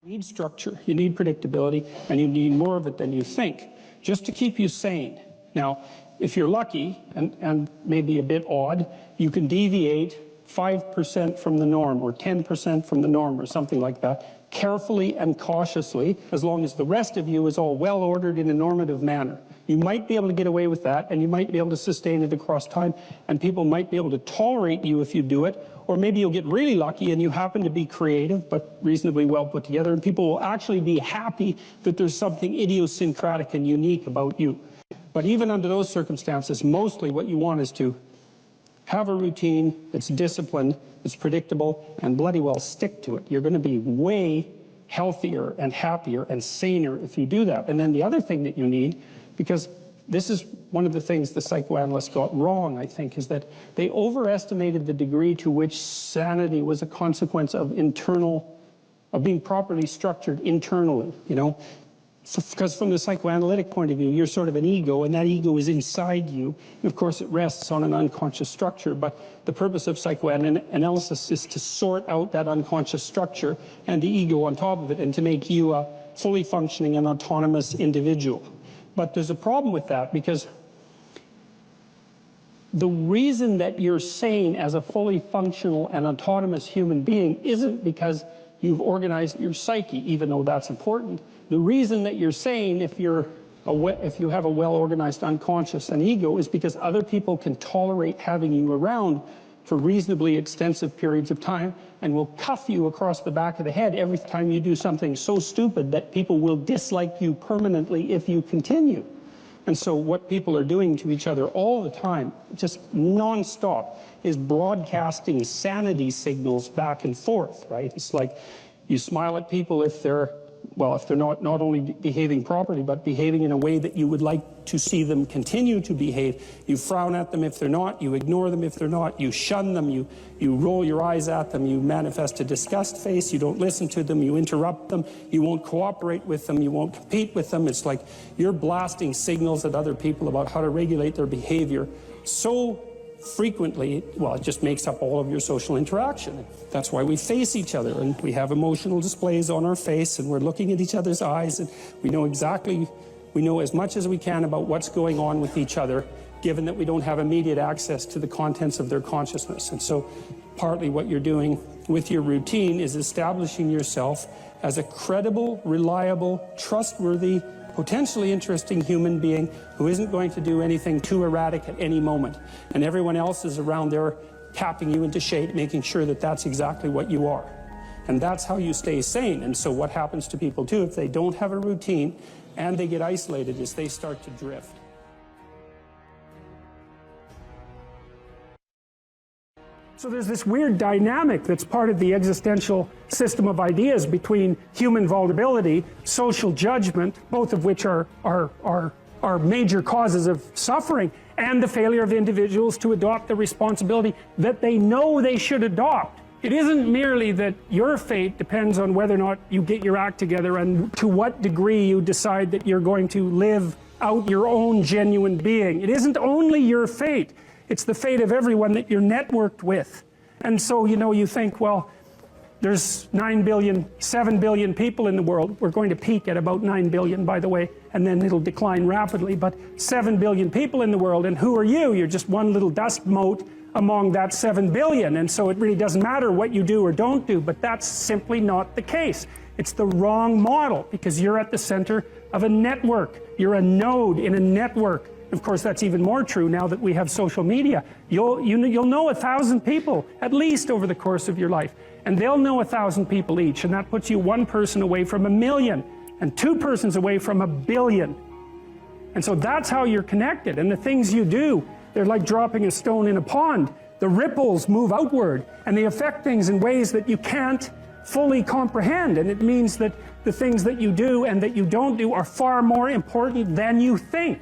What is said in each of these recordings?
You need structure, you need predictability, and you need more of it than you think, just to keep you sane. Now, if you're lucky, and maybe a bit odd, you can deviate 5% from the norm, or 10% from the norm, or something like that, carefully and cautiously, as long as the rest of you is all well ordered in a normative manner. You might be able to get away with that, and you might be able to sustain it across time, and people might be able to tolerate you if you do it, or maybe you'll get really lucky and you happen to be creative, but reasonably well put together, and people will actually be happy that there's something idiosyncratic and unique about you. But even under those circumstances, mostly what you want is to have a routine that's disciplined, that's predictable, and bloody well stick to it. You're going to be way healthier and happier and saner if you do that. And then the other thing that you need, because this is one of the things the psychoanalysts got wrong, I think, is that they overestimated the degree to which sanity was a consequence of being properly structured internally, you know? Because from the psychoanalytic point of view, you're sort of an ego, and that ego is inside you. And of course, it rests on an unconscious structure. But the purpose of psychoanalysis is to sort out that unconscious structure and the ego on top of it, and to make you a fully functioning and autonomous individual. But there's a problem with that, because the reason that you're sane as a fully functional and autonomous human being isn't because you've organized your psyche, even though that's important. The reason that you're sane, if you have a well-organized unconscious and ego, is because other people can tolerate having you around for reasonably extensive periods of time, and will cuff you across the back of the head every time you do something so stupid that people will dislike you permanently if you continue. And so what people are doing to each other all the time, just non-stop, is broadcasting sanity signals back and forth, right? It's like you smile at people if they're not only behaving properly, but behaving in a way that you would like to see them continue to behave. You frown at them if they're not, you ignore them if they're not, you shun them, you roll your eyes at them, you manifest a disgust face, you don't listen to them, you interrupt them, you won't cooperate with them, you won't compete with them. It's like you're blasting signals at other people about how to regulate their behavior so frequently, well, it just makes up all of your social interaction. That's why we face each other, and we have emotional displays on our face, and we're looking at each other's eyes, and we know as much as we can about what's going on with each other, given that we don't have immediate access to the contents of their consciousness. And so partly what you're doing with your routine is establishing yourself as a credible, reliable, trustworthy, potentially interesting human being who isn't going to do anything too erratic at any moment. And everyone else is around there tapping you into shape, making sure that that's exactly what you are. And that's how you stay sane. And so what happens to people too, if they don't have a routine and they get isolated, is they start to drift. So there's this weird dynamic that's part of the existential system of ideas between human vulnerability, social judgment, both of which are major causes of suffering, and the failure of individuals to adopt the responsibility that they know they should adopt. It isn't merely that your fate depends on whether or not you get your act together and to what degree you decide that you're going to live out your own genuine being. It isn't only your fate. It's the fate of everyone that you're networked with. And so, you know, you think, well, there's 7 billion people in the world. We're going to peak at about 9 billion, by the way, and then it'll decline rapidly. But 7 billion people in the world, and who are you? You're just one little dust mote among that 7 billion. And so it really doesn't matter what you do or don't do, but that's simply not the case. It's the wrong model, because you're at the center of a network. You're a node in a network. Of course, that's even more true now that we have social media. You'll know 1,000 people, at least, over the course of your life. And they'll know 1,000 people each, and that puts you one person away from 1 million, and 2 persons away from 1 billion. And so that's how you're connected. And the things you do, they're like dropping a stone in a pond. The ripples move outward, and they affect things in ways that you can't fully comprehend. And it means that the things that you do and that you don't do are far more important than you think.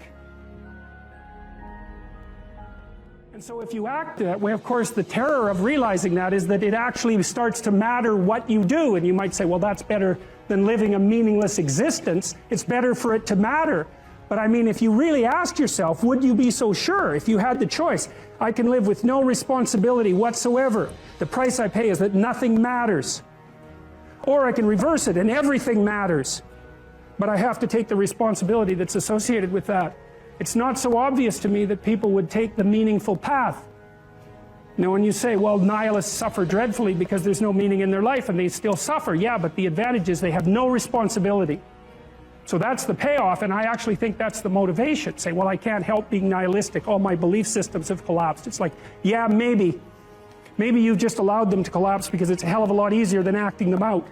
And so if you act that way, of course, the terror of realizing that is that it actually starts to matter what you do. And you might say, well, that's better than living a meaningless existence. It's better for it to matter. But I mean, if you really asked yourself, would you be so sure if you had the choice? I can live with no responsibility whatsoever. The price I pay is that nothing matters. Or I can reverse it and everything matters. But I have to take the responsibility that's associated with that. It's not so obvious to me that people would take the meaningful path. Now, when you say, well, nihilists suffer dreadfully because there's no meaning in their life and they still suffer, yeah, but the advantage is they have no responsibility. So that's the payoff, and I actually think that's the motivation. Say, well, I can't help being nihilistic. All my belief systems have collapsed. It's like, yeah, maybe. Maybe you've just allowed them to collapse because it's a hell of a lot easier than acting them out.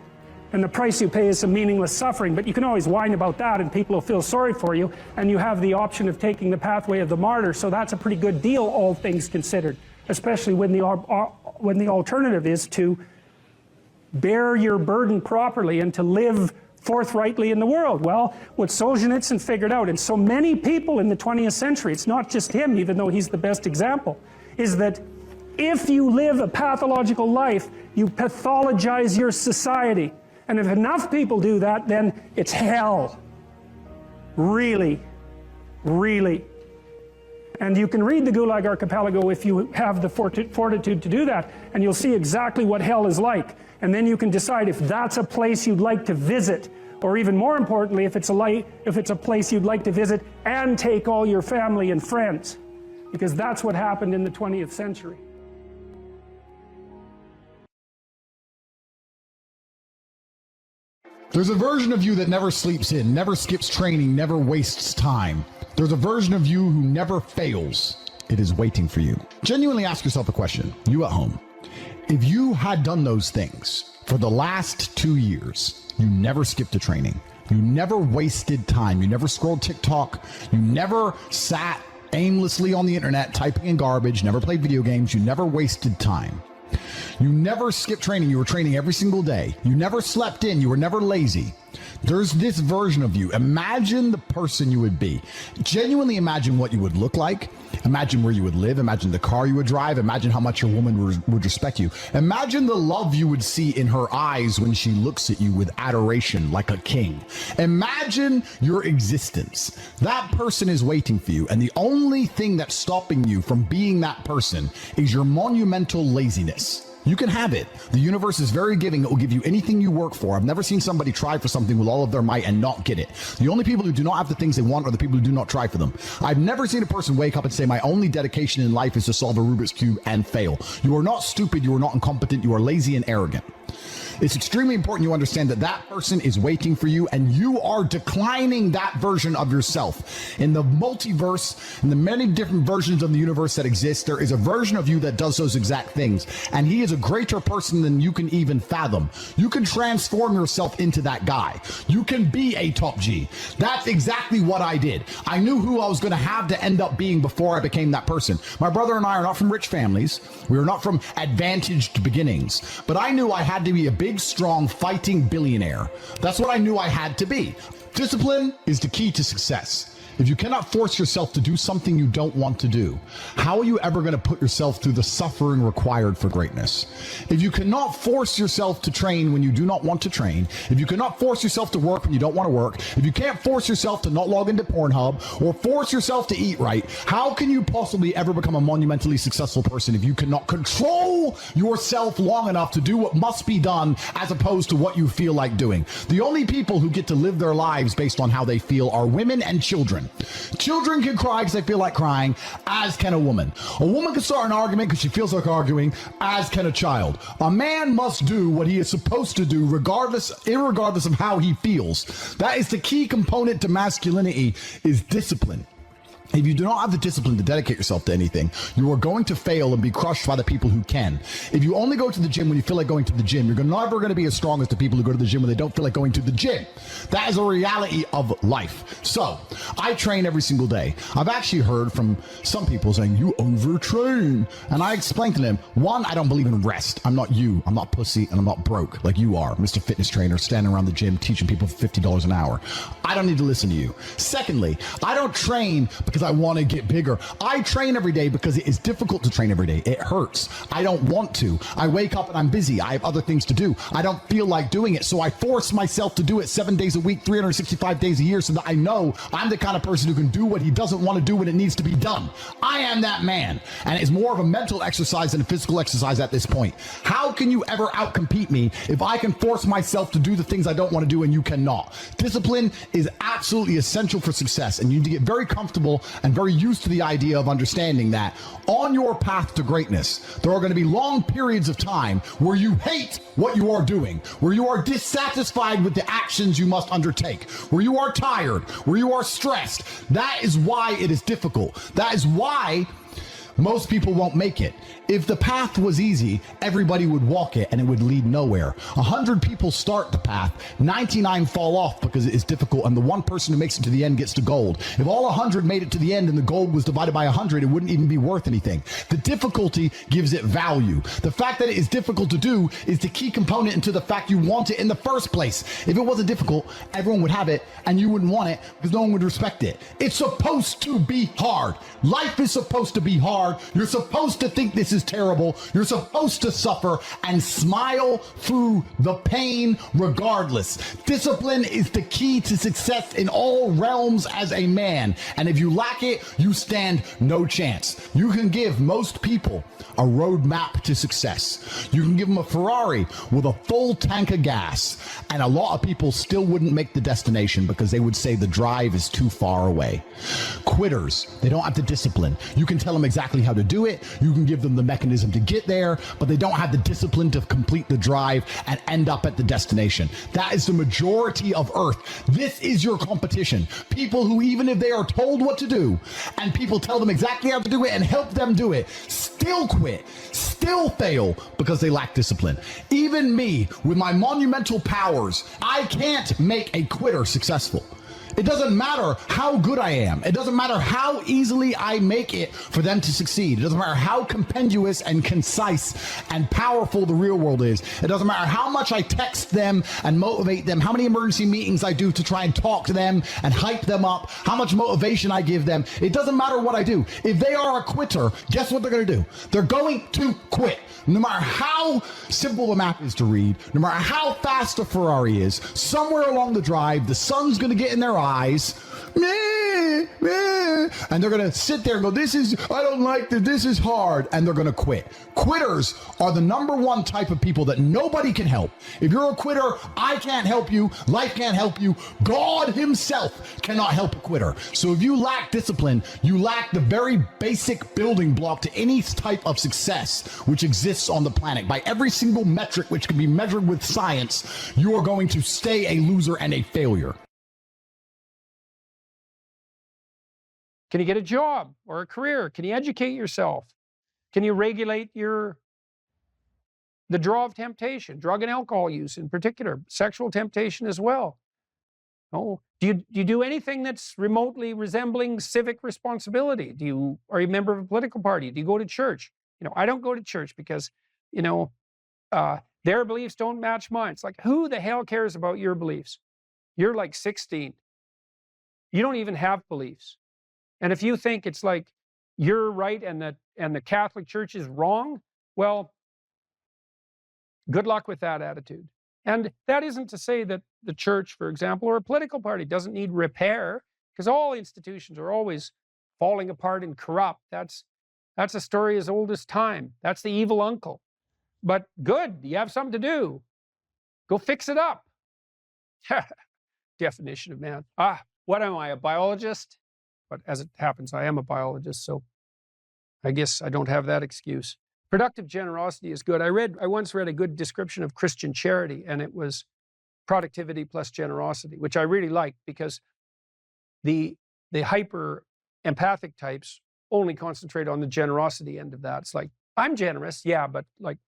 And the price you pay is some meaningless suffering, but you can always whine about that and people will feel sorry for you, and you have the option of taking the pathway of the martyr, so that's a pretty good deal, all things considered, especially when the alternative is to bear your burden properly and to live forthrightly in the world. Well, what Solzhenitsyn figured out, and so many people in the 20th century, it's not just him, even though he's the best example, is that if you live a pathological life, you pathologize your society. And if enough people do that, then it's hell. Really, really. And you can read the Gulag Archipelago if you have the fortitude to do that, and you'll see exactly what hell is like. And then you can decide if that's a place you'd like to visit, or even more importantly, if it's a place you'd like to visit and take all your family and friends. Because that's what happened in the 20th century. There's a version of you that never sleeps in, never skips training, never wastes time. There's a version of you who never fails. It is waiting for you. Genuinely ask yourself a question, you at home. If you had done those things for the last 2 years, you never skipped a training, you never wasted time, you never scrolled TikTok, you never sat aimlessly on the internet typing in garbage, never played video games, you never wasted time. You never skipped training, you were training every single day. You never slept in, you were never lazy. There's this version of you. Imagine the person you would be. Genuinely imagine what you would look like. Imagine where you would live. Imagine the car you would drive. Imagine how much your woman would respect you. Imagine the love you would see in her eyes when she looks at you with adoration like a king. Imagine your existence. That person is waiting for you, and the only thing that's stopping you from being that person is your monumental laziness. You can have it. The universe is very giving. It will give you anything you work for. I've never seen somebody try for something with all of their might and not get it. The only people who do not have the things they want are the people who do not try for them. I've never seen a person wake up and say, my only dedication in life is to solve a Rubik's Cube and fail. You are not stupid. You are not incompetent. You are lazy and arrogant. It's extremely important you understand that that person is waiting for you, and you are declining that version of yourself. In the multiverse, in the many different versions of the universe that exist, there is a version of you that does those exact things, and he is a greater person than you can even fathom. You can transform yourself into that guy. You can be a top G. That's exactly what I did. I knew who I was going to have to end up being before I became that person. My brother and I are not from rich families. We are not from advantaged beginnings, but I knew I had to be a big, strong, fighting billionaire. That's what I knew I had to be. Discipline is the key to success. If you cannot force yourself to do something you don't want to do, how are you ever going to put yourself through the suffering required for greatness? If you cannot force yourself to train when you do not want to train, if you cannot force yourself to work when you don't want to work, if you can't force yourself to not log into Pornhub or force yourself to eat right, how can you possibly ever become a monumentally successful person if you cannot control yourself long enough to do what must be done as opposed to what you feel like doing? The only people who get to live their lives based on how they feel are women and children. Children can cry because they feel like crying, as can a woman. A woman can start an argument because she feels like arguing, as can a child. A man must do what he is supposed to do irregardless of how he feels. That is the key component to masculinity, is discipline. If you do not have the discipline to dedicate yourself to anything, you are going to fail and be crushed by the people who can. If you only go to the gym when you feel like going to the gym, you're never going to be as strong as the people who go to the gym when they don't feel like going to the gym. That is a reality of life. So, I train every single day. I've actually heard from some people saying, you overtrain. And I explained to them, one, I don't believe in rest. I'm not you. I'm not pussy, and I'm not broke like you are, Mr. Fitness Trainer, standing around the gym teaching people for $50 an hour. I don't need to listen to you. Secondly, I don't train because because I want to get bigger. I train every day because it is difficult to train every day. It hurts. I don't want to. I wake up and I'm busy. I have other things to do. I don't feel like doing it. So I force myself to do it 7 days a week, 365 days a year, so that I know I'm the kind of person who can do what he doesn't want to do when it needs to be done. I am that man. And it's more of a mental exercise than a physical exercise at this point. How can you ever outcompete me if I can force myself to do the things I don't want to do and you cannot? Discipline is absolutely essential for success, and you need to get very comfortable and very used to the idea of understanding that on your path to greatness, there are going to be long periods of time where you hate what you are doing, where you are dissatisfied with the actions you must undertake, where you are tired, where you are stressed. That is why it is difficult. That is why most people won't make it. If the path was easy, everybody would walk it and it would lead nowhere. 100 people start the path, 99 fall off because it is difficult, and the one person who makes it to the end gets to gold. If all 100 made it to the end and the gold was divided by 100, it wouldn't even be worth anything. The difficulty gives it value. The fact that it is difficult to do is the key component into the fact you want it in the first place. If it wasn't difficult, everyone would have it and you wouldn't want it because no one would respect it. It's supposed to be hard. Life is supposed to be hard. You're supposed to think this is terrible. You're supposed to suffer and smile through the pain regardless. Discipline is the key to success in all realms as a man. And if you lack it, you stand no chance. You can give most people a roadmap to success. You can give them a Ferrari with a full tank of gas, and a lot of people still wouldn't make the destination because they would say the drive is too far away. Quitters, they don't have the discipline. You can tell them exactly how to do it. You can give them the mechanism to get there, but they don't have the discipline to complete the drive and end up at the destination. That is the majority of Earth. This is your competition. People who, even if they are told what to do and people tell them exactly how to do it and help them do it, still quit, still fail because they lack discipline. Even me, with my monumental powers, I can't make a quitter successful. It doesn't matter how good I am. It doesn't matter how easily I make it for them to succeed. It doesn't matter how compendious and concise and powerful the real world is. It doesn't matter how much I text them and motivate them, how many emergency meetings I do to try and talk to them and hype them up, how much motivation I give them. It doesn't matter what I do. If they are a quitter, guess what they're going to do? They're going to quit. No matter how simple the map is to read, no matter how fast a Ferrari is, somewhere along the drive, the sun's going to get in their eyes, and they're going to sit there and go, I don't like this is hard, and they're going to quit. Quitters are the number one type of people that nobody can help. If you're a quitter, I can't help you, life can't help you, God himself cannot help a quitter. So if you lack discipline, you lack the very basic building block to any type of success which exists on the planet. By every single metric which can be measured with science, you are going to stay a loser and a failure. Can you get a job or a career? Can you educate yourself? Can you regulate the draw of temptation, drug and alcohol use in particular, sexual temptation as well? Oh, do you do anything that's remotely resembling civic responsibility? Are you a member of a political party? Do you go to church? I don't go to church because, their beliefs don't match mine. It's like, who the hell cares about your beliefs? You're like 16. You don't even have beliefs. And if you think it's like you're right and the Catholic Church is wrong, well, good luck with that attitude. And that isn't to say that the church, for example, or a political party doesn't need repair, because all institutions are always falling apart and corrupt. That's a story as old as time. That's the evil uncle. But good, you have something to do. Go fix it up. Definition of man. What am I, a biologist? But as it happens, I am a biologist, so I guess I don't have that excuse. Productive generosity is good. I once read a good description of Christian charity, and it was productivity plus generosity, which I really liked, because the hyper empathic types only concentrate on the generosity end of that. It's like, I'm generous, yeah, but like,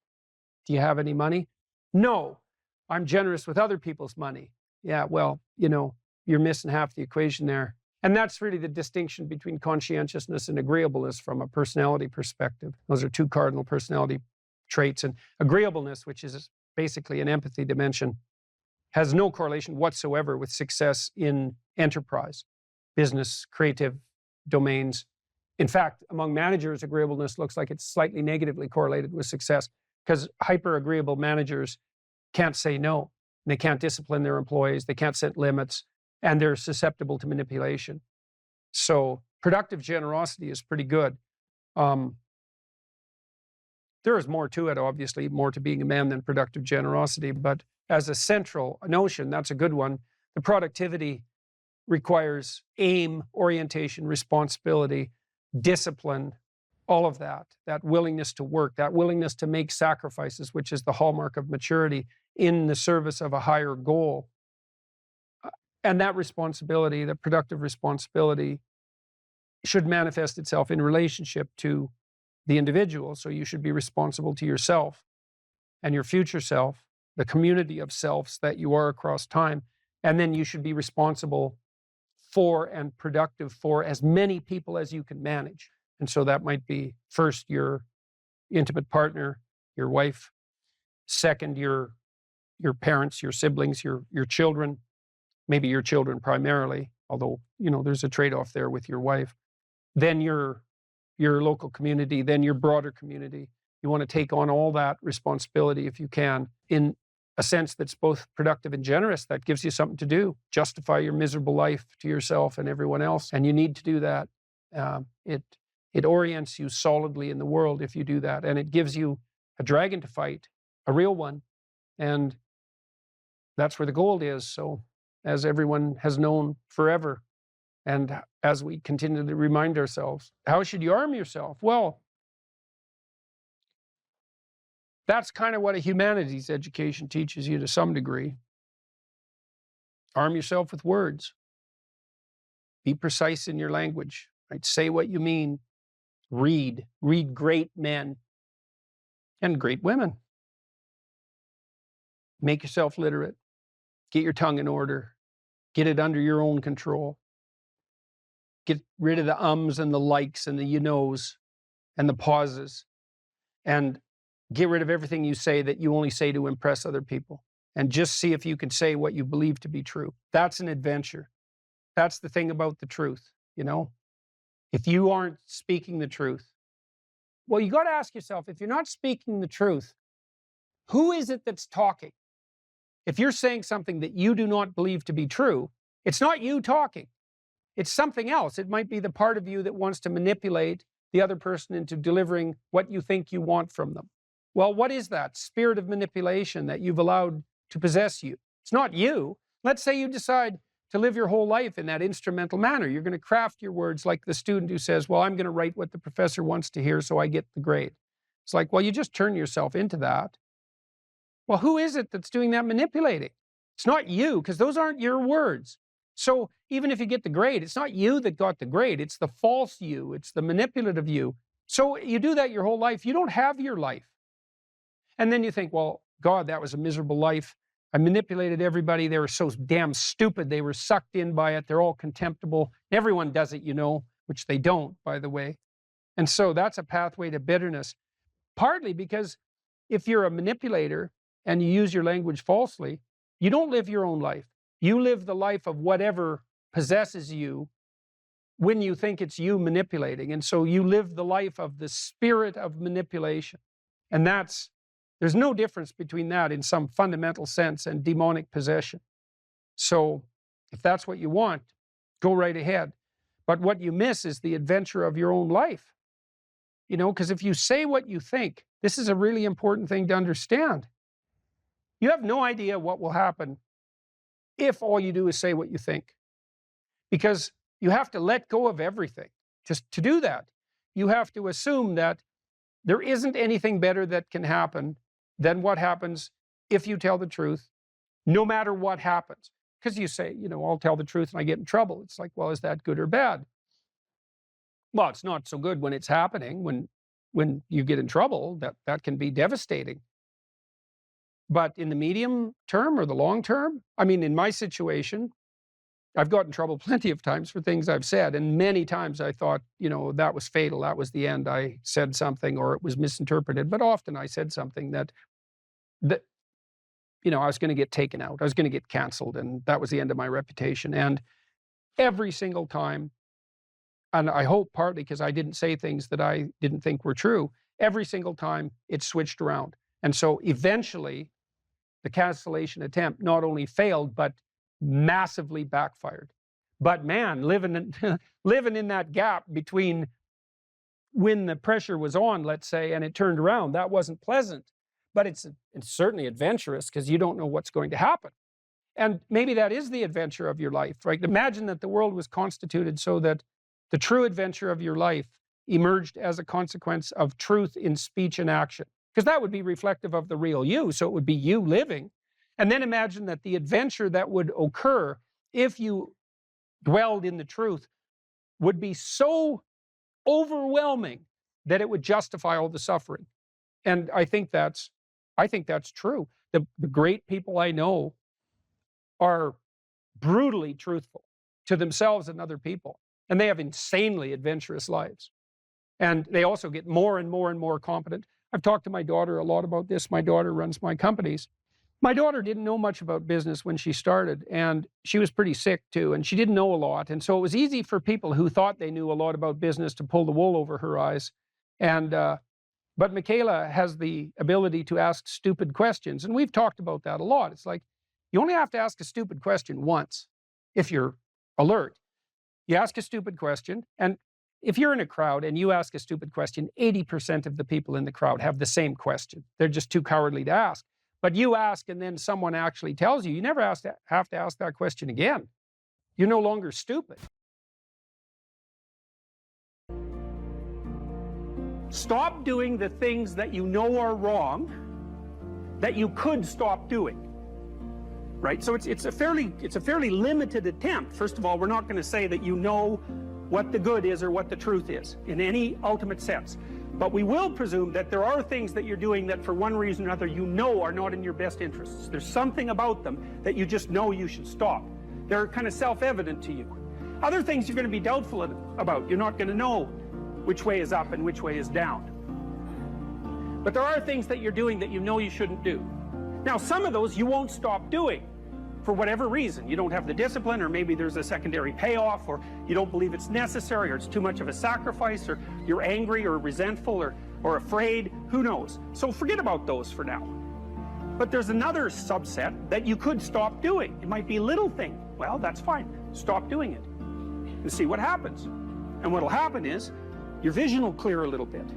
do you have any money? No, I'm generous with other people's money. Yeah, well, you're missing half the equation there. And that's really the distinction between conscientiousness and agreeableness from a personality perspective. Those are two cardinal personality traits. And agreeableness, which is basically an empathy dimension, has no correlation whatsoever with success in enterprise, business, creative domains. In fact, among managers, agreeableness looks like it's slightly negatively correlated with success, because hyper-agreeable managers can't say no. They can't discipline their employees. They can't set limits, and they're susceptible to manipulation. So productive generosity is pretty good. There is more to it, obviously, more to being a man than productive generosity, but as a central notion, that's a good one. The productivity requires aim, orientation, responsibility, discipline, all of that willingness to work, that willingness to make sacrifices, which is the hallmark of maturity in the service of a higher goal. And that responsibility, that productive responsibility, should manifest itself in relationship to the individual. So you should be responsible to yourself and your future self, the community of selves that you are across time. And then you should be responsible for and productive for as many people as you can manage. And so that might be first your intimate partner, your wife, second your parents, your siblings, your children, maybe your children primarily, although there's a trade-off there with your wife. Then your local community, then your broader community. You want to take on all that responsibility if you can, in a sense that's both productive and generous. That gives you something to do, justify your miserable life to yourself and everyone else. And you need to do that. It orients you solidly in the world if you do that. And it gives you a dragon to fight, a real one. And that's where the gold is. So as everyone has known forever, and as we continue to remind ourselves, how should you arm yourself? Well, that's kind of what a humanities education teaches you to some degree. Arm yourself with words. Be precise in your language, right? Say what you mean. Read great men and great women. Make yourself literate. Get your tongue in order. Get it under your own control. Get rid of the ums and the likes and the you knows and the pauses. And get rid of everything you say that you only say to impress other people. And just see if you can say what you believe to be true. That's an adventure. That's the thing about the truth, If you aren't speaking the truth, well, you got to ask yourself, if you're not speaking the truth, who is it that's talking? If you're saying something that you do not believe to be true, it's not you talking. It's something else. It might be the part of you that wants to manipulate the other person into delivering what you think you want from them. Well, what is that spirit of manipulation that you've allowed to possess you? It's not you. Let's say you decide to live your whole life in that instrumental manner. You're going to craft your words like the student who says, well, I'm going to write what the professor wants to hear so I get the grade. It's like, well, you just turn yourself into that. Well, who is it that's doing that manipulating? It's not you, because those aren't your words. So even if you get the grade, it's not you that got the grade. It's the false you. It's the manipulative you. So you do that your whole life. You don't have your life. And then you think, well, God, that was a miserable life. I manipulated everybody. They were so damn stupid. They were sucked in by it. They're all contemptible. Everyone does it, which they don't, by the way. And so that's a pathway to bitterness. Partly because if you're a manipulator and you use your language falsely, you don't live your own life. You live the life of whatever possesses you when you think it's you manipulating. And so you live the life of the spirit of manipulation. And there's no difference between that in some fundamental sense and demonic possession. So if that's what you want, go right ahead. But what you miss is the adventure of your own life. Because if you say what you think, this is a really important thing to understand. You have no idea what will happen if all you do is say what you think. Because you have to let go of everything. Just to do that, you have to assume that there isn't anything better that can happen than what happens if you tell the truth, no matter what happens. Because you say, I'll tell the truth and I get in trouble. It's like, well, is that good or bad? Well, it's not so good when it's happening. When you get in trouble, that can be devastating. But in the medium term or the long term, in my situation, I've gotten in trouble plenty of times for things I've said. And many times I thought, that was fatal. That was the end. I said something or it was misinterpreted. But often I said something that I was going to get taken out. I was going to get canceled. And that was the end of my reputation. And every single time and I hope partly because I didn't say things that I didn't think were true, every single time it switched around. And so eventually the cancellation attempt not only failed, but massively backfired. But man, living in, living in that gap between when the pressure was on, let's say, and it turned around, that wasn't pleasant. But it's certainly adventurous because you don't know what's going to happen. And maybe that is the adventure of your life, right? Imagine that the world was constituted so that the true adventure of your life emerged as a consequence of truth in speech and action, because that would be reflective of the real you. So it would be you living. And then imagine that the adventure that would occur if you dwelled in the truth would be so overwhelming that it would justify all the suffering. And I think that's true. The great people I know are brutally truthful to themselves and other people. And they have insanely adventurous lives. And they also get more and more and more competent. I've talked to my daughter a lot about this. My daughter runs my companies. My daughter didn't know much about business when she started, and she was pretty sick too, and she didn't know a lot. And so it was easy for people who thought they knew a lot about business to pull the wool over her eyes. And but Michaela has the ability to ask stupid questions, and we've talked about that a lot. It's like, you only have to ask a stupid question once if you're alert. You ask a stupid question, and if you're in a crowd and you ask a stupid question, 80% of the people in the crowd have the same question. They're just too cowardly to ask. But you ask and then someone actually tells you, you never have to ask that question again. You're no longer stupid. Stop doing the things that you know are wrong that you could stop doing. Right? So it's a fairly limited attempt. First of all, we're not going to say that you know what the good is or what the truth is in any ultimate sense. But we will presume that there are things that you're doing that for one reason or another you know are not in your best interests. There's something about them that you just know you should stop. They're kind of self-evident to you. Other things you're going to be doubtful about. You're not going to know which way is up and which way is down. But there are things that you're doing that you know you shouldn't do. Now, some of those you won't stop doing for whatever reason. You don't have the discipline, or maybe there's a secondary payoff, or you don't believe it's necessary, or it's too much of a sacrifice, or you're angry or resentful or afraid. Who knows? So forget about those for now. But there's another subset that you could stop doing. It might be a little thing. Well, that's fine. Stop doing it and see what happens. And what'll happen is your vision will clear a little bit.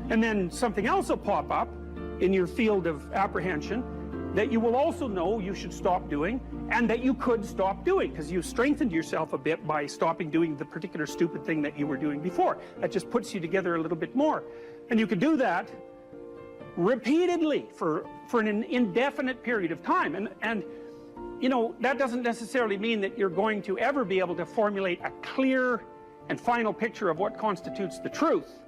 And then something else will pop up in your field of apprehension that you will also know you should stop doing, and that you could stop doing, because you've strengthened yourself a bit by stopping doing the particular stupid thing that you were doing before. That just puts you together a little bit more. And you can do that repeatedly for an indefinite period of time. And you know, that doesn't necessarily mean that you're going to ever be able to formulate a clear and final picture of what constitutes the truth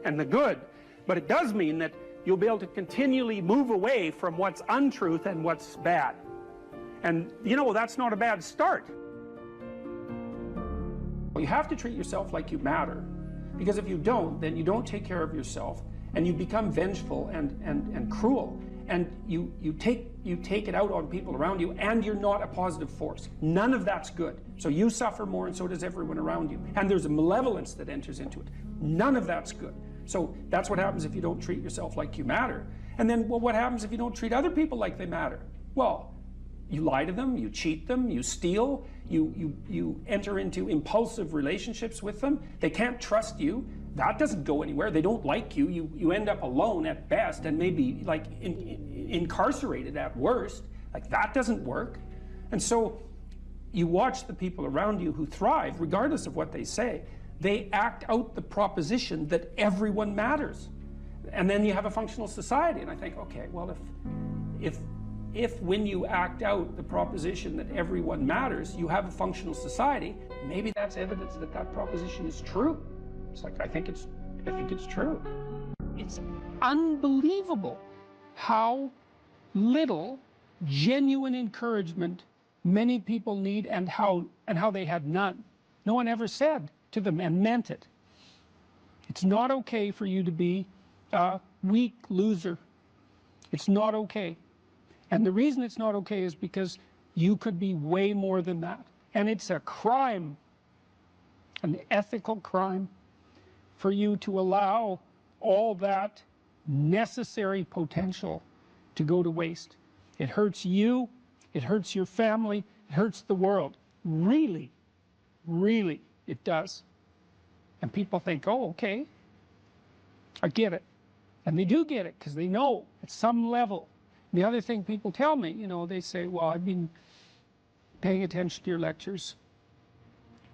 and the good. But it does mean that you'll be able to continually move away from what's untruth and what's bad. And, you know, that's not a bad start. You have to treat yourself like you matter. Because if you don't, then you don't take care of yourself, and you become vengeful and cruel. And you take it out on people around you, and you're not a positive force. None of that's good. So you suffer more, and so does everyone around you. And there's a malevolence that enters into it. None of that's good. So that's what happens if you don't treat yourself like you matter. And then, well, what happens if you don't treat other people like they matter? Well, you lie to them, you cheat them, you steal, you enter into impulsive relationships with them. They can't trust you. That doesn't go anywhere. They don't like you. You end up alone at best, and maybe like incarcerated at worst. Like, that doesn't work. And so you watch the people around you who thrive, regardless of what they say. They act out the proposition that everyone matters. And then you have a functional society. And I think, okay, well, if when you act out the proposition that everyone matters, you have a functional society, maybe that's evidence that that proposition is true. It's like, I think it's true. It's unbelievable how little genuine encouragement many people need, and how they had none. No one ever said to them and meant it. It's not okay for you to be a weak loser. It's not okay. And the reason it's not okay is because you could be way more than that. And it's a crime an ethical crime for you to allow all that necessary potential to go to waste. It hurts you, it hurts your family, it hurts the world. Really, really, it does. And people think, oh, okay, I get it. And they do get it because they know at some level. The other thing people tell me, you know, they say, well, I've been paying attention to your lectures,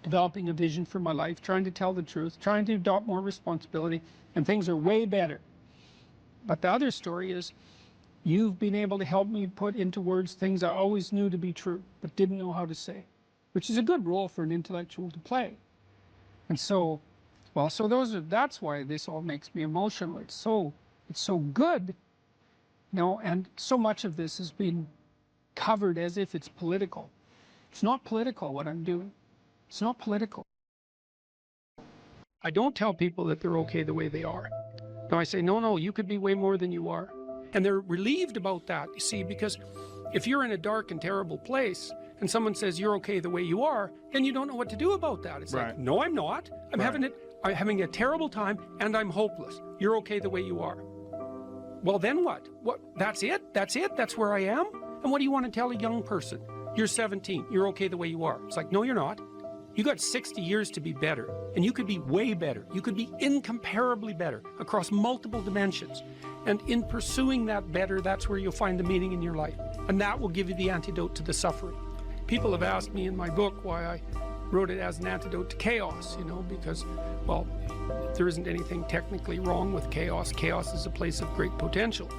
developing a vision for my life, trying to tell the truth, trying to adopt more responsibility, and things are way better. But the other story is you've been able to help me put into words things I always knew to be true, but didn't know how to say, which is a good role for an intellectual to play. And so, well, so that's why this all makes me emotional. It's so good, you know, and so much of this has been covered as if it's political. It's not political, what I'm doing. It's not political. I don't tell people that they're okay the way they are. No, I say, no, you could be way more than you are. And they're relieved about that, you see, because if you're in a dark and terrible place and someone says you're okay the way you are, then you don't know what to do about that. It's like, no, I'm not. I'm having a terrible time and I'm hopeless. You're okay the way you are. Well, then what? That's it? That's where I am? And what do you want to tell a young person? You're 17. You're okay the way you are. It's like, no, you're not. You got 60 years to be better, and you could be way better. You could be incomparably better across multiple dimensions. And in pursuing that better, that's where you'll find the meaning in your life. And that will give you the antidote to the suffering. People have asked me in my book why I wrote it as an antidote to chaos, you know, because, well, there isn't anything technically wrong with chaos. Chaos is a place of great potential.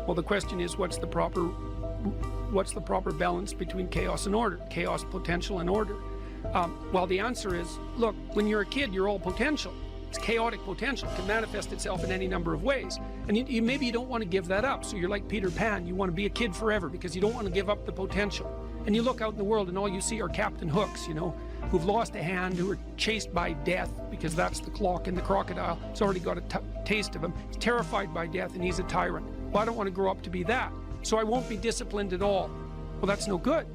Well, the question is, what's the proper balance between chaos and order? Chaos, potential, and order. Well, the answer is, look, when you're a kid, you're all potential. It's chaotic potential. It can manifest itself in any number of ways. And maybe you don't want to give that up. So you're like Peter Pan. You want to be a kid forever because you don't want to give up the potential. And you look out in the world and all you see are Captain Hooks, you know, who've lost a hand, who are chased by death because that's the clock in the crocodile. It's already got a taste of him. He's terrified by death and he's a tyrant. Well, I don't want to grow up to be that. So I won't be disciplined at all. Well, that's no good.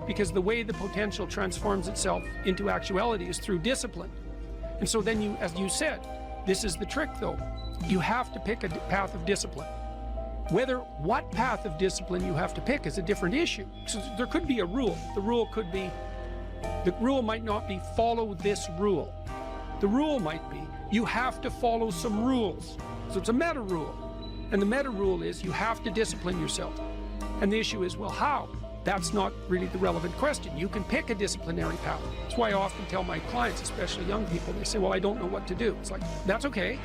Because the way the potential transforms itself into actuality is through discipline. And so then you, as you said, this is the trick though. You have to pick a path of discipline. What path of discipline you have to pick is a different issue. So there could be a rule. The rule might not be follow this rule. The rule might be you have to follow some rules. So it's a meta rule. And the meta rule is you have to discipline yourself. And the issue is, well, how? That's not really the relevant question. You can pick a disciplinary path. That's why I often tell my clients, especially young people, they say, well, I don't know what to do. It's like, that's okay.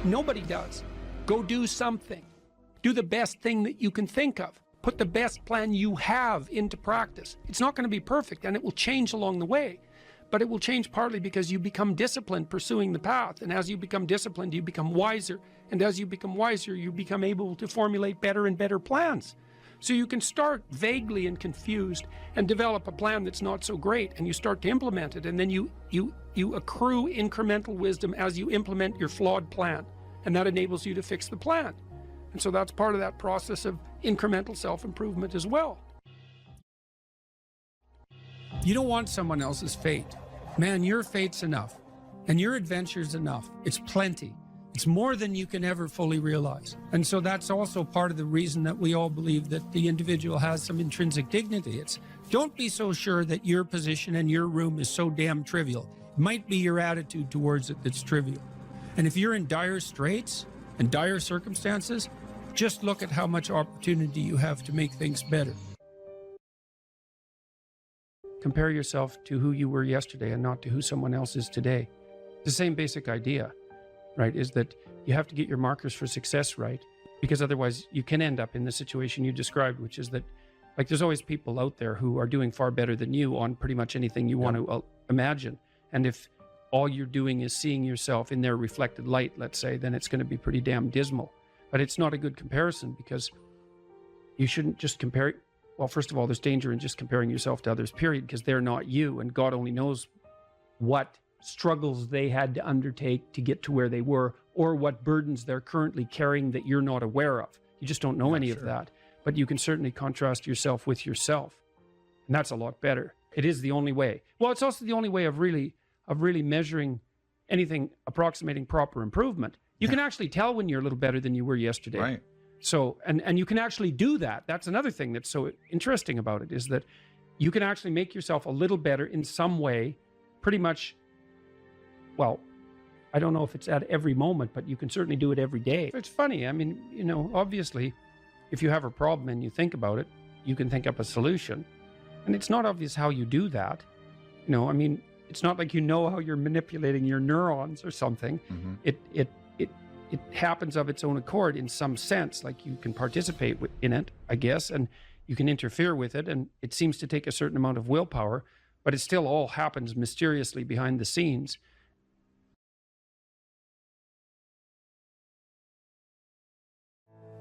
Nobody does. Go do something. Do the best thing that you can think of. Put the best plan you have into practice. It's not going to be perfect, and it will change along the way. But it will change partly because you become disciplined pursuing the path. And as you become disciplined, you become wiser. And as you become wiser, you become able to formulate better and better plans. So you can start vaguely and confused and develop a plan that's not so great, and you start to implement it, and then you accrue incremental wisdom as you implement your flawed plan, and that enables you to fix the plan. And so that's part of that process of incremental self-improvement as well. You don't want someone else's fate. Man, your fate's enough, and your adventure's enough. It's plenty. It's more than you can ever fully realize. And so that's also part of the reason that we all believe that the individual has some intrinsic dignity. It's don't be so sure that your position and your room is so damn trivial. It might be your attitude towards it that's trivial. And if you're in dire straits and dire circumstances, just look at how much opportunity you have to make things better. Compare yourself to who you were yesterday and not to who someone else is today. The same basic idea, right, is that you have to get your markers for success right, because otherwise you can end up in the situation you described, which is that, like, there's always people out there who are doing far better than you on pretty much anything you want to imagine. And if all you're doing is seeing yourself in their reflected light, let's say, then it's going to be pretty damn dismal. But it's not a good comparison, because you shouldn't just compare. Well, first of all, there's danger in just comparing yourself to others, period, because they're not you, and God only knows what struggles they had to undertake to get to where they were, or what burdens they're currently carrying that you're not aware of. You just don't know any of that. But you can certainly contrast yourself with yourself. And that's a lot better. It is the only way. Well, it's also the only way of really of really measuring anything approximating proper improvement. You can actually tell when you're a little better than you were yesterday. Right. So, and you can actually do that. That's another thing that's so interesting about it, is that you can actually make yourself a little better in some way, pretty much, well, I don't know if it's at every moment, but you can certainly do it every day. It's funny. I mean, you know, obviously, if you have a problem and you think about it, you can think up a solution. And it's not obvious how you do that. You know, I mean, it's not like you know how you're manipulating your neurons or something. It happens of its own accord in some sense, like you can participate in it, I guess, and you can interfere with it, and it seems to take a certain amount of willpower, but it still all happens mysteriously behind the scenes.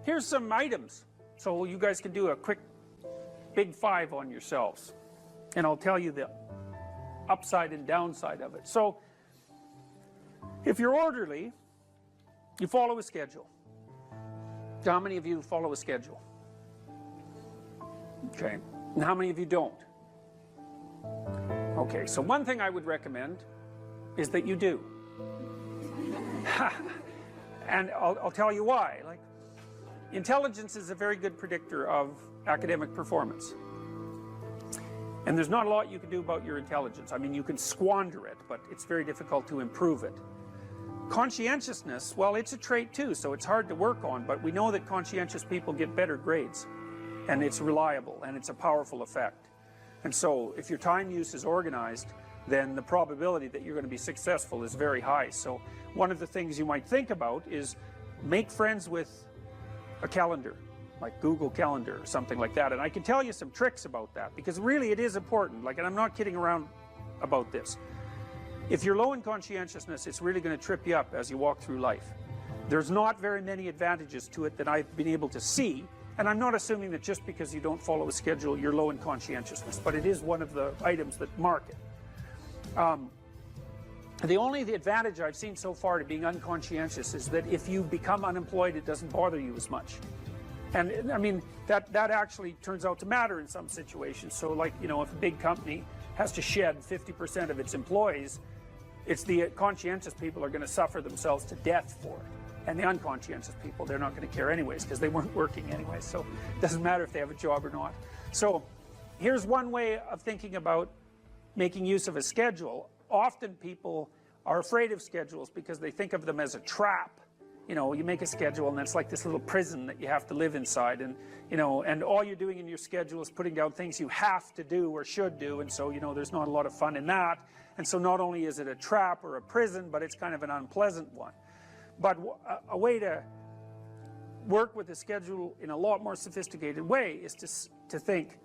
Here's some items, so you guys can do a quick big five on yourselves, and I'll tell you the upside and downside of it. So, if you're orderly, you follow a schedule. How many of you follow a schedule? Okay, and how many of you don't? Okay, so one thing I would recommend is that you do. And I'll tell you why. Like, intelligence is a very good predictor of academic performance. And there's not a lot you can do about your intelligence. I mean, you can squander it, but it's very difficult to improve it. Conscientiousness, well, it's a trait too, so it's hard to work on, but we know that conscientious people get better grades, and it's reliable, and it's a powerful effect. And so, if your time use is organized, then the probability that you're going to be successful is very high. So, one of the things you might think about is make friends with a calendar, like Google Calendar or something like that. And I can tell you some tricks about that, because really it is important, like, and I'm not kidding around about this. If you're low in conscientiousness, it's really going to trip you up as you walk through life. There's not very many advantages to it that I've been able to see, and I'm not assuming that just because you don't follow a schedule, you're low in conscientiousness, but it is one of the items that mark it. The only advantage I've seen so far to being unconscientious is that if you become unemployed, it doesn't bother you as much. And I mean, that actually turns out to matter in some situations. So, like, you know, if a big company has to shed 50% of its employees, it's the conscientious people are going to suffer themselves to death for it. And the unconscientious people, they're not going to care anyways, because they weren't working anyways. So it doesn't matter if they have a job or not. So here's one way of thinking about making use of a schedule. Often people are afraid of schedules because they think of them as a trap. You know, you make a schedule and it's like this little prison that you have to live inside, and, you know, and all you're doing in your schedule is putting down things you have to do or should do, and so, you know, there's not a lot of fun in that. And so not only is it a trap or a prison, but it's kind of an unpleasant one. But a way to work with the schedule in a lot more sophisticated way is to think,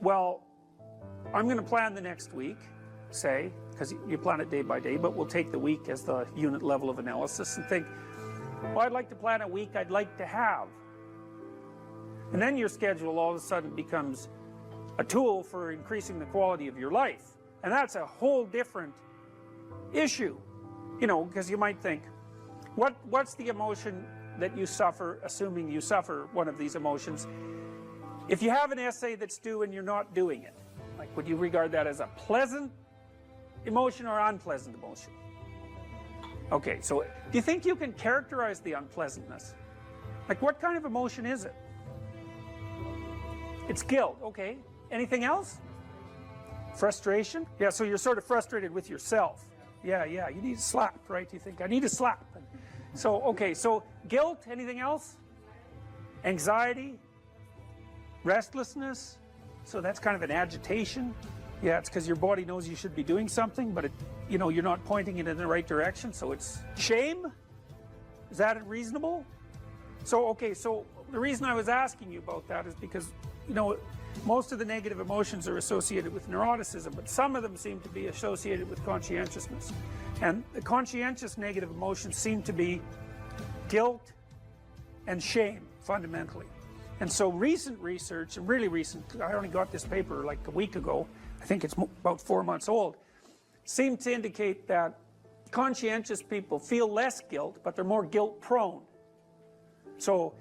well, I'm going to plan the next week, say, because you plan it day by day, but we'll take the week as the unit level of analysis and think, well, I'd like to plan a week I'd like to have. And then your schedule all of a sudden becomes a tool for increasing the quality of your life. And that's a whole different issue, you know, because you might think, what's the emotion that you suffer, assuming you suffer one of these emotions, if you have an essay that's due and you're not doing it? Like, would you regard that as a pleasant emotion or unpleasant emotion? Okay, so do you think you can characterize the unpleasantness? Like, what kind of emotion is it? It's guilt, okay. Anything else? Frustration? Yeah, so you're sort of frustrated with yourself. Yeah, you need a slap, right? You think, I need a slap. So, okay, so guilt, anything else? Anxiety? Restlessness? So that's kind of an agitation. Yeah, it's because your body knows you should be doing something, but it, you know, you're not pointing it in the right direction, so it's shame? Is that reasonable? So, okay, so the reason I was asking you about that is because, you know, most of the negative emotions are associated with neuroticism, but some of them seem to be associated with conscientiousness. And the conscientious negative emotions seem to be guilt and shame, fundamentally. And so recent research, and really recent, I only got this paper like a week ago, I think it's about 4 months old, seem to indicate that conscientious people feel less guilt, but they're more guilt prone. So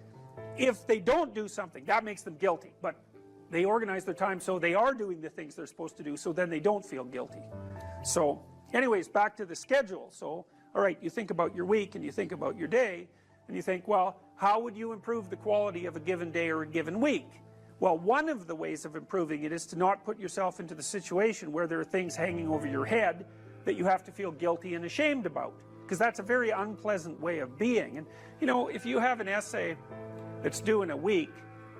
if they don't do something, that makes them guilty, but they organize their time so they are doing the things they're supposed to do, so then they don't feel guilty. So anyways, back to the schedule. So, all right, you think about your week and you think about your day, and you think, well, how would you improve the quality of a given day or a given week? Well, one of the ways of improving it is to not put yourself into the situation where there are things hanging over your head that you have to feel guilty and ashamed about, because that's a very unpleasant way of being. And you know, if you have an essay that's due in a week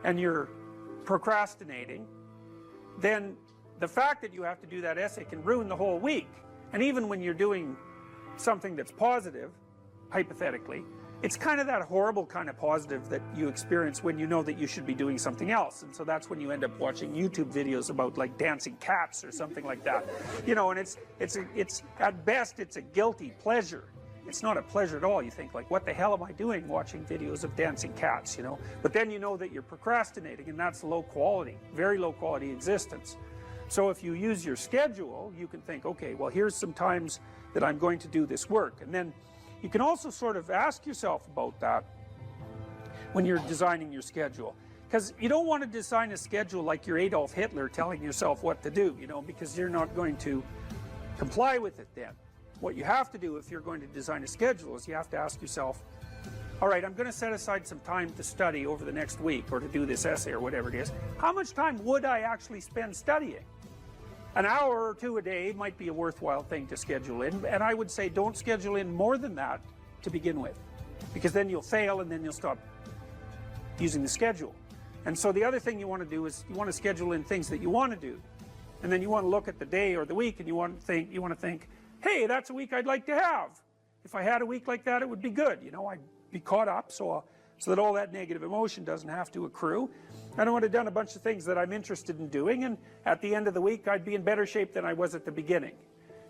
and you're procrastinating, then the fact that you have to do that essay can ruin the whole week. And even when you're doing something that's positive, hypothetically, it's kind of that horrible kind of positive that you experience when you know that you should be doing something else. And so that's when you end up watching YouTube videos about like dancing cats or something like that. You know, and it's at best it's a guilty pleasure. It's not a pleasure at all. You think like, what the hell am I doing watching videos of dancing cats, you know? But then you know that you're procrastinating, and that's low quality, very low quality existence. So if you use your schedule, you can think, okay, well, here's some times that I'm going to do this work. And then you can also sort of ask yourself about that when you're designing your schedule. Because you don't want to design a schedule like you're Adolf Hitler telling yourself what to do, you know, because you're not going to comply with it then. What you have to do if you're going to design a schedule is you have to ask yourself, all right, I'm going to set aside some time to study over the next week or to do this essay or whatever it is. How much time would I actually spend studying? An hour or two a day might be a worthwhile thing to schedule in, and I would say don't schedule in more than that to begin with, because then you'll fail and then you'll stop using the schedule. And so the other thing you want to do is you want to schedule in things that you want to do, and then you want to look at the day or the week and you want to think, hey, that's a week I'd like to have. If I had a week like that, it would be good. You know, I'd be caught up so that all that negative emotion doesn't have to accrue. And I would have done a bunch of things that I'm interested in doing, and at the end of the week I'd be in better shape than I was at the beginning.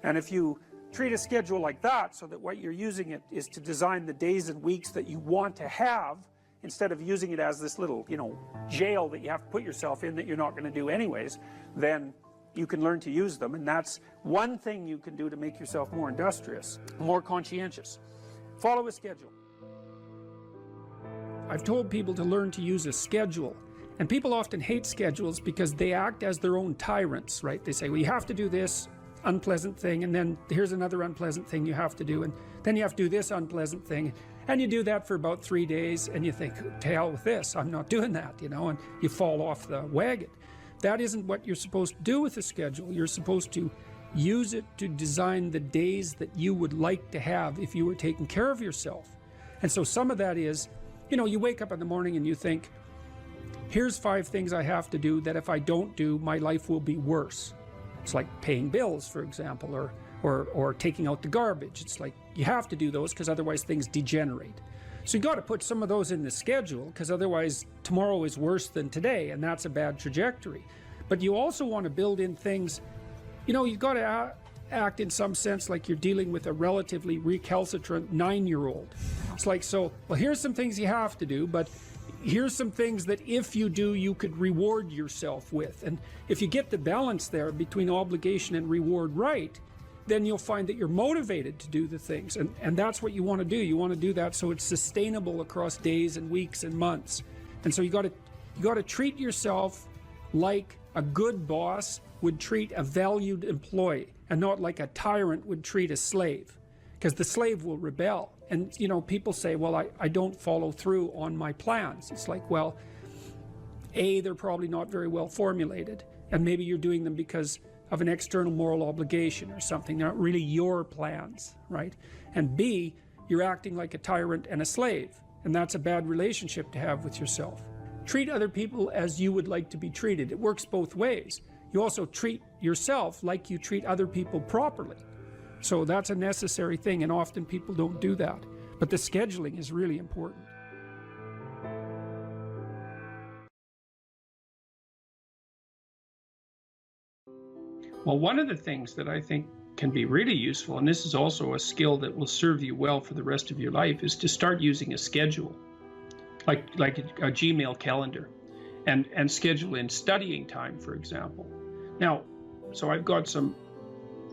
And if you treat a schedule like that, so that what you're using it is to design the days and weeks that you want to have, instead of using it as this little, you know, jail that you have to put yourself in that you're not going to do anyways, then you can learn to use them. And that's one thing you can do to make yourself more industrious, more conscientious. Follow a schedule. I've told people to learn to use a schedule. And people often hate schedules because they act as their own tyrants, right? They say, well, you have to do this unpleasant thing, and then here's another unpleasant thing you have to do, and then you have to do this unpleasant thing. And you do that for about 3 days, and you think, to hell with this, I'm not doing that, you know, and you fall off the wagon. That isn't what you're supposed to do with a schedule. You're supposed to use it to design the days that you would like to have if you were taking care of yourself. And so some of that is, you know, you wake up in the morning and you think, here's 5 things I have to do that if I don't do, my life will be worse. It's like paying bills, for example, or taking out the garbage. It's like you have to do those because otherwise things degenerate. So you got to put some of those in the schedule, because otherwise tomorrow is worse than today, and that's a bad trajectory. But you also want to build in things, you know, you've got to act in some sense like you're dealing with a relatively recalcitrant 9-year-old. It's like, so, well, here's some things you have to do, but here's some things that if you do, you could reward yourself with. And if you get the balance there between obligation and reward right, then you'll find that you're motivated to do the things. And that's what you want to do. You want to do that so it's sustainable across days and weeks and months. And so you got to treat yourself like a good boss would treat a valued employee, and not like a tyrant would treat a slave, because the slave will rebel. And you know, people say, well, I don't follow through on my plans. It's like, well, they're probably not very well formulated, and maybe you're doing them because of an external moral obligation or something. They're not really your plans, right? And B, you're acting like a tyrant and a slave, and that's a bad relationship to have with yourself. Treat other people as you would like to be treated. It works both ways. You also treat yourself like you treat other people properly. So that's a necessary thing, and often people don't do that. But the scheduling is really important. Well, one of the things that I think can be really useful, and this is also a skill that will serve you well for the rest of your life, is to start using a schedule, like a Gmail calendar, and schedule in studying time, for example. Now, so I've got some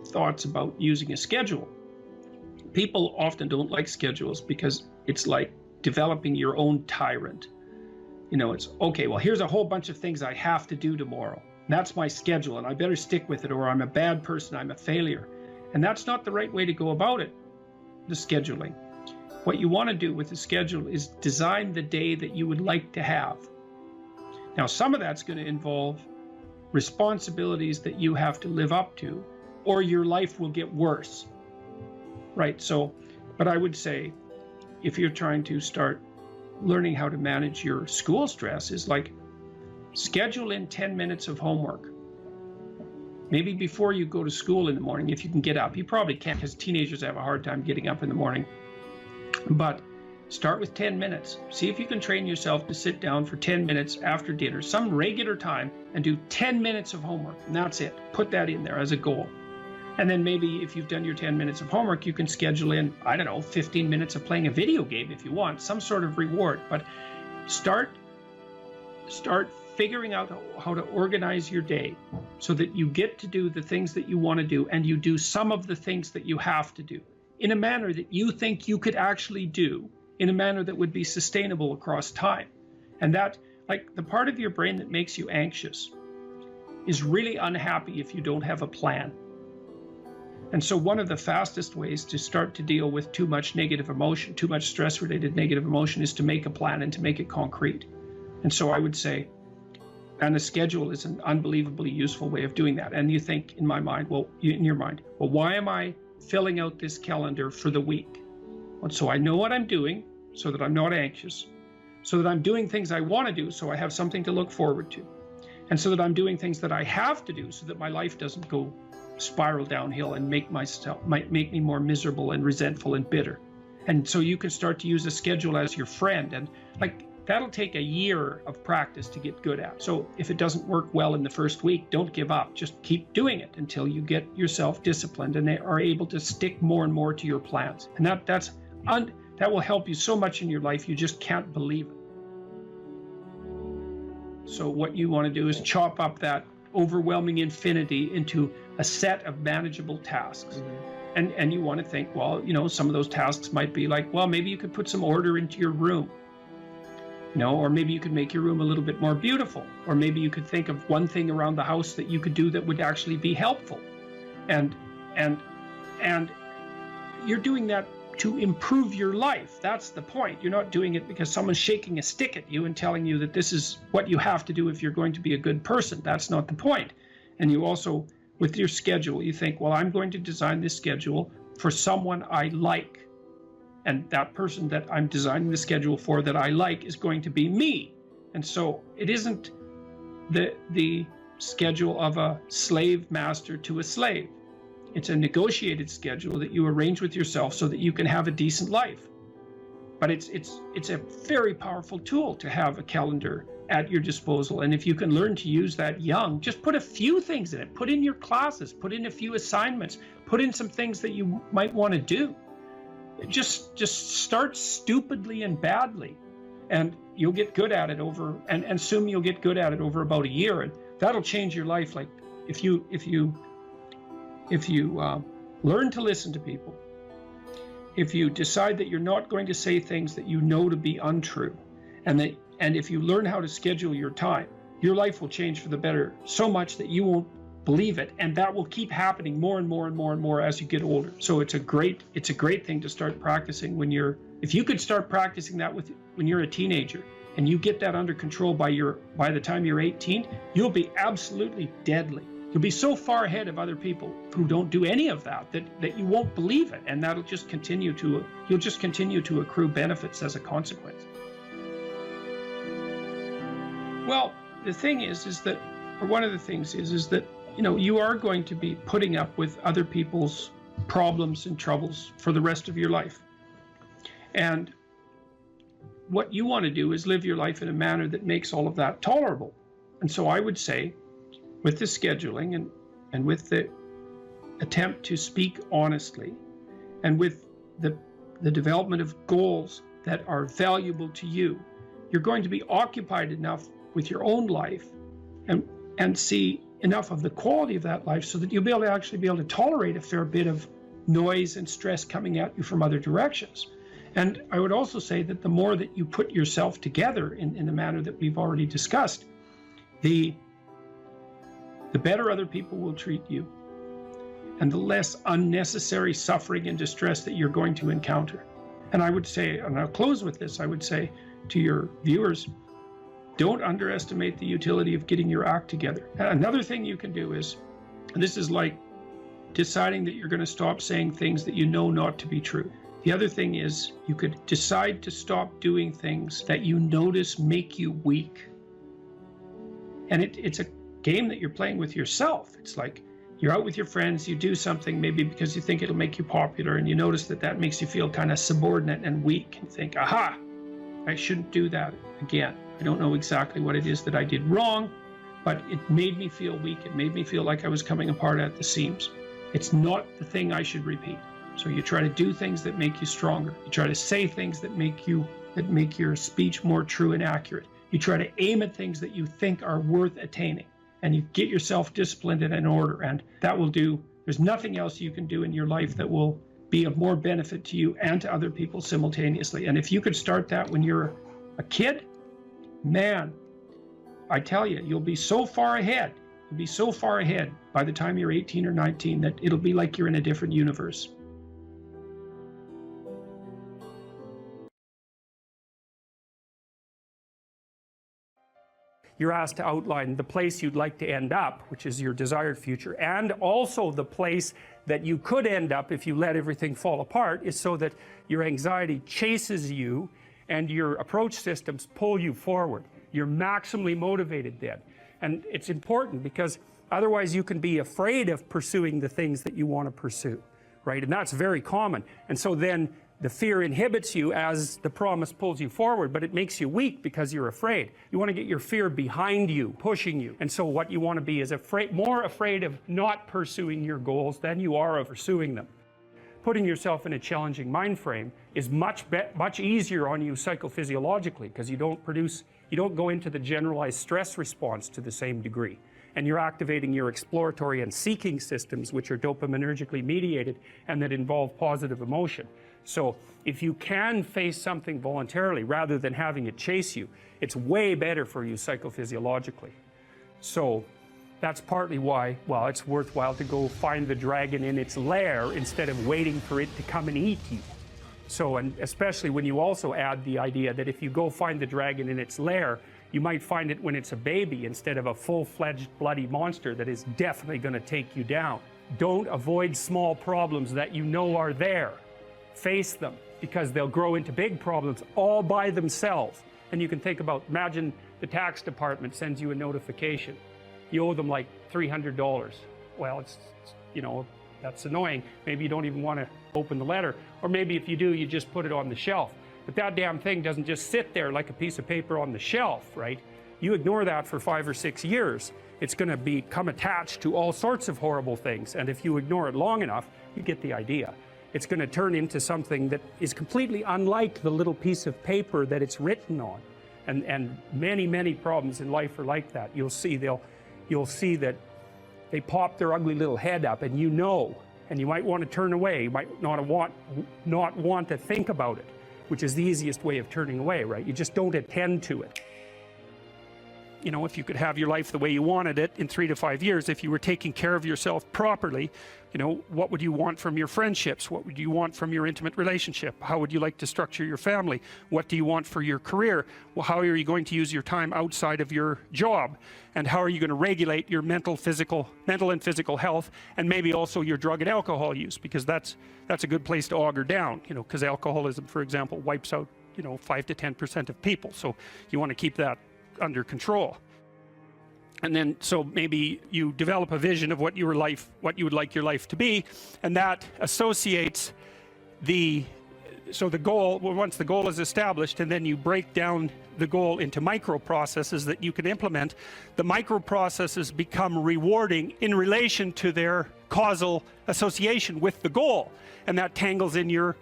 thoughts about using a schedule. People often don't like schedules because it's like developing your own tyrant. You know, it's, okay, well, here's a whole bunch of things I have to do tomorrow. That's my schedule, and I better stick with it, or I'm a bad person, I'm a failure. And that's not the right way to go about it, the scheduling. What you want to do with the schedule is design the day that you would like to have. Now, some of that's going to involve responsibilities that you have to live up to, or your life will get worse, right? So, but I would say, if you're trying to start learning how to manage your school stress, is like schedule in 10 minutes of homework. Maybe before you go to school in the morning, if you can get up. You probably can't, because teenagers have a hard time getting up in the morning. But start with 10 minutes. See if you can train yourself to sit down for 10 minutes after dinner, some regular time, and do 10 minutes of homework. And that's it. Put that in there as a goal. And then maybe if you've done your 10 minutes of homework, you can schedule in, I don't know, 15 minutes of playing a video game if you want, some sort of reward. But start figuring out how to organize your day so that you get to do the things that you want to do, and you do some of the things that you have to do in a manner that you think you could actually do, in a manner that would be sustainable across time. And that, like, the part of your brain that makes you anxious is really unhappy if you don't have a plan. And so one of the fastest ways to start to deal with too much negative emotion, too much stress-related negative emotion, is to make a plan and to make it concrete. And so I would say, and a schedule is an unbelievably useful way of doing that. And you think, in my mind, in your mind, why am I filling out this calendar for the week? Well, so I know what I'm doing, so that I'm not anxious, so that I'm doing things I want to do, so I have something to look forward to, and so that I'm doing things that I have to do, so that my life doesn't go spiral downhill and make me more miserable and resentful and bitter. And so you can start to use a schedule as your friend, and like that'll take a year of practice to get good at. So if it doesn't work well in the first week, don't give up. Just keep doing it until you get yourself disciplined and they are able to stick more and more to your plans. And that will help you so much in your life, you just can't believe it. So what you want to do is chop up that overwhelming infinity into a set of manageable tasks. Mm-hmm. And you want to think, well, some of those tasks might be like, well, maybe you could put some order into your room. Or maybe you could make your room a little bit more beautiful, or maybe you could think of one thing around the house that you could do that would actually be helpful. And you're doing that to improve your life. That's the point. You're not doing it because someone's shaking a stick at you and telling you that this is what you have to do if you're going to be a good person. That's not the point. And you also, with your schedule, you think, well, I'm going to design this schedule for someone I like. And that person that I'm designing the schedule for that I like is going to be me. And so it isn't the schedule of a slave master to a slave. It's a negotiated schedule that you arrange with yourself so that you can have a decent life. But it's a very powerful tool to have a calendar at your disposal. And if you can learn to use that young, just put a few things in it. Put in your classes, put in a few assignments, put in some things that you might want to do. Just start stupidly and badly, and you'll get good at it and assume you'll get good at it over about a year, and that'll change your life. Like if you learn to listen to people, if you decide that you're not going to say things that you know to be untrue, and if you learn how to schedule your time, your life will change for the better so much that you won't believe it, and that will keep happening more and more and more and more as you get older. So it's a great thing to start practicing if you could start practicing that when you're a teenager, and you get that under control by the time you're 18, you'll be absolutely deadly. You'll be so far ahead of other people who don't do any of that you won't believe it, and you'll just continue to accrue benefits as a consequence. Well, the thing is that, or one of the things is that you are going to be putting up with other people's problems and troubles for the rest of your life. And what you want to do is live your life in a manner that makes all of that tolerable. And so I would say, with the scheduling and with the attempt to speak honestly, and with the development of goals that are valuable to you, you're going to be occupied enough with your own life and see enough of the quality of that life so that you'll be able to tolerate a fair bit of noise and stress coming at you from other directions. And I would also say that the more that you put yourself together in the manner that we've already discussed, the better other people will treat you. and the less unnecessary suffering and distress that you're going to encounter. And I would say, and I'll close with this, I would say to your viewers, don't underestimate the utility of getting your act together. Another thing you can do is, and this is like deciding that you're going to stop saying things that you know not to be true. The other thing is, you could decide to stop doing things that you notice make you weak. And it's a game that you're playing with yourself. It's like you're out with your friends, you do something maybe because you think it'll make you popular, and you notice that that makes you feel kind of subordinate and weak, and think, aha, I shouldn't do that again. I don't know exactly what it is that I did wrong, but it made me feel weak. It made me feel like I was coming apart at the seams. It's not the thing I should repeat. So you try to do things that make you stronger. You try to say things that make your speech more true and accurate. You try to aim at things that you think are worth attaining, and you get yourself disciplined and in order, and that will do. There's nothing else you can do in your life that will be of more benefit to you and to other people simultaneously. And if you could start that when you're a kid, man, I tell you, you'll be so far ahead. You'll be so far ahead by the time you're 18 or 19 that it'll be like you're in a different universe. You're asked to outline the place you'd like to end up, which is your desired future, and also the place that you could end up if you let everything fall apart, is so that your anxiety chases you and your approach systems pull you forward. You're maximally motivated then. And it's important because otherwise you can be afraid of pursuing the things that you want to pursue, right? And that's very common. And so then the fear inhibits you as the promise pulls you forward, but it makes you weak because you're afraid. You want to get your fear behind you, pushing you. And so what you want to be is more afraid of not pursuing your goals than you are of pursuing them. Putting yourself in a challenging mind frame is much easier on you psychophysiologically, because you don't go into the generalized stress response to the same degree. And you're activating your exploratory and seeking systems, which are dopaminergically mediated and that involve positive emotion. So if you can face something voluntarily rather than having it chase you, it's way better for you psychophysiologically. So that's partly why, well, it's worthwhile to go find the dragon in its lair instead of waiting for it to come and eat you. So, and especially when you also add the idea that if you go find the dragon in its lair, you might find it when it's a baby instead of a full-fledged bloody monster that is definitely going to take you down. Don't avoid small problems that you know are there. Face them, because they'll grow into big problems all by themselves. And you can think about, imagine the tax department sends you a notification. You owe them like $300. Well, it's you know, that's annoying. Maybe you don't even want to open the letter. Or maybe if you do, you just put it on the shelf. But that damn thing doesn't just sit there like a piece of paper on the shelf, right? You ignore that for 5 or 6 years, it's going to become attached to all sorts of horrible things. And if you ignore it long enough, you get the idea. It's going to turn into something that is completely unlike the little piece of paper that it's written on. And many, many problems in life are like that. You'll see that they pop their ugly little head up, and you know, and you might want to turn away. You might not want to think about it, which is the easiest way of turning away, right? You just don't attend to it. You know, if you could have your life the way you wanted it in 3 to 5 years, if you were taking care of yourself properly, you know, what would you want from your friendships? What would you want from your intimate relationship? How would you like to structure your family? What do you want for your career? Well, how are you going to use your time outside of your job? And how are you going to regulate your mental and physical health, and maybe also your drug and alcohol use? Because that's a good place to auger down, you know, because alcoholism, for example, wipes out, you know, 5 to 10% of people. So you want to keep that under control. And then, so maybe you develop a vision of what you would like your life to be, and that associates the goal. Well, once the goal is established, and then you break down the goal into microprocesses that you can implement, the microprocesses become rewarding in relation to their causal association with the goal, and that tangles in your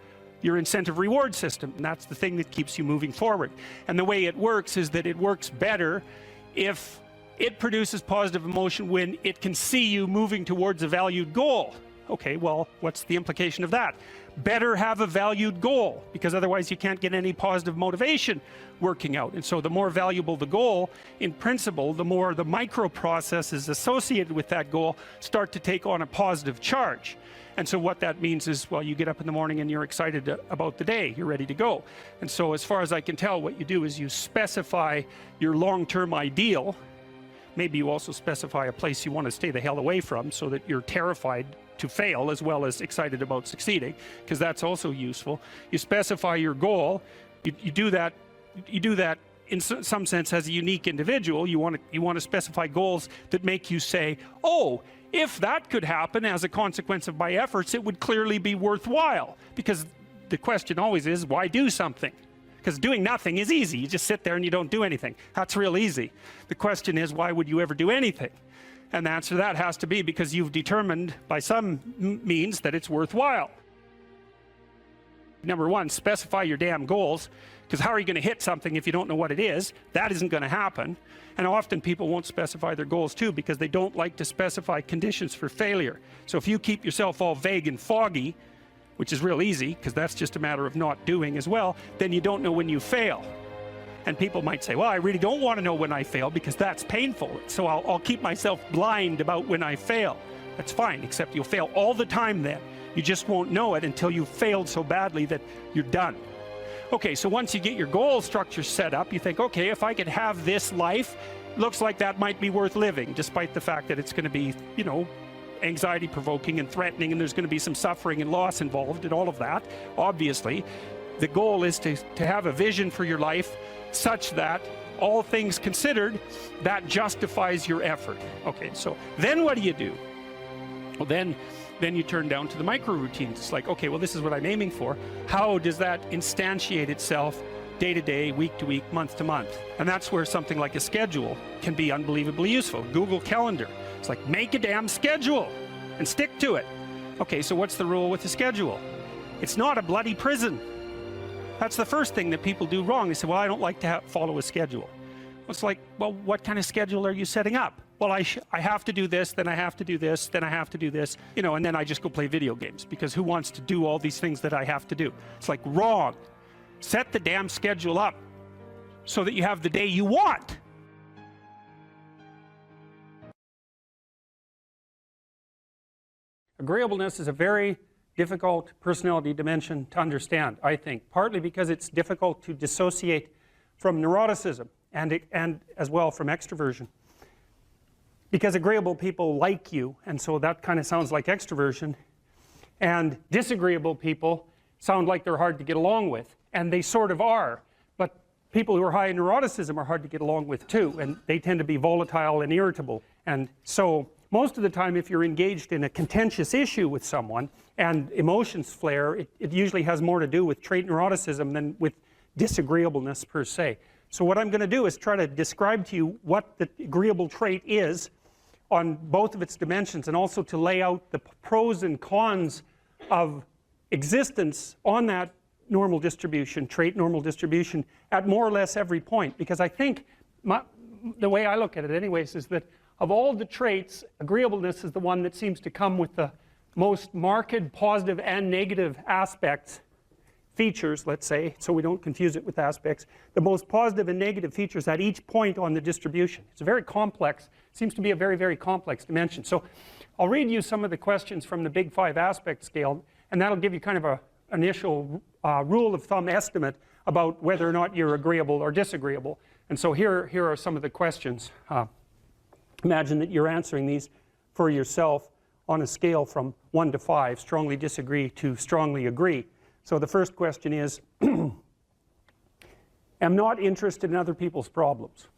incentive reward system, and that's the thing that keeps you moving forward. And the way it works is that it works better if it produces positive emotion when it can see you moving towards a valued goal. Okay, well, what's the implication of that? Better have a valued goal, because otherwise you can't get any positive motivation working out. And so the more valuable the goal, in principle, the more the microprocesses associated with that goal start to take on a positive charge. And so what that means is, well, you get up in the morning and you're excited about the day, you're ready to go. And so as far as I can tell, what you do is you specify your long-term ideal. Maybe you also specify a place you want to stay the hell away from, so that you're terrified to fail as well as excited about succeeding, because that's also useful. You specify your goal. You do that in some sense as a unique individual. You want to specify goals that make you say, oh, if that could happen as a consequence of my efforts, it would clearly be worthwhile. Because the question always is, why do something? Because doing nothing is easy. You just sit there and you don't do anything. That's real easy. The question is, why would you ever do anything? And the answer to that has to be because you've determined by some means that it's worthwhile. Number one, specify your damn goals, because how are you going to hit something if you don't know what it is? That isn't going to happen. And often people won't specify their goals too, because they don't like to specify conditions for failure. So if you keep yourself all vague and foggy, which is real easy, because that's just a matter of not doing as well, then you don't know when you fail. And people might say, well, I really don't want to know when I fail, because that's painful. So I'll keep myself blind about when I fail. That's fine, except you'll fail all the time then. You just won't know it until you've failed so badly that you're done. Okay, so once you get your goal structure set up, you think, okay, if I could have this life, looks like that might be worth living, despite the fact that it's going to be, you know, anxiety provoking and threatening, and there's going to be some suffering and loss involved and all of that. Obviously, the goal is to have a vision for your life such that, all things considered, that justifies your effort. Okay, so then what do? Well, then you turn down to the micro routines. It's like, okay, well, this is what I'm aiming for. How does that instantiate itself day to day, week to week, month to month? And that's where something like a schedule can be unbelievably useful. Google Calendar. It's like, make a damn schedule and stick to it. Okay, so what's the rule with the schedule? It's not a bloody prison. That's the first thing that people do wrong. They say, well, I don't like to follow a schedule. It's like, well, what kind of schedule are you setting up? Well, I have to do this, then I have to do this, then I have to do this, you know, and then I just go play video games, because who wants to do all these things that I have to do? It's like, wrong. Set the damn schedule up so that you have the day you want. Agreeableness is a very difficult personality dimension to understand, I think, partly because it's difficult to dissociate from neuroticism and as well from extroversion. Because agreeable people like you, and so that kind of sounds like extroversion, and disagreeable people sound like they're hard to get along with, and they sort of are, but people who are high in neuroticism are hard to get along with too, and they tend to be volatile and irritable. And so most of the time, if you're engaged in a contentious issue with someone and emotions flare, it usually has more to do with trait neuroticism than with disagreeableness per se. So what I'm going to do is try to describe to you what the agreeable trait is on both of its dimensions, and also to lay out the pros and cons of existence on that normal distribution, trait normal distribution, at more or less every point. Because I think, the way I look at it anyways, is that of all the traits, agreeableness is the one that seems to come with the most marked positive and negative aspects, features, let's say, so we don't confuse it with aspects, the most positive and negative features at each point on the distribution. It's a very complex, seems to be a very, very complex dimension. So I'll read you some of the questions from the Big Five aspect scale, and that'll give you kind of an initial rule of thumb estimate about whether or not you're agreeable or disagreeable. And so here are some of the questions. Imagine that you're answering these for yourself on a scale from 1 to 5, strongly disagree to strongly agree. So the first question is, am not interested in other people's problems.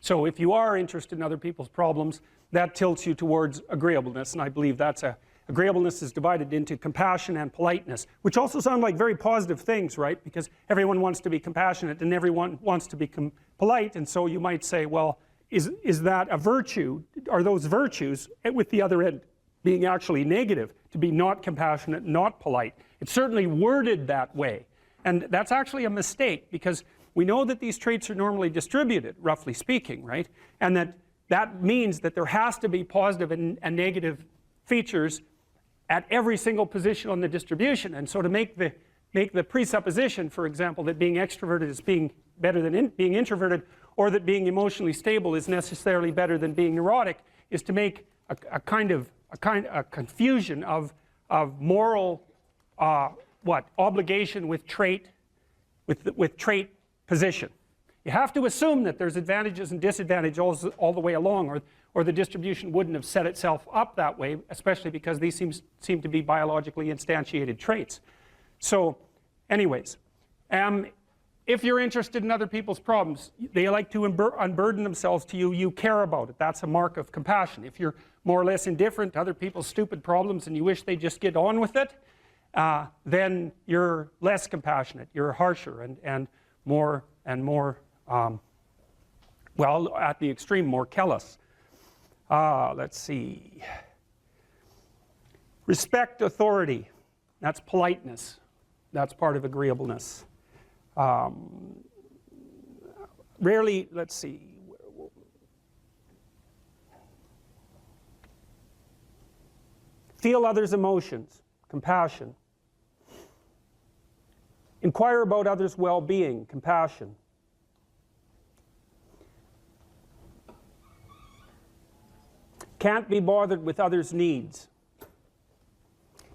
So if you are interested in other people's problems, that tilts you towards agreeableness, and I believe that's agreeableness is divided into compassion and politeness, which also sound like very positive things, right? Because everyone wants to be compassionate and everyone wants to be polite, and so you might say, well, is that a virtue? Are those virtues, with the other end being actually negative, to be not compassionate, not polite? It's certainly worded that way, and that's actually a mistake, because we know that these traits are normally distributed, roughly speaking, right? And that means that there has to be positive and negative features at every single position on the distribution. And so to make the presupposition, for example, that being extroverted is being better than being introverted, or that being emotionally stable is necessarily better than being neurotic, is to make a confusion of moral obligation with trait position. You have to assume that there's advantages and disadvantages all the way along, or the distribution wouldn't have set itself up that way, especially because these seem to be biologically instantiated traits. So anyways, if you're interested in other people's problems, they like to unburden themselves to you, you care about it. That's a mark of compassion. If you're more or less indifferent to other people's stupid problems and you wish they just get on with it, then you're less compassionate, you're harsher and more, well, at the extreme, more callous. Let's see. Respect authority. That's politeness. That's part of agreeableness. Rarely, let's see. Feel others' emotions, compassion. Inquire about others' well-being, compassion. Can't be bothered with others' needs.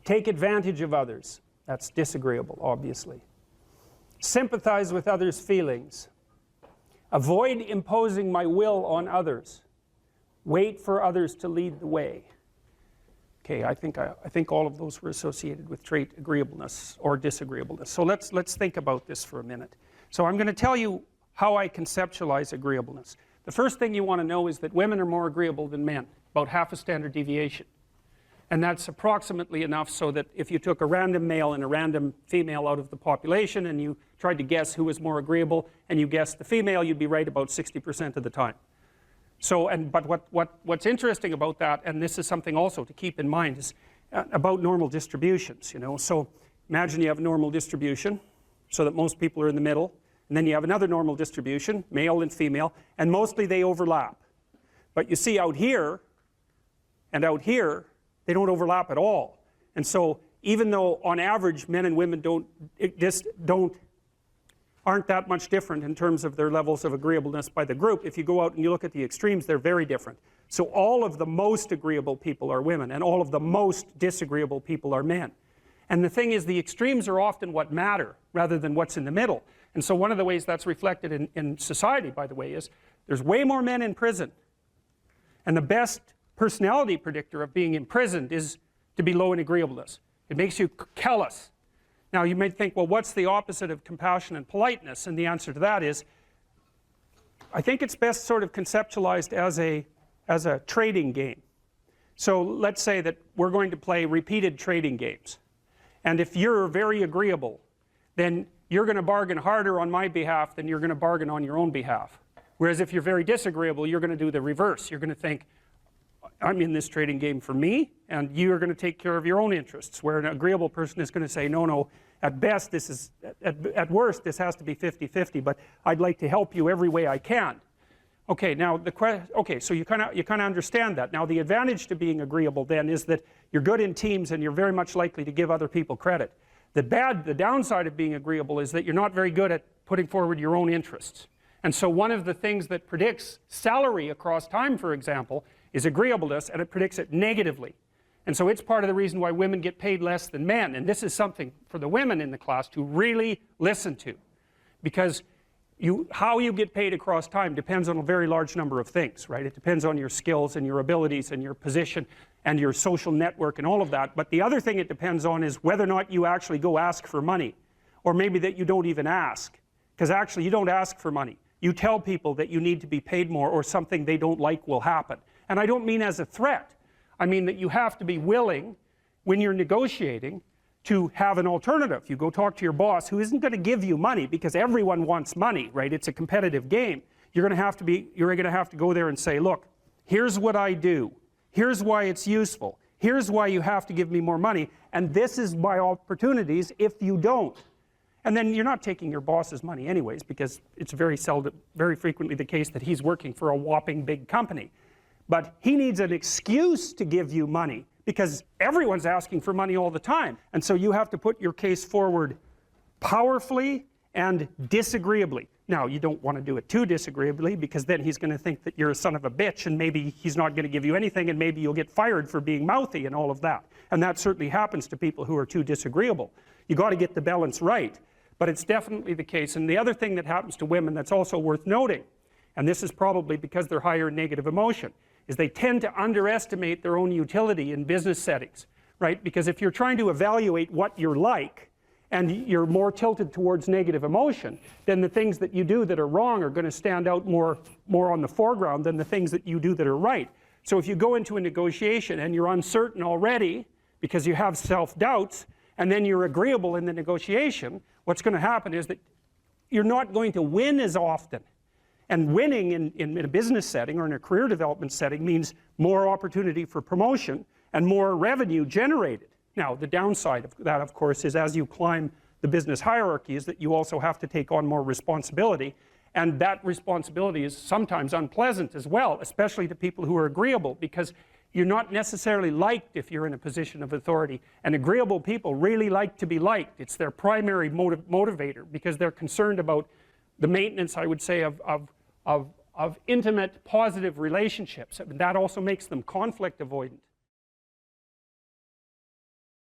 Take advantage of others. That's disagreeable, obviously. Sympathize with others' feelings. Avoid imposing my will on others. Wait for others to lead the way. Okay, I think all of those were associated with trait agreeableness or disagreeableness. So let's think about this for a minute. So I'm going to tell you how I conceptualize agreeableness. The first thing you want to know is that women are more agreeable than men, about half a standard deviation. And that's approximately enough so that if you took a random male and a random female out of the population and you tried to guess who was more agreeable and you guessed the female, you'd be right about 60% of the time. So, but what's interesting about that, and this is something also to keep in mind, is about normal distributions, you know. So imagine you have a normal distribution so that most people are in the middle, and then you have another normal distribution, male and female, and mostly they overlap. But you see out here and out here, they don't overlap at all. And so even though on average men and women aren't that much different in terms of their levels of agreeableness by the group, if you go out and you look at the extremes, they're very different. So all of the most agreeable people are women, and all of the most disagreeable people are men. And the thing is, the extremes are often what matter rather than what's in the middle. And so one of the ways that's reflected in society, by the way, is there's way more men in prison. And the best personality predictor of being imprisoned is to be low in agreeableness. It makes you callous. Now you might think, well, what's the opposite of compassion and politeness? And the answer to that is, I think it's best sort of conceptualized as a trading game. So let's say that we're going to play repeated trading games. And if you're very agreeable, then you're going to bargain harder on my behalf than you're going to bargain on your own behalf. Whereas if you're very disagreeable, you're going to do the reverse. You're going to think, I'm in this trading game for me, and you are going to take care of your own interests. Where an agreeable person is going to say, no, at best this is, at worst this has to be 50-50, but I'd like to help you every way I can. Okay, now so you kind of understand that. Now the advantage to being agreeable then is that you're good in teams and you're very much likely to give other people credit. The downside of being agreeable is that you're not very good at putting forward your own interests. And so one of the things that predicts salary across time, for example, is agreeableness, and it predicts it negatively. And so it's part of the reason why women get paid less than men. And this is something for the women in the class to really listen to. Because how you get paid across time depends on a very large number of things, right? It depends on your skills and your abilities and your position and your social network and all of that. But the other thing it depends on is whether or not you actually go ask for money. Or maybe that you don't even ask. Because actually you don't ask for money. You tell people that you need to be paid more or something they don't like will happen. And I don't mean as a threat. I mean that you have to be willing, when you're negotiating, to have an alternative. You go talk to your boss, who isn't going to give you money, because everyone wants money, right? It's a competitive game. You're going to have to go there and say, look, here's what I do. Here's why it's useful. Here's why you have to give me more money. And this is my opportunities if you don't. And then you're not taking your boss's money anyways, because it's very frequently the case that he's working for a whopping big company. But he needs an excuse to give you money, because everyone's asking for money all the time. And so you have to put your case forward powerfully and disagreeably. Now, you don't want to do it too disagreeably, because then he's going to think that you're a son of a bitch, and maybe he's not going to give you anything, and maybe you'll get fired for being mouthy and all of that. And that certainly happens to people who are too disagreeable. You got to get the balance right. But it's definitely the case. And the other thing that happens to women that's also worth noting, and this is probably because they're higher in negative emotion, is they tend to underestimate their own utility in business settings, right? Because if you're trying to evaluate what you're like, and you're more tilted towards negative emotion, then the things that you do that are wrong are going to stand out more on the foreground than the things that you do that are right. So if you go into a negotiation and you're uncertain already because you have self-doubts, and then you're agreeable in the negotiation, what's going to happen is that you're not going to win as often. And winning in a business setting or in a career development setting means more opportunity for promotion and more revenue generated. Now, the downside of that, of course, is as you climb the business hierarchy is that you also have to take on more responsibility, and that responsibility is sometimes unpleasant as well, especially to people who are agreeable, because you're not necessarily liked if you're in a position of authority, and agreeable people really like to be liked. It's their primary motivator, because they're concerned about the maintenance, I would say, of intimate, positive relationships. And that also makes them conflict avoidant.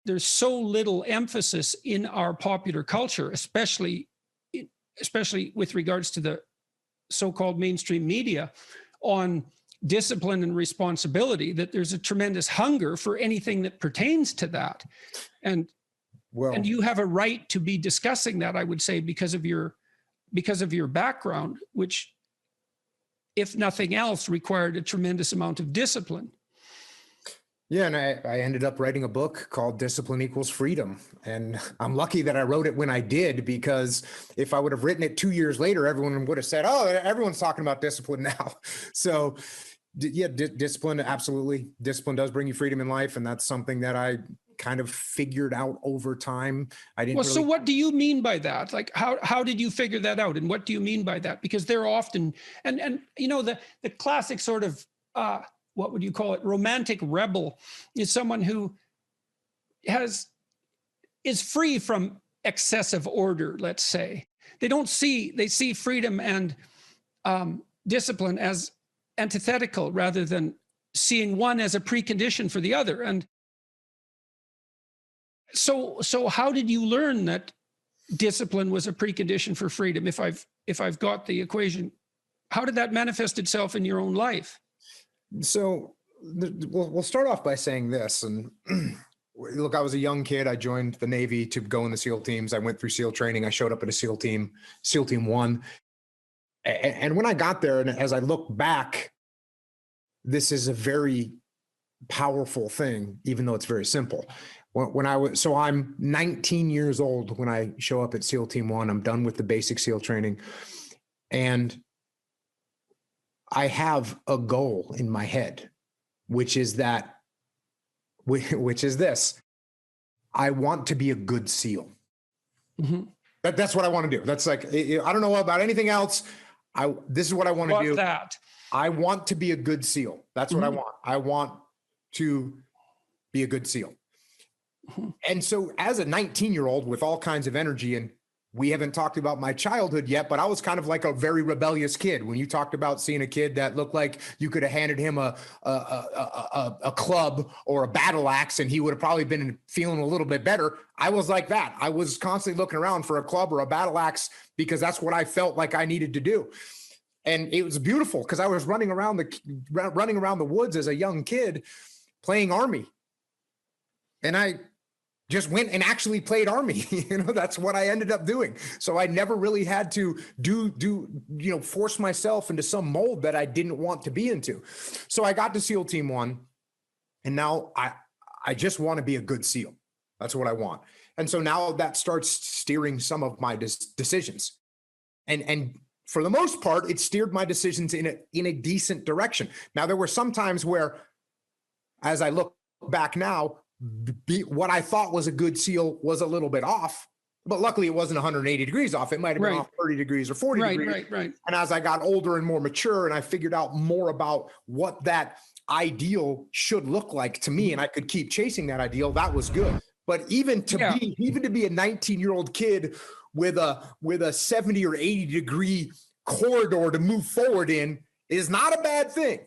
There's so little emphasis in our popular culture, especially with regards to the so-called mainstream media, on discipline and responsibility, that there's a tremendous hunger for anything that pertains to that. And you have a right to be discussing that, I would say, because of your background, which, if nothing else, required a tremendous amount of discipline. Yeah, and I ended up writing a book called Discipline Equals Freedom. And I'm lucky that I wrote it when I did, because if I would have written it 2 years later, everyone would have said, oh, everyone's talking about discipline now. So yeah, discipline, absolutely. Discipline does bring you freedom in life. And that's something that I kind of figured out over time. I didn't So what do you mean by that? Like, how did you figure that out? And what do you mean by that? Because they're often, and you know, the classic sort of, what would you call it, romantic rebel is someone who is free from excessive order, let's say. They see freedom and discipline as antithetical, rather than seeing one as a precondition for the other. And so how did you learn that discipline was a precondition for freedom? If I've got the equation, how did that manifest itself in your own life? So we'll start off by saying this. And look, I was a young kid. I joined the Navy to go in the SEAL teams. I went through SEAL training. I showed up at a SEAL team 1. And when I got there, and as I look back, this is a very powerful thing, even though it's very simple. So I'm 19 years old when I show up at SEAL Team 1. I'm done with the basic SEAL training. And I have a goal in my head, which is this. I want to be a good SEAL. Mm-hmm. That's what I want to do. That's like, I don't know about anything else. This is what I want to do. I want to be a good SEAL. That's what I want. I want to be a good SEAL. Mm-hmm. And so as a 19-year-old with all kinds of energy, and we haven't talked about my childhood yet, but I was kind of like a very rebellious kid. When you talked about seeing a kid that looked like you could have handed him a club or a battle axe, and he would have probably been feeling a little bit better. I was like that. I was constantly looking around for a club or a battle axe because that's what I felt like I needed to do. And it was beautiful because I was running around the woods as a young kid playing Army. And I just went and actually played Army. That's what I ended up doing. So I never really had to force myself into some mold that I didn't want to be into. So I got to SEAL Team 1, and now I just want to be a good SEAL. That's what I want. And so now that starts steering some of my decisions. And for the most part, it steered my decisions in a decent direction. Now, there were some times where, as I look back now, what I thought was a good SEAL was a little bit off, but luckily it wasn't 180 degrees off. It might have been off 30 degrees or 40 degrees. Right. And as I got older and more mature, and I figured out more about what that ideal should look like to me, and I could keep chasing that ideal, that was good. But even to be a 19-year-old kid with a 70 or 80 degree corridor to move forward in is not a bad thing.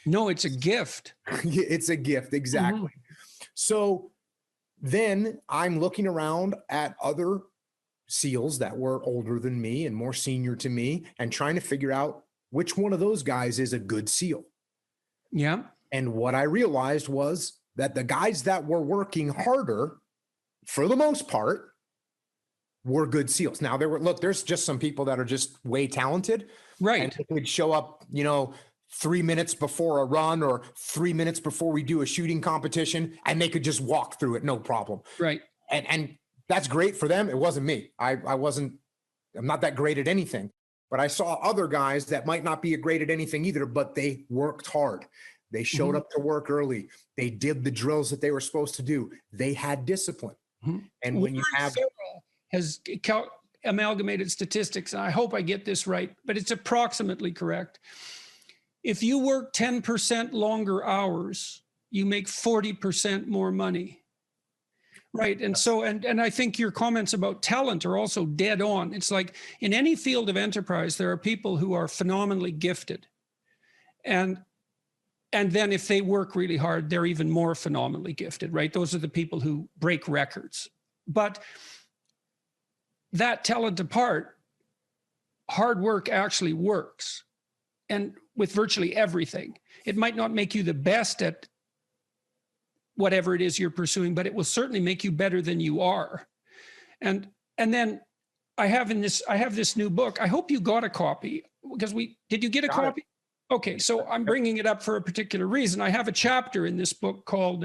No, it's a gift. It's a gift, exactly. So then I'm looking around at other SEALs that were older than me and more senior to me and trying to figure out which one of those guys is a good SEAL. Yeah. And what I realized was that the guys that were working harder, for the most part, were good SEALs. Now there's just some people that are just way talented. Right. And they would show up, 3 minutes before a run or 3 minutes before we do a shooting competition, and they could just walk through it, no problem. Right. And that's great for them. It wasn't me. I'm not that great at anything, but I saw other guys that might not be great at anything either, but they worked hard. They showed up to work early. They did the drills that they were supposed to do. They had discipline. And when you have has amalgamated statistics, and I hope I get this right, but it's approximately correct. If you work 10% longer hours, you make 40% more money. Right. And so, and I think your comments about talent are also dead on. It's like in any field of enterprise, there are people who are phenomenally gifted. And then if they work really hard, they're even more phenomenally gifted, right? Those are the people who break records. But that talent apart, hard work actually works. And with virtually everything, it might not make you the best at whatever it is you're pursuing, but it will certainly make you better than you are. And then I have this new book. I hope you got a copy, because did you get a copy? Okay, so I'm bringing it up for a particular reason. I have a chapter in this book called,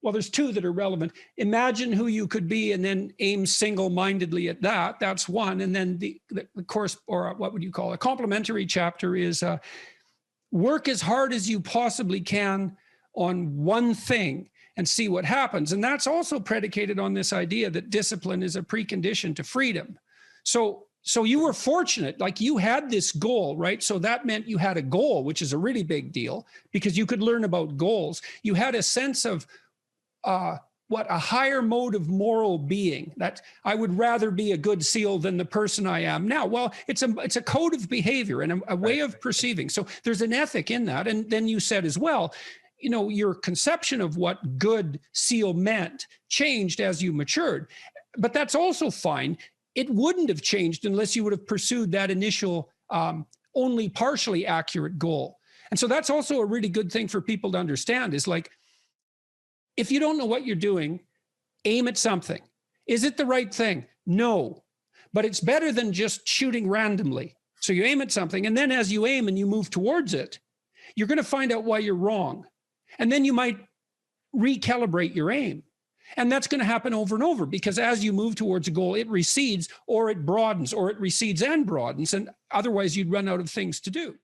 there's two that are relevant. Imagine who you could be and then aim single-mindedly at that. That's one. And then the course, or what would you call it? A complementary chapter is work as hard as you possibly can on one thing and see what happens. And that's also predicated on this idea that discipline is a precondition to freedom. So you were fortunate, like you had this goal, right? So that meant you had a goal, which is a really big deal because you could learn about goals. You had a sense of a higher mode of moral being, that I would rather be a good SEAL than the person I am now. Well, it's a code of behavior and a way of perceiving. So there's an ethic in that. And then you said as well, your conception of what good SEAL meant changed as you matured, but that's also fine. It wouldn't have changed unless you would have pursued that initial only partially accurate goal. And so that's also a really good thing for people to understand is like, if you don't know what you're doing, aim at something. Is it the right thing? No, but it's better than just shooting randomly. So you aim at something, and then as you aim and you move towards it, you're going to find out why you're wrong. And then you might recalibrate your aim. And that's going to happen over and over because as you move towards a goal, it recedes or it broadens or it recedes and broadens. And otherwise you'd run out of things to do.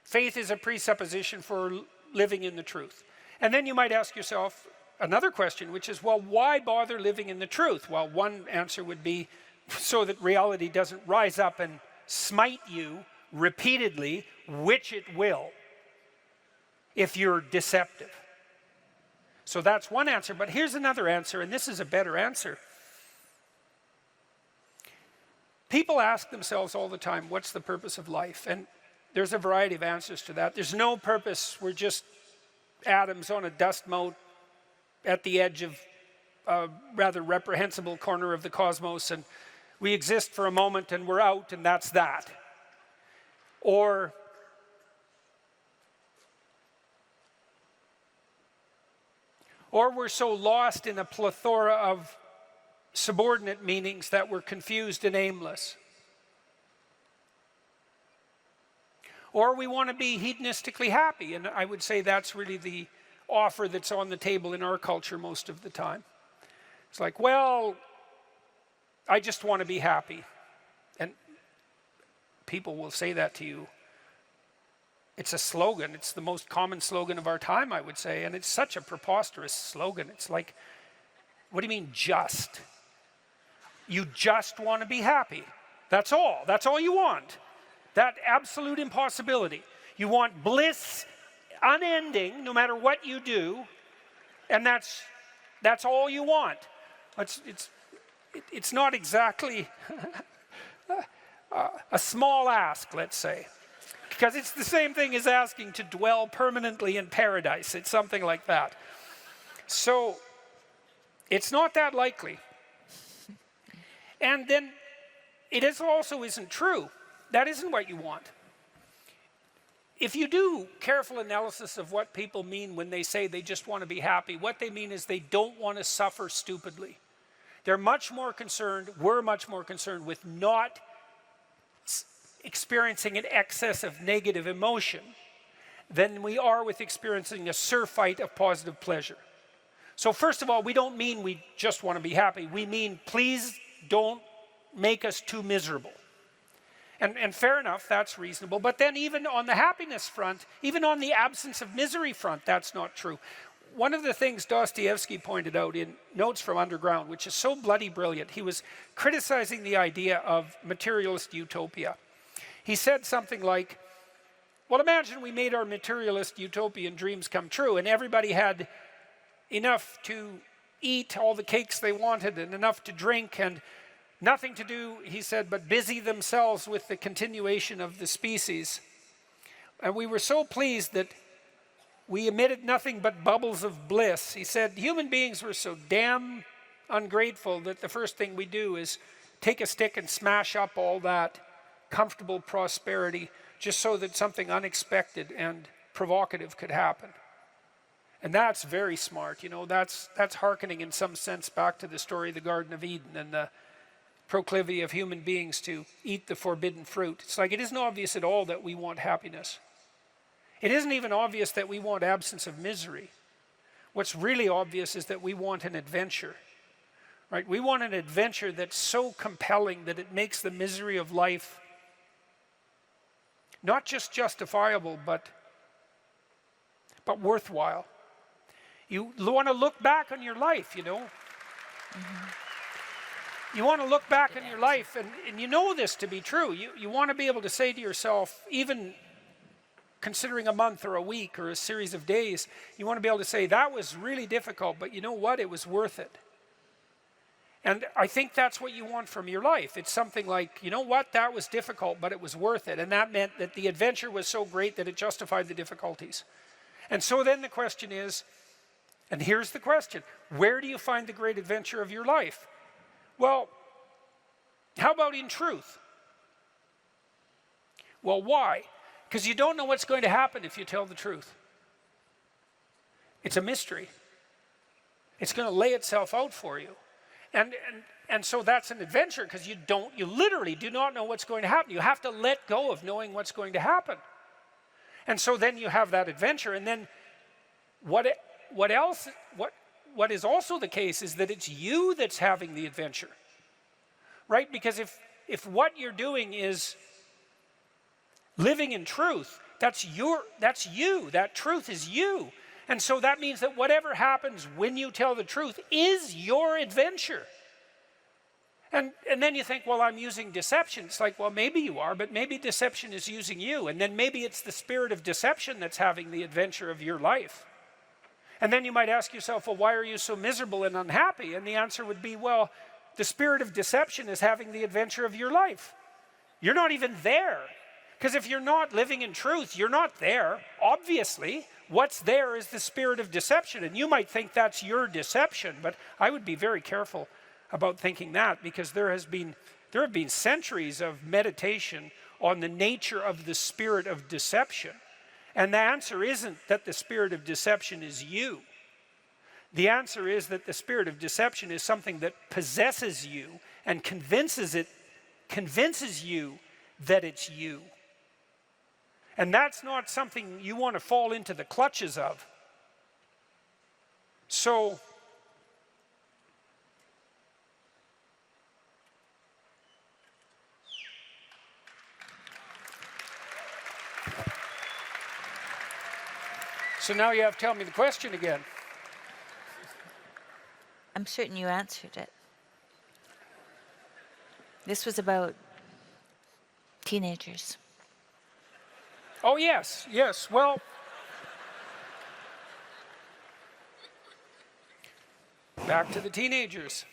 Faith is a presupposition for living in the truth. And then you might ask yourself another question, which is, well, why bother living in the truth? Well, one answer would be so that reality doesn't rise up and smite you repeatedly, which it will if you're deceptive. So that's one answer, but here's another answer, and this is a better answer. People ask themselves all the time, what's the purpose of life? And there's a variety of answers to that. There's no purpose. We're just atoms on a dust mote at the edge of a rather reprehensible corner of the cosmos, and we exist for a moment and we're out, and that's that. Or we're so lost in a plethora of subordinate meanings that we're confused and aimless. Or we want to be hedonistically happy, and I would say that's really the offer that's on the table in our culture most of the time. It's like, well, I just want to be happy. And people will say that to you. It's a slogan. It's the most common slogan of our time, I would say. And it's such a preposterous slogan. It's like, what do you mean just? You just want to be happy. That's all. That's all you want. That absolute impossibility. You want bliss unending, no matter what you do, and that's all you want. It's not exactly a small ask, let's say, because it's the same thing as asking to dwell permanently in paradise. It's something like that. So it's not that likely. And then it also isn't true. That isn't what you want. If you do careful analysis of what people mean when they say they just want to be happy, what they mean is they don't want to suffer stupidly. We're much more concerned with not experiencing an excess of negative emotion than we are with experiencing a surfeit of positive pleasure. So first of all, we don't mean we just want to be happy. We mean, please don't make us too miserable. And fair enough, that's reasonable. But then even on the happiness front, even on the absence of misery front, that's not true. One of the things Dostoevsky pointed out in Notes from Underground, which is so bloody brilliant, he was criticizing the idea of materialist utopia. He said something like, well, imagine we made our materialist utopian dreams come true and everybody had enough to eat all the cakes they wanted and enough to drink and nothing to do, he said, but busy themselves with the continuation of the species. And we were so pleased that we emitted nothing but bubbles of bliss. He said, human beings were so damn ungrateful that the first thing we do is take a stick and smash up all that comfortable prosperity just so that something unexpected and provocative could happen. And that's very smart. You know, that's hearkening in some sense back to the story of the Garden of Eden and the proclivity of human beings to eat the forbidden fruit. It's like it isn't obvious at all that we want happiness. It isn't even obvious that we want absence of misery. What's really obvious is that we want an adventure, right? We want an adventure that's so compelling that it makes the misery of life not just justifiable, but worthwhile. You want to look back on your life, you know. Mm-hmm. You want to look back on your life, and you know this to be true. You want to be able to say to yourself, even considering a month or a week or a series of days, you want to be able to say, that was really difficult, but you know what? It was worth it. And I think that's what you want from your life. It's something like, you know what? That was difficult, but it was worth it. And that meant that the adventure was so great that it justified the difficulties. And so then the question is, and here's the question, where do you find the great adventure of your life? Well, how about in truth? Well, why? Because you don't know what's going to happen if you tell the truth. It's a mystery. It's going to lay itself out for you. And so that's an adventure because you literally do not know what's going to happen. You have to let go of knowing what's going to happen. And so then you have that adventure. And then what is also the case is that it's you that's having the adventure, right? Because if what you're doing is living in truth, that's you, that truth is you. And so that means that whatever happens when you tell the truth is your adventure. And then you think, well, I'm using deception. It's like, well, maybe you are, but maybe deception is using you. And then maybe it's the spirit of deception that's having the adventure of your life. And then you might ask yourself, well, why are you so miserable and unhappy? And the answer would be, well, the spirit of deception is having the adventure of your life. You're not even there. Because if you're not living in truth, you're not there, obviously. What's there is the spirit of deception. And you might think that's your deception, but I would be very careful about thinking that, because there have been centuries of meditation on the nature of the spirit of deception. And the answer isn't that the spirit of deception is you. The answer is that the spirit of deception is something that possesses you and convinces you that it's you. And that's not something you want to fall into the clutches of. So now you have to tell me the question again. I'm certain you answered it. This was about teenagers. Oh, yes, yes. Well, back to the teenagers.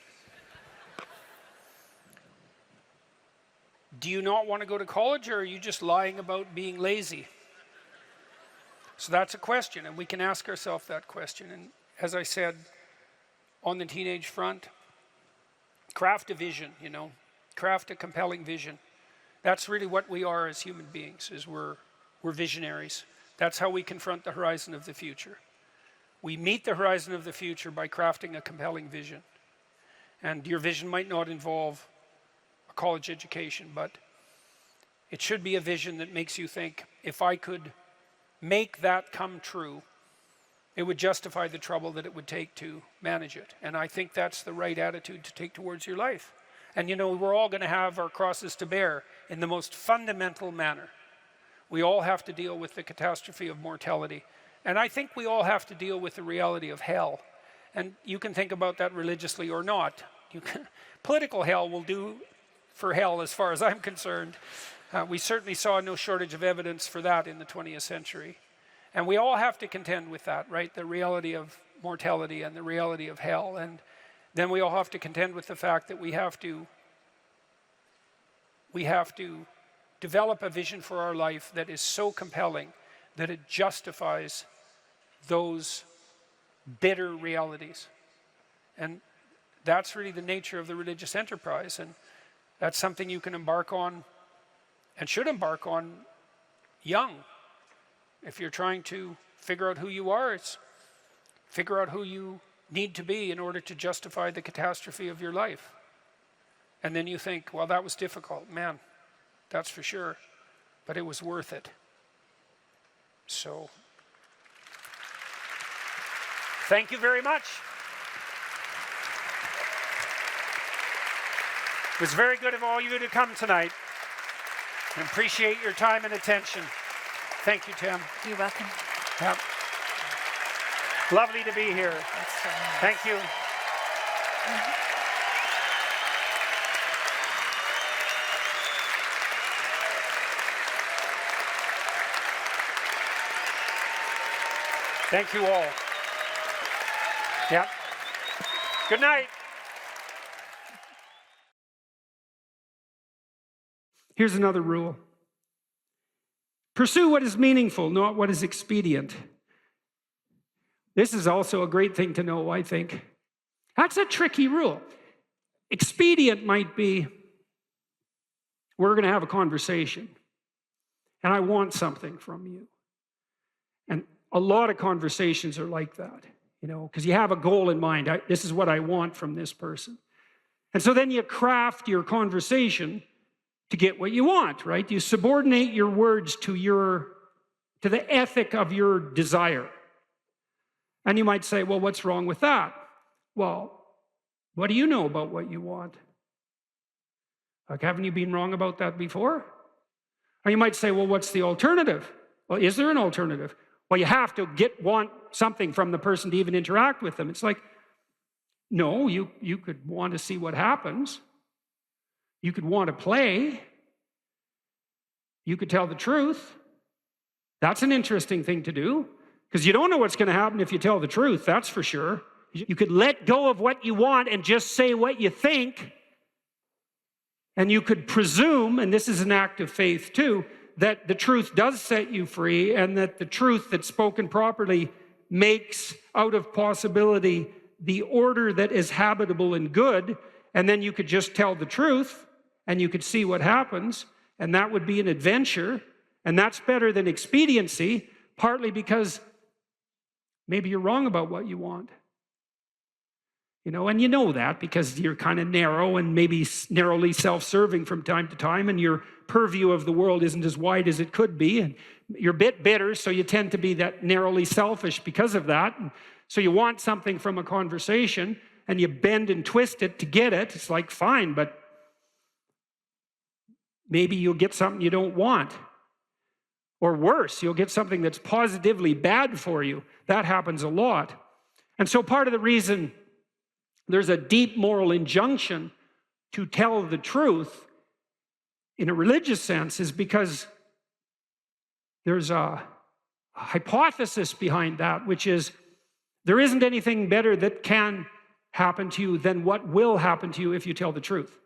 Do you not want to go to college, or are you just lying about being lazy? So that's a question, and we can ask ourselves that question. And as I said, on the teenage front, craft a vision, craft a compelling vision. That's really what we are as human beings, is we're visionaries. That's how we confront the horizon of the future. We meet the horizon of the future by crafting a compelling vision. And your vision might not involve a college education, but it should be a vision that makes you think, if I could make that come true, it would justify the trouble that it would take to manage it. And I think that's the right attitude to take towards your life. And we're all going to have our crosses to bear in the most fundamental manner. We all have to deal with the catastrophe of mortality. And I think we all have to deal with the reality of hell. And you can think about that religiously or not. Political hell will do for hell as far as I'm concerned. We certainly saw no shortage of evidence for that in the 20th century. And we all have to contend with that, right? The reality of mortality and the reality of hell. And then we all have to contend with the fact that we have to develop a vision for our life that is so compelling that it justifies those bitter realities. And that's really the nature of the religious enterprise. And that's something you can embark on and should embark on young. If you're trying to figure out who you are, it's figure out who you need to be in order to justify the catastrophe of your life. And then you think, well, that was difficult. Man, that's for sure. But it was worth it. So, thank you very much. It was very good of all you to come tonight. And appreciate your time and attention. Thank you, Tim. You're welcome. Yep. Lovely to be here. That's so nice. Thank you. Thank you all. Yep. Good night. Here's another rule. Pursue what is meaningful, not what is expedient. This is also a great thing to know, I think. That's a tricky rule. Expedient might be, we're going to have a conversation, and I want something from you. And a lot of conversations are like that, because you have a goal in mind. This is what I want from this person. And so then you craft your conversation to get what you want, right? You subordinate your words to the ethic of your desire. And you might say, well, what's wrong with that? Well, what do you know about what you want? Like, haven't you been wrong about that before? Or you might say, well, what's the alternative? Well, is there an alternative? Well, you have to want something from the person to even interact with them. It's like, no, you could want to see what happens. You could want to play. You could tell the truth. That's an interesting thing to do, because you don't know what's going to happen if you tell the truth, that's for sure. You could let go of what you want and just say what you think. And you could presume, and this is an act of faith too, that the truth does set you free, and that the truth that's spoken properly makes out of possibility the order that is habitable and good. And then you could just tell the truth, and you could see what happens, and that would be an adventure. And that's better than expediency, partly because maybe you're wrong about what you want. And you know that because you're kind of narrow and maybe narrowly self-serving from time to time, and your purview of the world isn't as wide as it could be, and you're a bit bitter, so you tend to be that narrowly selfish because of that. And so you want something from a conversation, and you bend and twist it to get it. It's like, fine, but maybe you'll get something you don't want. Or worse, you'll get something that's positively bad for you. That happens a lot. And so part of the reason there's a deep moral injunction to tell the truth in a religious sense is because there's a hypothesis behind that, which is there isn't anything better that can happen to you than what will happen to you if you tell the truth.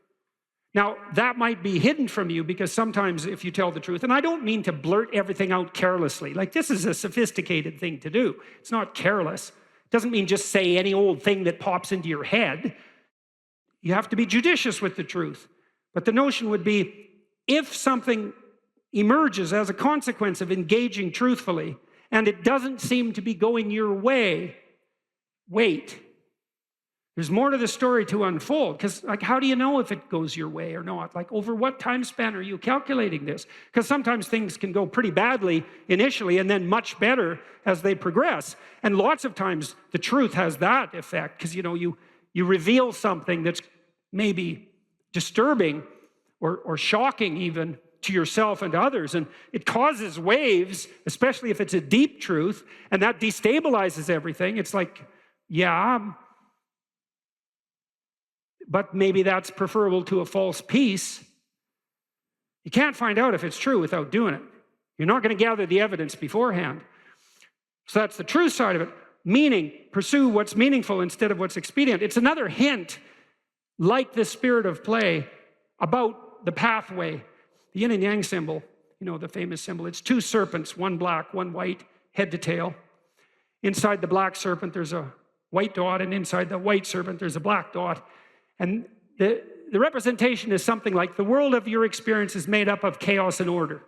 Now, that might be hidden from you because sometimes if you tell the truth, and I don't mean to blurt everything out carelessly, like this is a sophisticated thing to do. It's not careless. It doesn't mean just say any old thing that pops into your head. You have to be judicious with the truth. But the notion would be, if something emerges as a consequence of engaging truthfully, and it doesn't seem to be going your way, wait. There's more to the story to unfold, because like, how do you know if it goes your way or not? Like, over what time span are you calculating this? Because sometimes things can go pretty badly initially and then much better as they progress. And lots of times the truth has that effect, because you reveal something that's maybe disturbing or shocking even to yourself and to others, and it causes waves, especially if it's a deep truth, and that destabilizes everything. It's like, yeah, but maybe that's preferable to a false peace. You can't find out if it's true without doing it. You're not going to gather the evidence beforehand. So that's the truth side of it. Meaning, pursue what's meaningful instead of what's expedient. It's another hint, like the spirit of play, about the pathway. The yin and yang symbol, the famous symbol, it's two serpents, one black, one white, head to tail. Inside the black serpent, there's a white dot, and inside the white serpent, there's a black dot. And the representation is something like, the world of your experience is made up of chaos and order.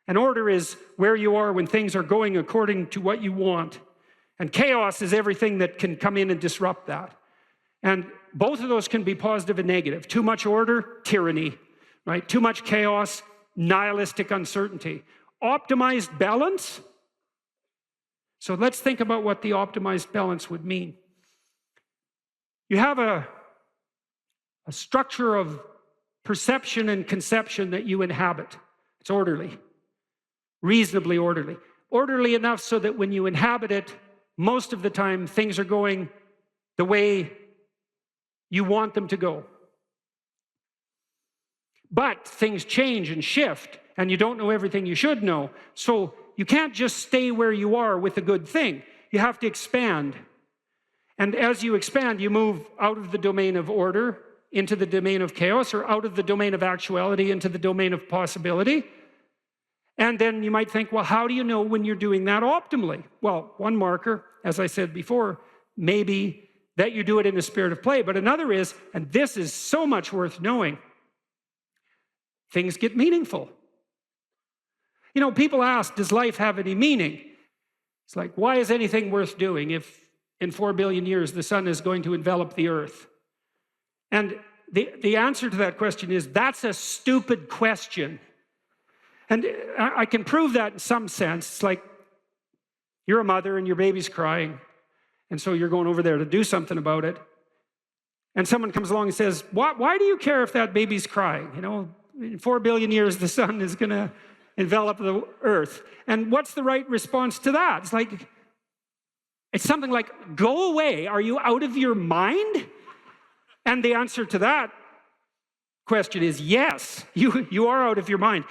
And order is where you are when things are going according to what you want. And chaos is everything that can come in and disrupt that. And both of those can be positive and negative. Too much order, tyranny, right? Too much chaos, nihilistic uncertainty. Optimized balance. So let's think about what the optimized balance would mean. You have a structure of perception and conception that you inhabit. It's orderly, reasonably orderly. Orderly enough so that when you inhabit it, most of the time things are going the way you want them to go. But things change and shift, and you don't know everything you should know. So you can't just stay where you are with a good thing. You have to expand. And as you expand, you move out of the domain of order into the domain of chaos, or out of the domain of actuality into the domain of possibility. And then you might think, well, how do you know when you're doing that optimally? Well, one marker, as I said before, maybe that you do it in the spirit of play. But another is, and this is so much worth knowing, things get meaningful. People ask, does life have any meaning? It's like, why is anything worth doing if in 4 billion years the sun is going to envelop the earth? And the answer to that question is, that's a stupid question. And I can prove that in some sense. It's like, you're a mother and your baby's crying, and so you're going over there to do something about it. And someone comes along and says, why do you care if that baby's crying? In 4 billion years, the sun is going to envelop the earth. And what's the right response to that? It's something like, go away. Are you out of your mind? And the answer to that question is yes, you are out of your mind.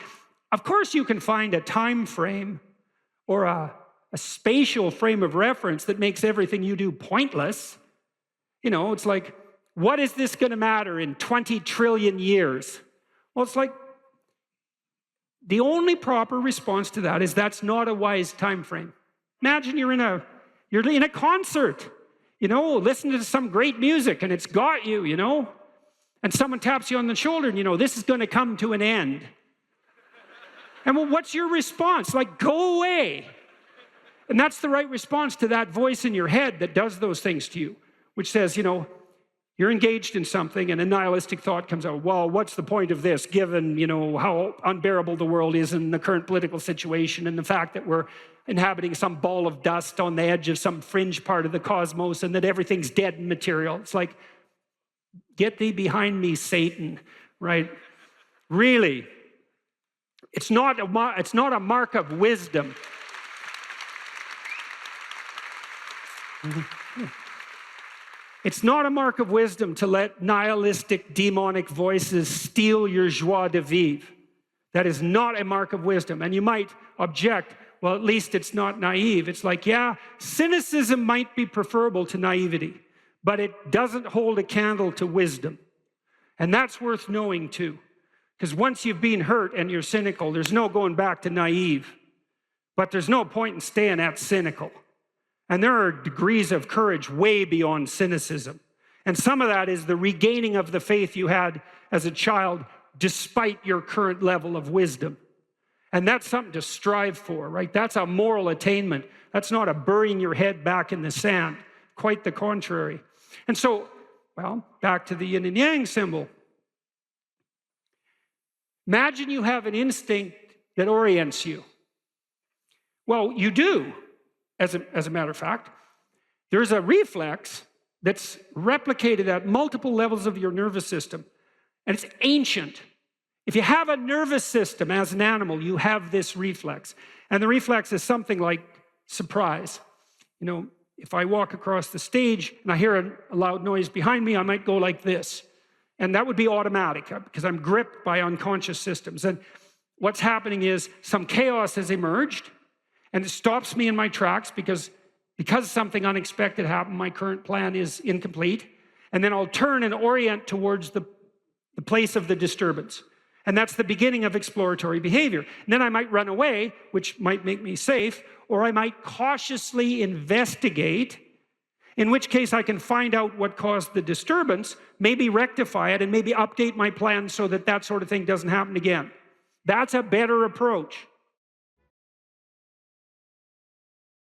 Of course, you can find a time frame or a spatial frame of reference that makes everything you do pointless. It's like, what is this going to matter in 20 trillion years? Well, it's like, the only proper response to that is, that's not a wise time frame. Imagine you're in a concert, listen to some great music, and it's got you, and someone taps you on the shoulder, and this is going to come to an end. And well, what's your response? Like, go away. And that's the right response to that voice in your head that does those things to you, which says, you're engaged in something, and a nihilistic thought comes out. Well, what's the point of this, given, how unbearable the world is in the current political situation, and the fact that we're inhabiting some ball of dust on the edge of some fringe part of the cosmos, and that everything's dead and material. It's like, get thee behind me, Satan, right? Really. It's not a mark of wisdom. It's not a mark of wisdom to let nihilistic, demonic voices steal your joie de vivre. That is not a mark of wisdom. And you might object, well, at least it's not naive. It's like, yeah, cynicism might be preferable to naivety, but it doesn't hold a candle to wisdom. And that's worth knowing too. Because once you've been hurt and you're cynical, there's no going back to naive. But there's no point in staying at cynical. And there are degrees of courage way beyond cynicism. And some of that is the regaining of the faith you had as a child despite your current level of wisdom. And that's something to strive for, right? That's a moral attainment. That's not a burying your head back in the sand. Quite the contrary. And so, well, back to the yin and yang symbol. Imagine you have an instinct that orients you. Well, you do, as a matter of fact. There's a reflex that's replicated at multiple levels of your nervous system, and it's ancient. If you have a nervous system as an animal, you have this reflex. And the reflex is something like surprise. You know, if I walk across the stage and I hear a loud noise behind me, I might go like this. And that would be automatic because I'm gripped by unconscious systems. And what's happening is some chaos has emerged and it stops me in my tracks because something unexpected happened. My current plan is incomplete. And then I'll turn and orient towards the place of the disturbance. And that's the beginning of exploratory behavior. And then I might run away, which might make me safe, or I might cautiously investigate, in which case I can find out what caused the disturbance, maybe rectify it, and maybe update my plan so that that sort of thing doesn't happen again. That's a better approach.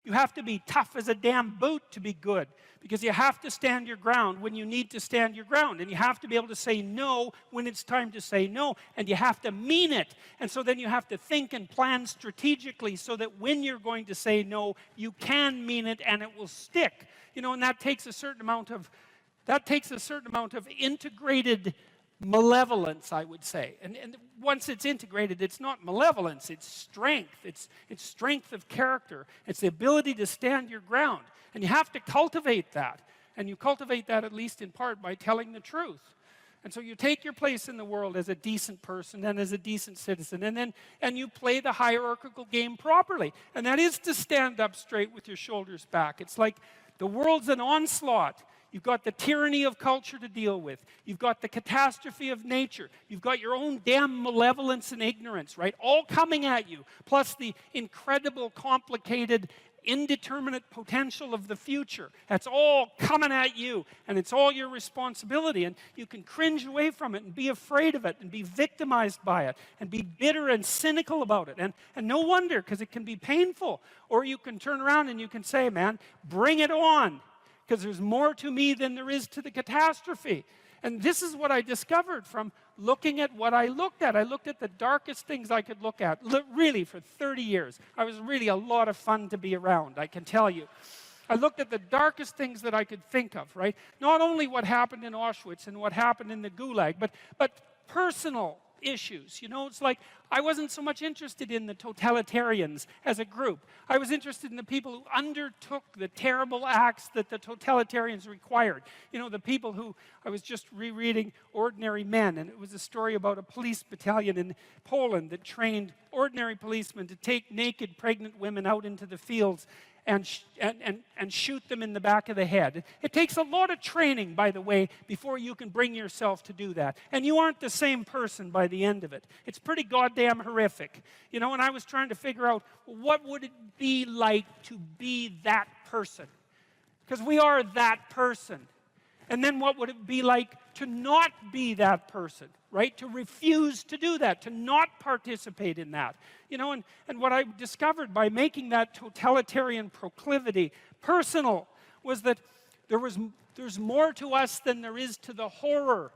You have to be tough as a damn boot to be good, because you have to stand your ground when you need to stand your ground, and you have to be able to say no when it's time to say no, and you have to mean it. And so then you have to think and plan strategically so that when you're going to say no, you can mean it and it will stick. You know, and that takes a certain amount of integrated malevolence, I would say. And once it's integrated, it's not malevolence, it's strength. It's strength of character. It's the ability to stand your ground. And you have to cultivate that. And you cultivate that at least in part by telling the truth. And so you take your place in the world as a decent person and as a decent citizen, and you play the hierarchical game properly. And that is to stand up straight with your shoulders back. It's like the world's an onslaught. You've got the tyranny of culture to deal with. You've got the catastrophe of nature. You've got your own damn malevolence and ignorance, right? All coming at you, plus the incredible, complicated, indeterminate potential of the future. That's all coming at you, and it's all your responsibility. And you can cringe away from it and be afraid of it and be victimized by it and be bitter and cynical about it. And no wonder, because it can be painful. Or you can turn around and you can say, man, bring it on, because there's more to me than there is to the catastrophe. And this is what I discovered from looking at what I looked at. I looked at the darkest things I could look at, really, for 30 years. I was really a lot of fun to be around, I can tell you. I looked at the darkest things that I could think of, right? Not only what happened in Auschwitz and what happened in the Gulag, but personal issues. You know, it's like I wasn't so much interested in the totalitarians as a group. I was interested in the people who undertook the terrible acts that the totalitarians required. You know, the people who, I was just rereading Ordinary Men, and it was a story about a police battalion in Poland that trained ordinary policemen to take naked pregnant women out into the fields and shoot them in the back of the head. It takes a lot of training, by the way, before you can bring yourself to do that. And you aren't the same person by the end of it. It's pretty goddamn horrific. You know, and I was trying to figure out, what would it be like to be that person? Because we are that person. And then what would it be like to not be that person, right? To refuse to do that, to not participate in that. You know, and what I discovered by making that totalitarian proclivity personal was that there's more to us than there is to the horror.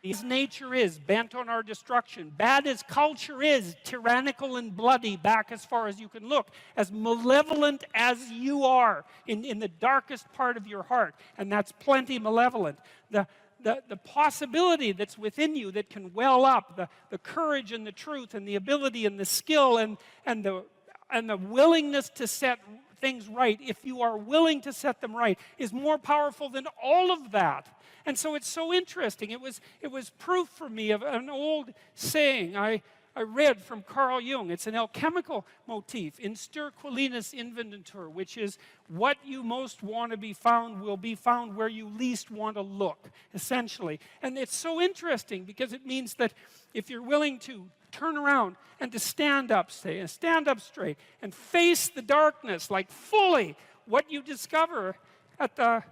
As nature is, bent on our destruction, bad as culture is, tyrannical and bloody, back as far as you can look, as malevolent as you are in the darkest part of your heart, and that's plenty malevolent, the possibility that's within you that can well up, the courage and the truth and the ability and the skill and the willingness to set things right, if you are willing to set them right, is more powerful than all of that. And so it's so interesting. It was proof for me of an old saying. I I read from Carl Jung. It's an alchemical motif, in stir qualinus inventur, which is what you most want to be found will be found where you least want to look, essentially. And it's so interesting because it means that if you're willing to turn around and to stand up, say, and stand up straight and face the darkness like fully, what you discover at the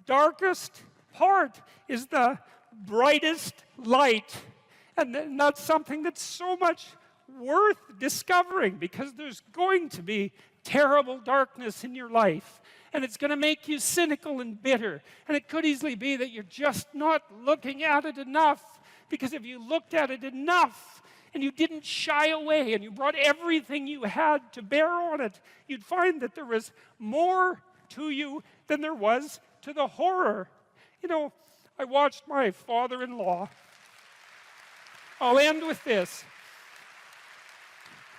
darkest part is the brightest light. And that's something that's so much worth discovering, because there's going to be terrible darkness in your life. And it's going to make you cynical and bitter. And it could easily be that you're just not looking at it enough. Because if you looked at it enough and you didn't shy away and you brought everything you had to bear on it, you'd find that there was more to you than there was to the horror. You know, I watched my father-in-law. I'll end with this.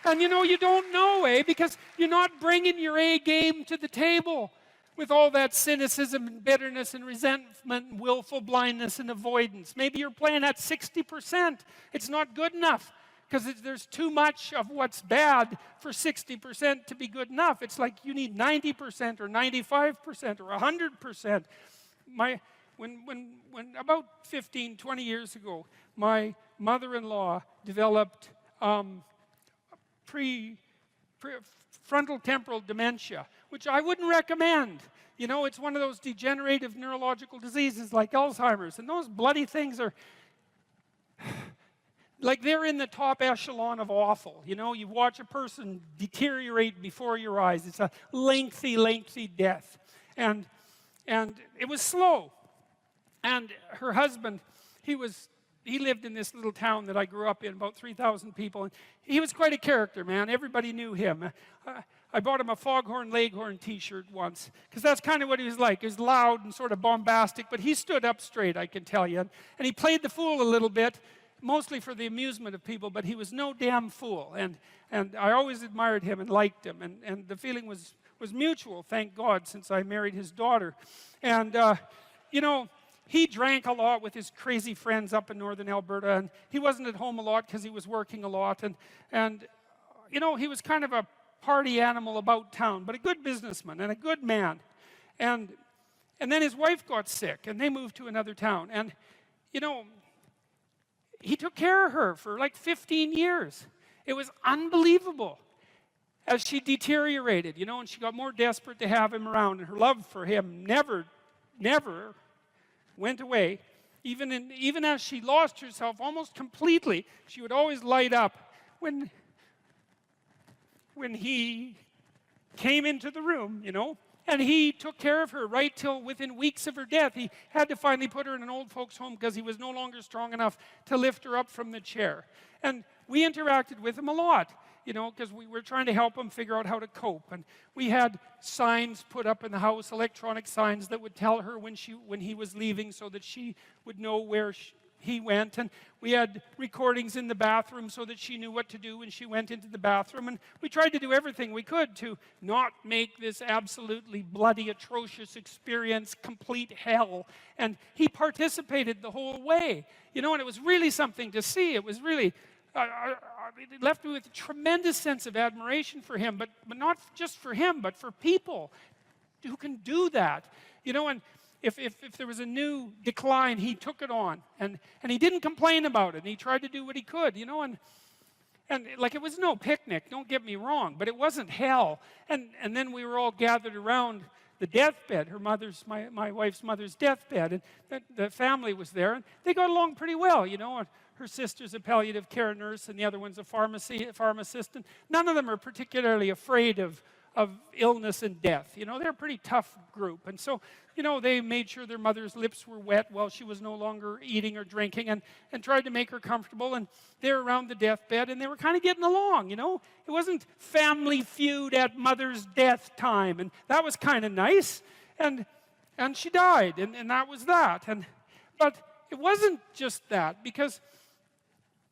And you know, you don't know, because you're not bringing your A game to the table with all that cynicism and bitterness and resentment and willful blindness and avoidance. Maybe you're playing at 60%. It's not good enough, because there's too much of what's bad for 60% to be good enough. It's like you need 90% or 95% or 100%. When about 15, 20 years ago, my mother-in-law developed frontal temporal dementia, which I wouldn't recommend. You know, it's one of those degenerative neurological diseases like Alzheimer's, and those bloody things are like they're in the top echelon of awful. You know, you watch a person deteriorate before your eyes. It's a lengthy, lengthy death. And it was slow. And her husband, he lived in this little town that I grew up in, about 3,000 people. And he was quite a character, man. Everybody knew him. I bought him a Foghorn Leghorn t-shirt once, because that's kind of what he was like. He was loud and sort of bombastic, but he stood up straight, I can tell you. And he played the fool a little bit, mostly for the amusement of people, but he was no damn fool. And I always admired him and liked him. And the feeling was mutual, thank God, since I married his daughter. And, you know, he drank a lot with his crazy friends up in northern Alberta, and he wasn't at home a lot because he was working a lot. And you know, he was kind of a party animal about town, but a good businessman and a good man. And then his wife got sick, and they moved to another town. And, you know, he took care of her for like 15 years. It was unbelievable as she deteriorated, you know, and she got more desperate to have him around, and her love for him never went away. Even as she lost herself almost completely, she would always light up when he came into the room, you know. And he took care of her right till within weeks of her death. He had to finally put her in an old folks' home because he was no longer strong enough to lift her up from the chair. And we interacted with him a lot, you know, because we were trying to help him figure out how to cope. And we had signs put up in the house, electronic signs that would tell her when he was leaving, so that she would know where he went. And we had recordings in the bathroom so that she knew what to do when she went into the bathroom. And we tried to do everything we could to not make this absolutely bloody, atrocious experience complete hell. And he participated the whole way, you know, and it was really something to see. It was really it left me with a tremendous sense of admiration for him, but not just for him, but for people who can do that, you know. And if there was a new decline, he took it on, and he didn't complain about it, and he tried to do what he could, you know. And like, it was no picnic, don't get me wrong, but it wasn't hell. And then we were all gathered around the deathbed, my wife's mother's deathbed, and the family was there, and they got along pretty well, you know. And her sister's a palliative care nurse, and the other one's a pharmacist, and none of them are particularly afraid of illness and death. You know, they're a pretty tough group. And so, you know, they made sure their mother's lips were wet while she was no longer eating or drinking, and tried to make her comfortable. And they're around the deathbed, and they were kind of getting along, you know. It wasn't Family Feud at mother's death time, and that was kind of nice. And she died, and that was that. But it wasn't just that, because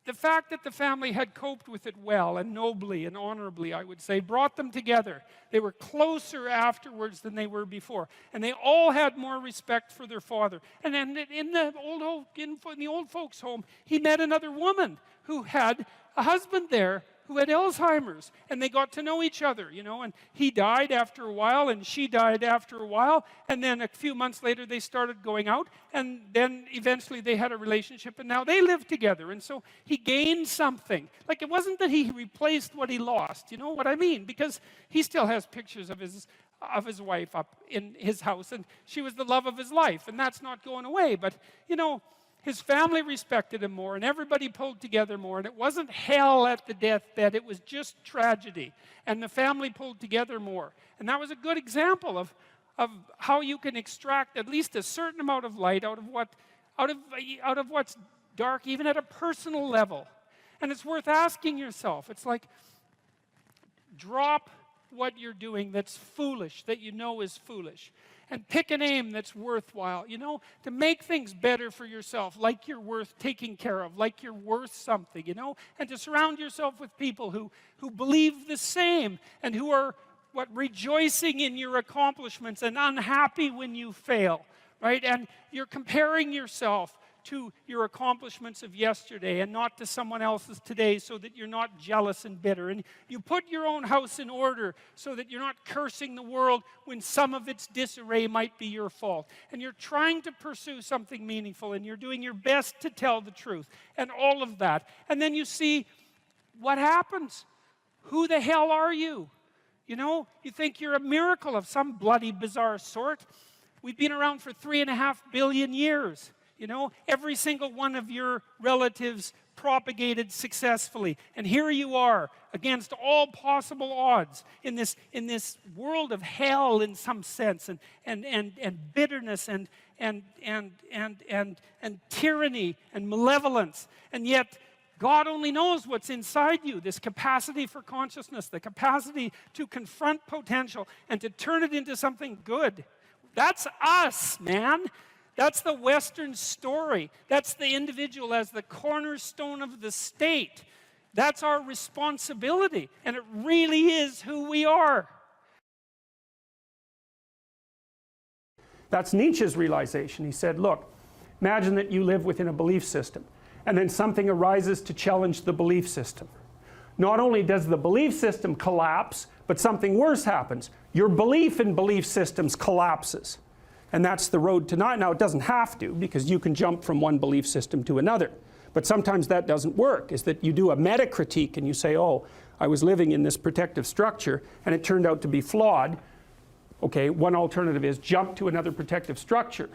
the fact that the family had coped with it well and nobly and honorably, I would say, brought them together. They were closer afterwards than they were before. And they all had more respect for their father. And then in the old folks' home, he met another woman who had a husband there who had Alzheimer's, and they got to know each other, you know, and he died after a while, and she died after a while, and then a few months later they started going out, and then eventually they had a relationship, and now they live together, and so he gained something. Like, it wasn't that he replaced what he lost, you know what I mean? Because he still has pictures of his wife up in his house, and she was the love of his life, and that's not going away, but, you know, his family respected him more, and everybody pulled together more, and it wasn't hell at the deathbed, it was just tragedy, and the family pulled together more. And that was a good example of how you can extract at least a certain amount of light out of what's dark, even at a personal level. And it's worth asking yourself. It's like, drop what you're doing that's foolish, that you know is foolish, and pick an aim that's worthwhile, you know, to make things better for yourself, like you're worth taking care of, like you're worth something, you know, and to surround yourself with people who believe the same and who are rejoicing in your accomplishments and unhappy when you fail, right? And you're comparing yourself to your accomplishments of yesterday and not to someone else's today, so that you're not jealous and bitter. And you put your own house in order so that you're not cursing the world when some of its disarray might be your fault. And you're trying to pursue something meaningful, and you're doing your best to tell the truth and all of that. And then you see what happens. Who the hell are you? You know, you think you're a miracle of some bloody bizarre sort. We've been around for 3.5 billion years. You know, every single one of your relatives propagated successfully. And here you are, against all possible odds, in this world of hell in some sense, and bitterness and tyranny and malevolence. And yet, God only knows what's inside you, this capacity for consciousness, the capacity to confront potential and to turn it into something good. That's us, man. That's the Western story. That's the individual as the cornerstone of the state. That's our responsibility, and it really is who we are. That's Nietzsche's realization. He said, look, imagine that you live within a belief system, and then something arises to challenge the belief system. Not only does the belief system collapse, but something worse happens. Your belief in belief systems collapses. And that's the road to not. Now, it doesn't have to, because you can jump from one belief system to another. But sometimes that doesn't work, is that you do a meta-critique and you say, oh, I was living in this protective structure and it turned out to be flawed. Okay, one alternative is jump to another protective structure.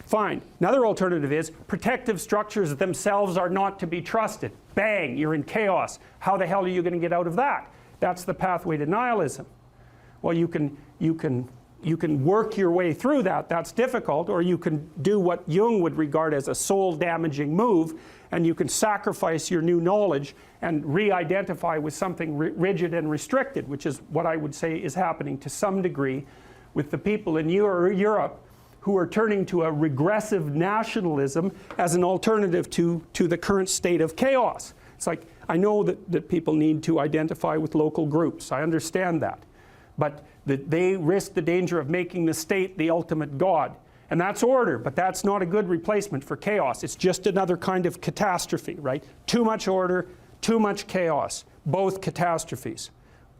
Fine. Another alternative is protective structures themselves are not to be trusted. Bang, you're in chaos. How the hell are you going to get out of that? That's the pathway to nihilism. Well, you can work your way through that. That's difficult. Or you can do what Jung would regard as a soul-damaging move, and you can sacrifice your new knowledge and re-identify with something rigid and restricted, which is what I would say is happening to some degree with the people in Europe who are turning to a regressive nationalism as an alternative to the current state of chaos. It's like, I know that people need to identify with local groups. I understand that. But they risk the danger of making the state the ultimate God. And that's order, but that's not a good replacement for chaos. It's just another kind of catastrophe, right? Too much order, too much chaos, both catastrophes.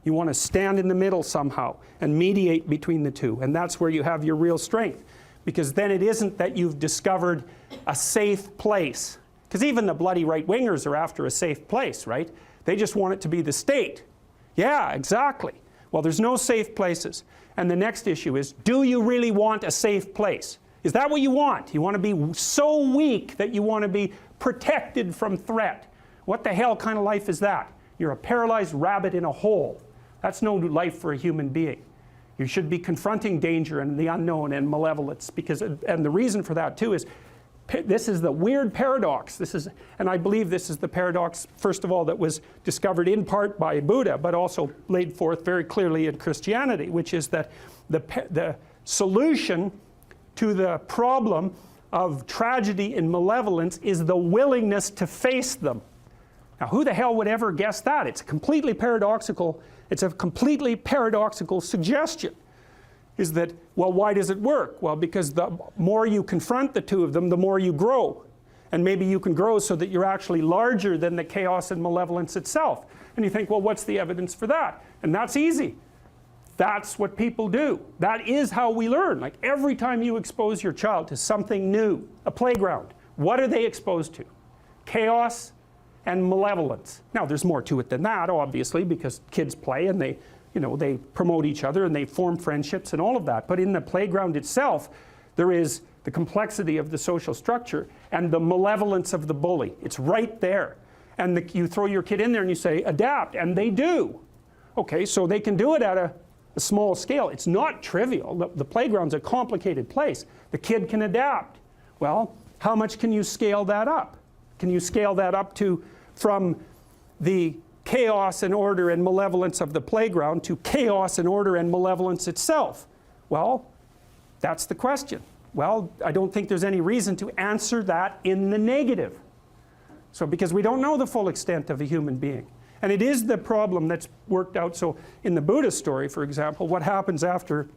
You want to stand in the middle somehow and mediate between the two, and that's where you have your real strength. Because then it isn't that you've discovered a safe place. Because even the bloody right-wingers are after a safe place, right? They just want it to be the state. Yeah, exactly. Well, there's no safe places. And the next issue is, do you really want a safe place? Is that what you want? You want to be so weak that you want to be protected from threat? What the hell kind of life is that? You're a paralyzed rabbit in a hole. That's no life for a human being. You should be confronting danger and the unknown and malevolence, because, and the reason for that too is, this is the weird paradox. And I believe this is the paradox, first of all, that was discovered in part by Buddha, but also laid forth very clearly in Christianity, which is that the solution to the problem of tragedy and malevolence is the willingness to face them. Now, who the hell would ever guess that? It's a completely paradoxical suggestion. Is that, well, why does it work? Well, because the more you confront the two of them, the more you grow. And maybe you can grow so that you're actually larger than the chaos and malevolence itself. And you think, well, what's the evidence for that? And that's easy. That's what people do. That is how we learn. Like every time you expose your child to something new, a playground, what are they exposed to? Chaos and malevolence. Now, there's more to it than that, obviously, because kids play and they promote each other and they form friendships and all of that. But in the playground itself, there is the complexity of the social structure and the malevolence of the bully. It's right there. And you throw your kid in there and you say, adapt, and they do. Okay, so they can do it at a small scale. It's not trivial. The playground's a complicated place. The kid can adapt. Well, how much can you scale that up? Can you scale that up to from the chaos and order and malevolence of the playground to chaos and order and malevolence itself? Well, that's the question. Well, I don't think there's any reason to answer that in the negative. So, because we don't know the full extent of a human being. And it is the problem that's worked out. So, in the Buddha story, for example, what happens after,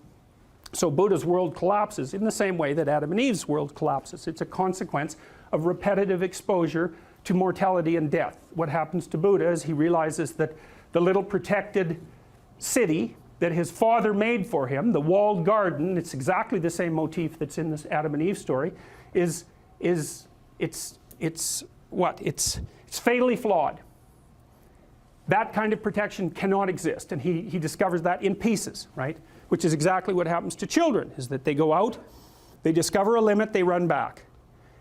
so Buddha's world collapses in the same way that Adam and Eve's world collapses. It's a consequence of repetitive exposure to mortality and death. What happens to Buddha is he realizes that the little protected city that his father made for him, the walled garden, it's exactly the same motif that's in this Adam and Eve story, it's fatally flawed. That kind of protection cannot exist, and he discovers that in pieces, right? Which is exactly what happens to children, is that they go out, they discover a limit, they run back.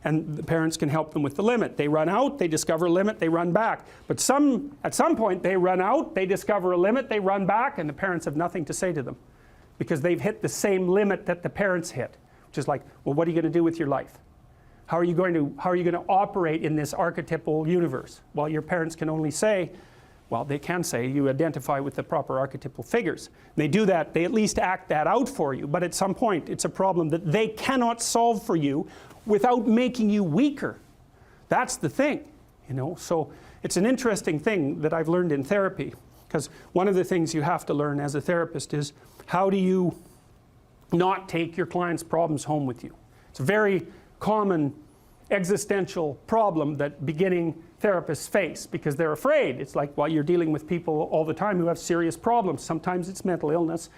And the parents can help them with the limit. They run out, they discover a limit, they run back. But at some point they run out, they discover a limit, they run back, and the parents have nothing to say to them. Because they've hit the same limit that the parents hit. Which is like, well, what are you going to do with your life? How are you going to operate in this archetypal universe? Well, your parents can only say, well, they can say you identify with the proper archetypal figures. And they do that, they at least act that out for you. But at some point it's a problem that they cannot solve for you without making you weaker. That's the thing, So it's an interesting thing that I've learned in therapy, because one of the things you have to learn as a therapist is how do you not take your clients' problems home with you. It's a very common existential problem that beginning therapists face because they're afraid. It's like, well, you're dealing with people all the time who have serious problems. Sometimes it's mental illness,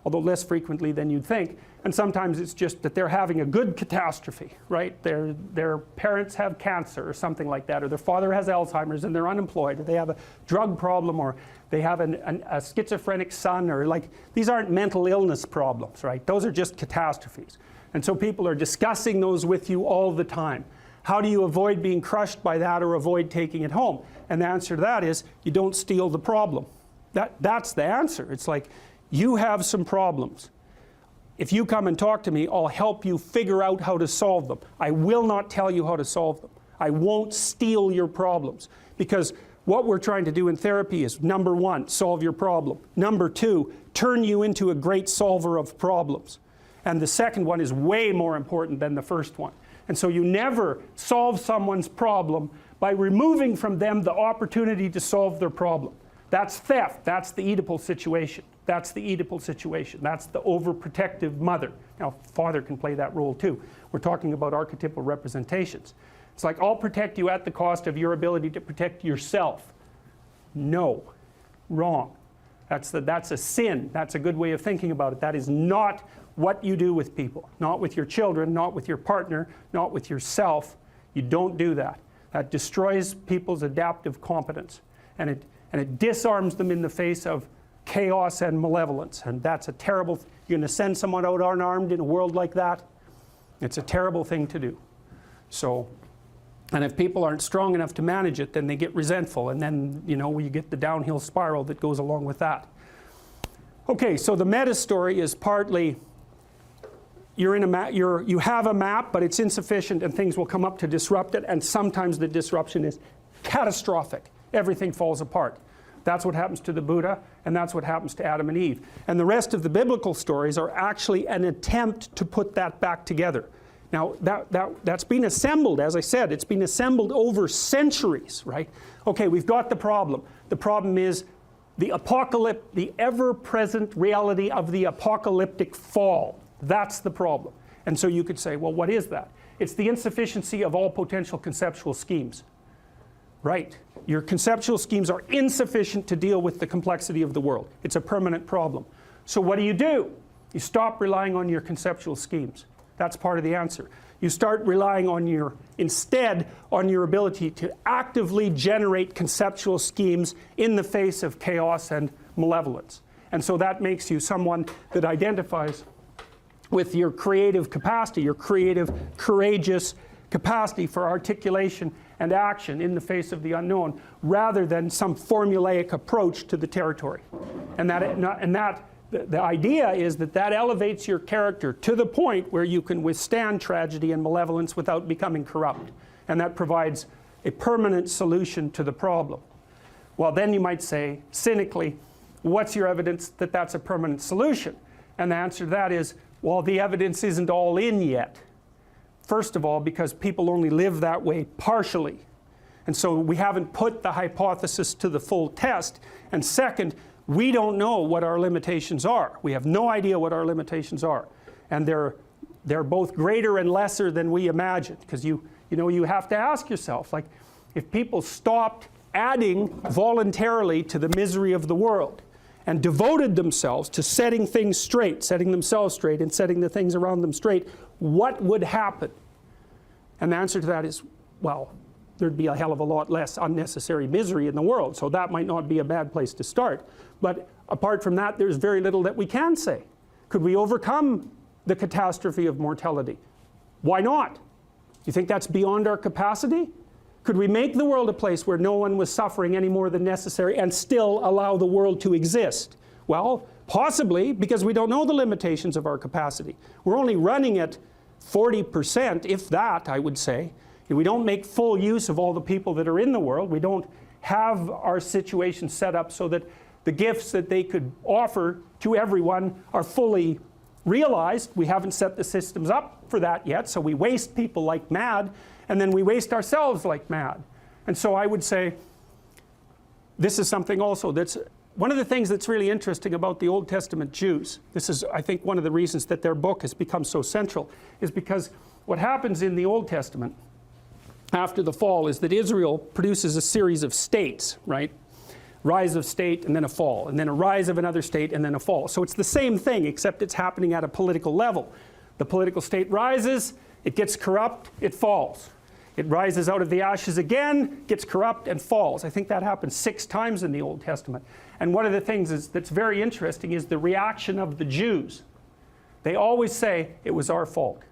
although less frequently than you'd think. And sometimes it's just that they're having a good catastrophe, right? Their parents have cancer or something like that, or their father has Alzheimer's and they're unemployed, or they have a drug problem, or they have a schizophrenic son, or like, these aren't mental illness problems, right? Those are just catastrophes. And so people are discussing those with you all the time. How do you avoid being crushed by that or avoid taking it home? And the answer to that is you don't steal the problem. That's the answer. It's like, you have some problems. If you come and talk to me, I'll help you figure out how to solve them. I will not tell you how to solve them. I won't steal your problems. Because what we're trying to do in therapy is, number one, solve your problem. Number two, turn you into a great solver of problems. And the second one is way more important than the first one. And so you never solve someone's problem by removing from them the opportunity to solve their problem. That's theft. That's the Oedipal situation. That's the Oedipal situation. That's the overprotective mother. Now, father can play that role too. We're talking about archetypal representations. It's like, I'll protect you at the cost of your ability to protect yourself. No. Wrong. That's a sin. That's a good way of thinking about it. That is not what you do with people. Not with your children, not with your partner, not with yourself. You don't do that. That destroys people's adaptive competence. And it disarms them in the face of chaos and malevolence. And that's a terrible you're going to send someone out unarmed in a world like that? It's a terrible thing to do. So, and if people aren't strong enough to manage it, then they get resentful. And then, you get the downhill spiral that goes along with that. Okay, so the meta story is partly you have a map, but it's insufficient and things will come up to disrupt it. And sometimes the disruption is catastrophic. Everything falls apart. That's what happens to the Buddha, and that's what happens to Adam and Eve. And the rest of the biblical stories are actually an attempt to put that back together. Now, that's been assembled, as I said, it's been assembled over centuries, right? Okay, we've got the problem. The problem is the ever-present reality of the apocalyptic fall. That's the problem. And so you could say, well, what is that? It's the insufficiency of all potential conceptual schemes. Right. Your conceptual schemes are insufficient to deal with the complexity of the world. It's a permanent problem. So what do? You stop relying on your conceptual schemes. That's part of the answer. You start relying on instead on your ability to actively generate conceptual schemes in the face of chaos and malevolence. And so that makes you someone that identifies with your creative capacity, your creative, courageous capacity for articulation and action in the face of the unknown, rather than some formulaic approach to the territory. The idea is that elevates your character to the point where you can withstand tragedy and malevolence without becoming corrupt. And that provides a permanent solution to the problem. Well, then you might say, cynically, what's your evidence that that's a permanent solution? And the answer to that is, well, the evidence isn't all in yet. First of all, because people only live that way partially. And so we haven't put the hypothesis to the full test. And second, we don't know what our limitations are. We have no idea what our limitations are. And they're both greater and lesser than we imagined. Because you have to ask yourself, like, if people stopped adding voluntarily to the misery of the world and devoted themselves to setting things straight, setting themselves straight and setting the things around them straight, what would happen? And the answer to that is, well, there'd be a hell of a lot less unnecessary misery in the world. So that might not be a bad place to start. But apart from that, there's very little that we can say. Could we overcome the catastrophe of mortality? Why not? You think that's beyond our capacity? Could we make the world a place where no one was suffering any more than necessary and still allow the world to exist? Well, possibly, because we don't know the limitations of our capacity. We're only running at 40%, if that, I would say. We don't make full use of all the people that are in the world. We don't have our situation set up so that the gifts that they could offer to everyone are fully realized. We haven't set the systems up for that yet, so we waste people like mad, and then we waste ourselves like mad. And so I would say this is something also that's one of the things that's really interesting about the Old Testament Jews. This is, I think, one of the reasons that their book has become so central, is because what happens in the Old Testament after the fall is that Israel produces a series of states, right? Rise of state and then a fall, and then a rise of another state and then a fall. So it's the same thing, except it's happening at a political level. The political state rises, it gets corrupt, it falls. It rises out of the ashes again, gets corrupt, and falls. I think that happens 6 times in the Old Testament. And one of the things that's very interesting is the reaction of the Jews. They always say, it was our fault.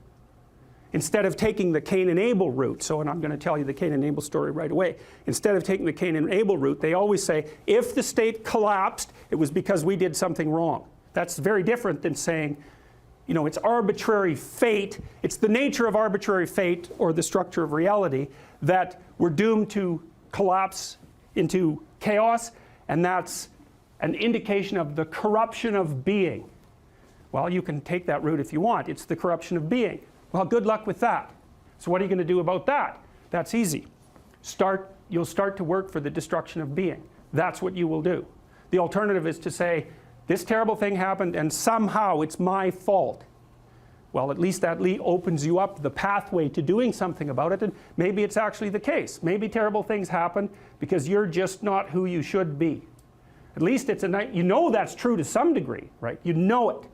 Instead of taking the Cain and Abel route, and I'm going to tell you the Cain and Abel story right away. Instead of taking the Cain and Abel route, they always say, if the state collapsed, it was because we did something wrong. That's very different than saying, it's arbitrary fate. It's the nature of arbitrary fate, or the structure of reality, that we're doomed to collapse into chaos, and that's an indication of the corruption of being. Well, you can take that route if you want. It's the corruption of being. Well, good luck with that. So what are you going to do about that? That's easy. You'll start to work for the destruction of being. That's what you will do. The alternative is to say, this terrible thing happened and somehow it's my fault. Well, at least that opens you up the pathway to doing something about it, and maybe it's actually the case. Maybe terrible things happen because you're just not who you should be. At least it's that's true to some degree, right? You know it.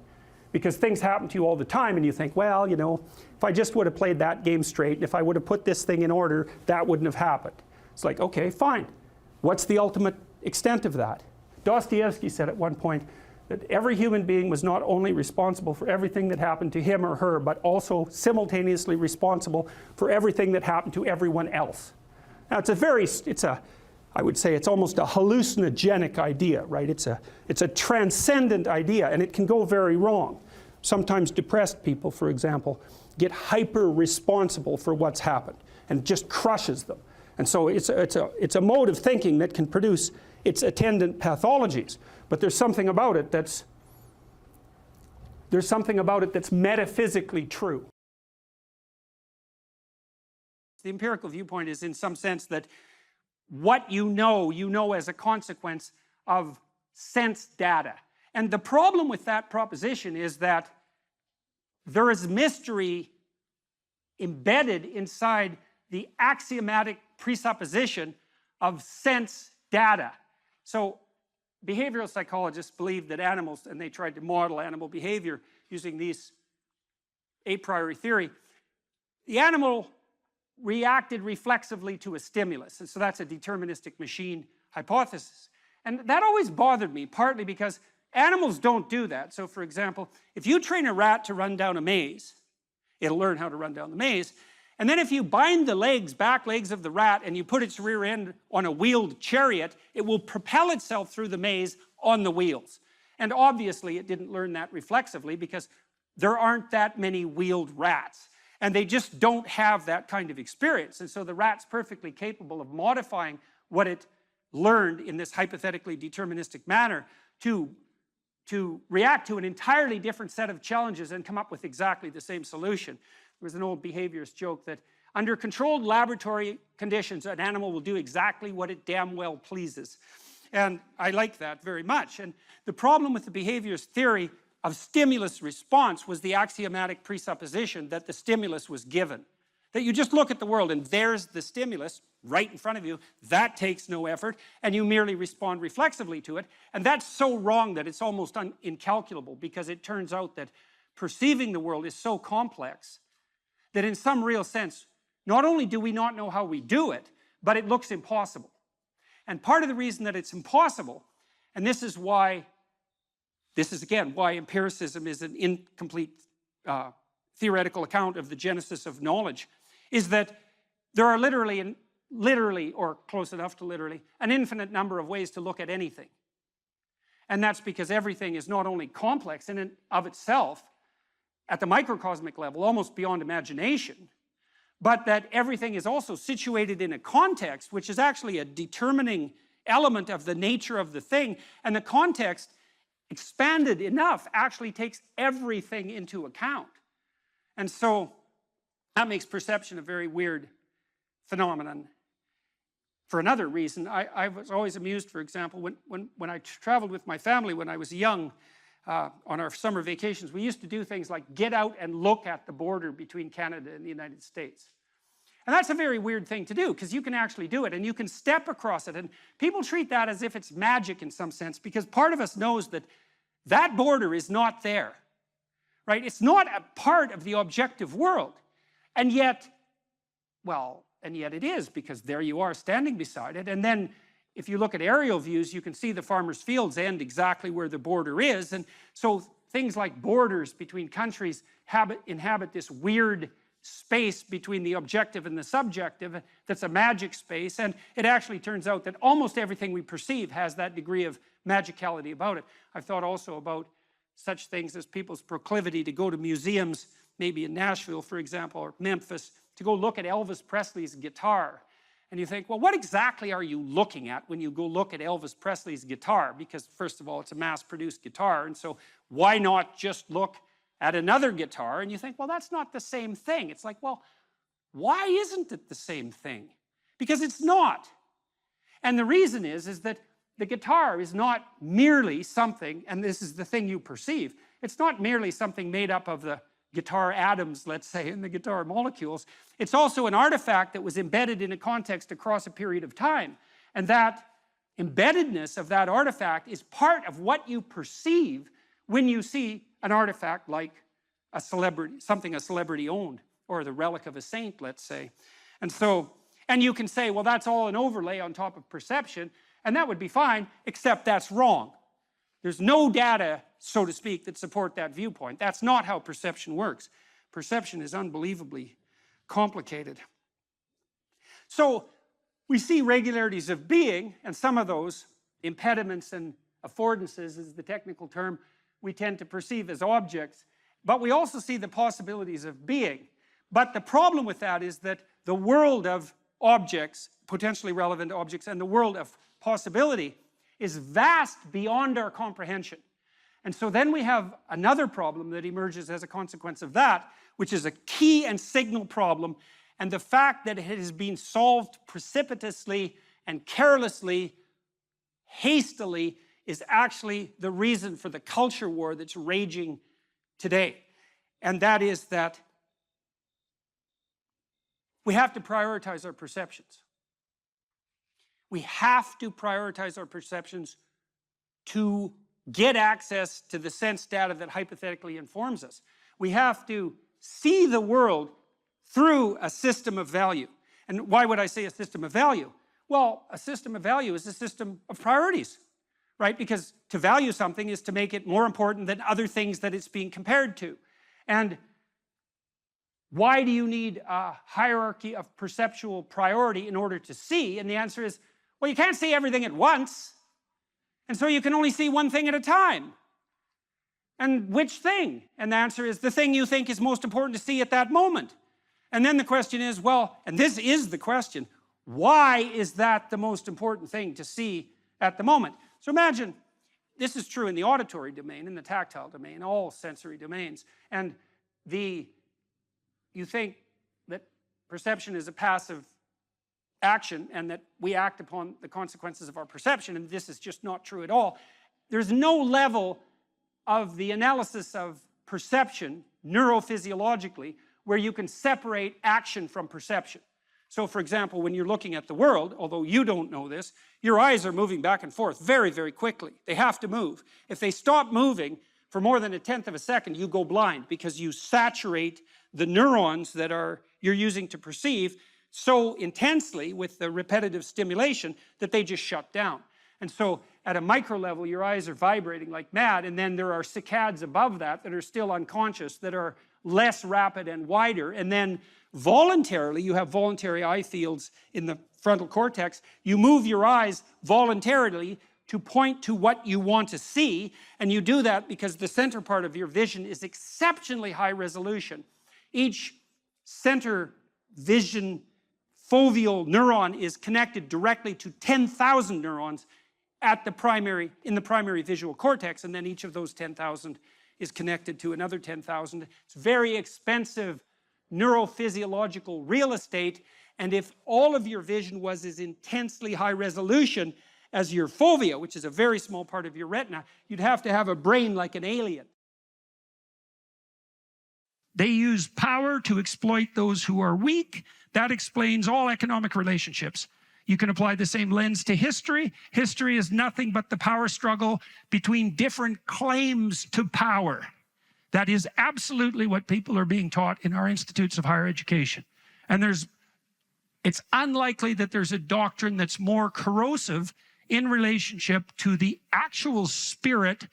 Because things happen to you all the time and you think, well, if I just would have played that game straight, and if I would have put this thing in order, that wouldn't have happened. It's like, okay, fine. What's the ultimate extent of that? Dostoevsky said at one point that every human being was not only responsible for everything that happened to him or her, but also simultaneously responsible for everything that happened to everyone else. Now, I would say it's almost a hallucinogenic idea, right? It's a transcendent idea, and it can go very wrong. Sometimes depressed people, for example, get hyper-responsible for what's happened and just crushes them. And so it's a mode of thinking that can produce its attendant pathologies. But there's something about it that's metaphysically true. The empirical viewpoint is in some sense that what you know as a consequence of sense data. And the problem with that proposition is that there is mystery embedded inside the axiomatic presupposition of sense data. So behavioral psychologists believe that animals, and they tried to model animal behavior using these a priori theory, the animal reacted reflexively to a stimulus. And so that's a deterministic machine hypothesis. And that always bothered me, partly because animals don't do that. So for example, if you train a rat to run down a maze, it'll learn how to run down the maze. And then if you bind the back legs of the rat, and you put its rear end on a wheeled chariot, it will propel itself through the maze on the wheels. And obviously it didn't learn that reflexively because there aren't that many wheeled rats. And they just don't have that kind of experience. And so the rat's perfectly capable of modifying what it learned in this hypothetically deterministic manner to react to an entirely different set of challenges and come up with exactly the same solution. There was an old behaviorist joke that under controlled laboratory conditions, an animal will do exactly what it damn well pleases. And I like that very much. And the problem with the behaviorist theory of stimulus response was the axiomatic presupposition that the stimulus was given. That you just look at the world and there's the stimulus right in front of you. That takes no effort, and you merely respond reflexively to it. And that's so wrong that it's almost incalculable, because it turns out that perceiving the world is so complex that in some real sense, not only do we not know how we do it, but it looks impossible. And part of the reason that it's impossible, and this is again why empiricism is an incomplete theoretical account of the genesis of knowledge, is that there are literally, or close enough to literally, an infinite number of ways to look at anything. And that's because everything is not only complex in and of itself, at the microcosmic level, almost beyond imagination, but that everything is also situated in a context, which is actually a determining element of the nature of the thing, and the context, expanded enough, actually takes everything into account. And so that makes perception a very weird phenomenon. For another reason, I was always amused, for example, when I traveled with my family when I was young, on our summer vacations, we used to do things like get out and look at the border between Canada and the United States. And that's a very weird thing to do, because you can actually do it, and you can step across it. And people treat that as if it's magic in some sense, because part of us knows that that border is not there, right? It's not a part of the objective world. And yet, it is, because there you are standing beside it. And then if you look at aerial views, you can see the farmers' fields end exactly where the border is. And so things like borders between countries inhabit this weird space between the objective and the subjective that's a magic space. And it actually turns out that almost everything we perceive has that degree of magicality about it. I've thought also about such things as people's proclivity to go to museums, maybe in Nashville, for example, or Memphis, to go look at Elvis Presley's guitar. And you think, well, what exactly are you looking at when you go look at Elvis Presley's guitar? Because first of all, it's a mass-produced guitar, and so why not just look at another guitar? And you think, well, that's not the same thing. It's like, well, why isn't it the same thing? Because it's not. And the reason is that the guitar is not merely something, and this is the thing you perceive, it's not merely something made up of the guitar atoms, let's say, and the guitar molecules. It's also an artifact that was embedded in a context across a period of time. And that embeddedness of that artifact is part of what you perceive when you see an artifact like a celebrity, something a celebrity owned, or the relic of a saint, let's say. And you can say, well, that's all an overlay on top of perception, and that would be fine, except that's wrong. There's no data, so to speak, that support that viewpoint. That's not how perception works. Perception is unbelievably complicated. So we see regularities of being, and some of those, impediments and affordances is the technical term, we tend to perceive as objects. But we also see the possibilities of being. But the problem with that is that the world of objects, potentially relevant objects, and the world of possibility is vast beyond our comprehension. And so then we have another problem that emerges as a consequence of that, which is a key and signal problem. And the fact that it has been solved precipitously and carelessly, hastily, is actually the reason for the culture war that's raging today. And that is that we have to prioritize our perceptions. We have to prioritize our perceptions to get access to the sense data that hypothetically informs us. We have to see the world through a system of value. And why would I say a system of value? Well, a system of value is a system of priorities, right? Because to value something is to make it more important than other things that it's being compared to. And why do you need a hierarchy of perceptual priority in order to see? And the answer is, well, you can't see everything at once. And so you can only see one thing at a time. And which thing? And the answer is the thing you think is most important to see at that moment. And then the question is, well, and this is the question, why is that the most important thing to see at the moment? So imagine, this is true in the auditory domain, in the tactile domain, all sensory domains. And you think that perception is a passive action and that we act upon the consequences of our perception, and this is just not true at all. There's no level of the analysis of perception neurophysiologically where you can separate action from perception. So for example, when you're looking at the world, although you don't know this, your eyes are moving back and forth very, very quickly. They have to move. If they stop moving for more than 1/10 of a second, you go blind because you saturate the neurons that you're using to perceive so intensely with the repetitive stimulation that they just shut down. And so at a micro level, your eyes are vibrating like mad, and then there are saccades above that are still unconscious, that are less rapid and wider. And then voluntarily, you have voluntary eye fields in the frontal cortex. You move your eyes voluntarily to point to what you want to see, and you do that because the center part of your vision is exceptionally high resolution. Each center vision foveal neuron is connected directly to 10,000 neurons in the primary visual cortex, and then each of those 10,000 is connected to another 10,000. It's very expensive neurophysiological real estate, and if all of your vision was as intensely high resolution as your fovea, which is a very small part of your retina, you'd have to have a brain like an alien. They use power to exploit those who are weak. That explains all economic relationships. You can apply the same lens to history. History is nothing but the power struggle between different claims to power. That is absolutely what people are being taught in our institutes of higher education. And it's unlikely that there's a doctrine that's more corrosive in relationship to the actual spirit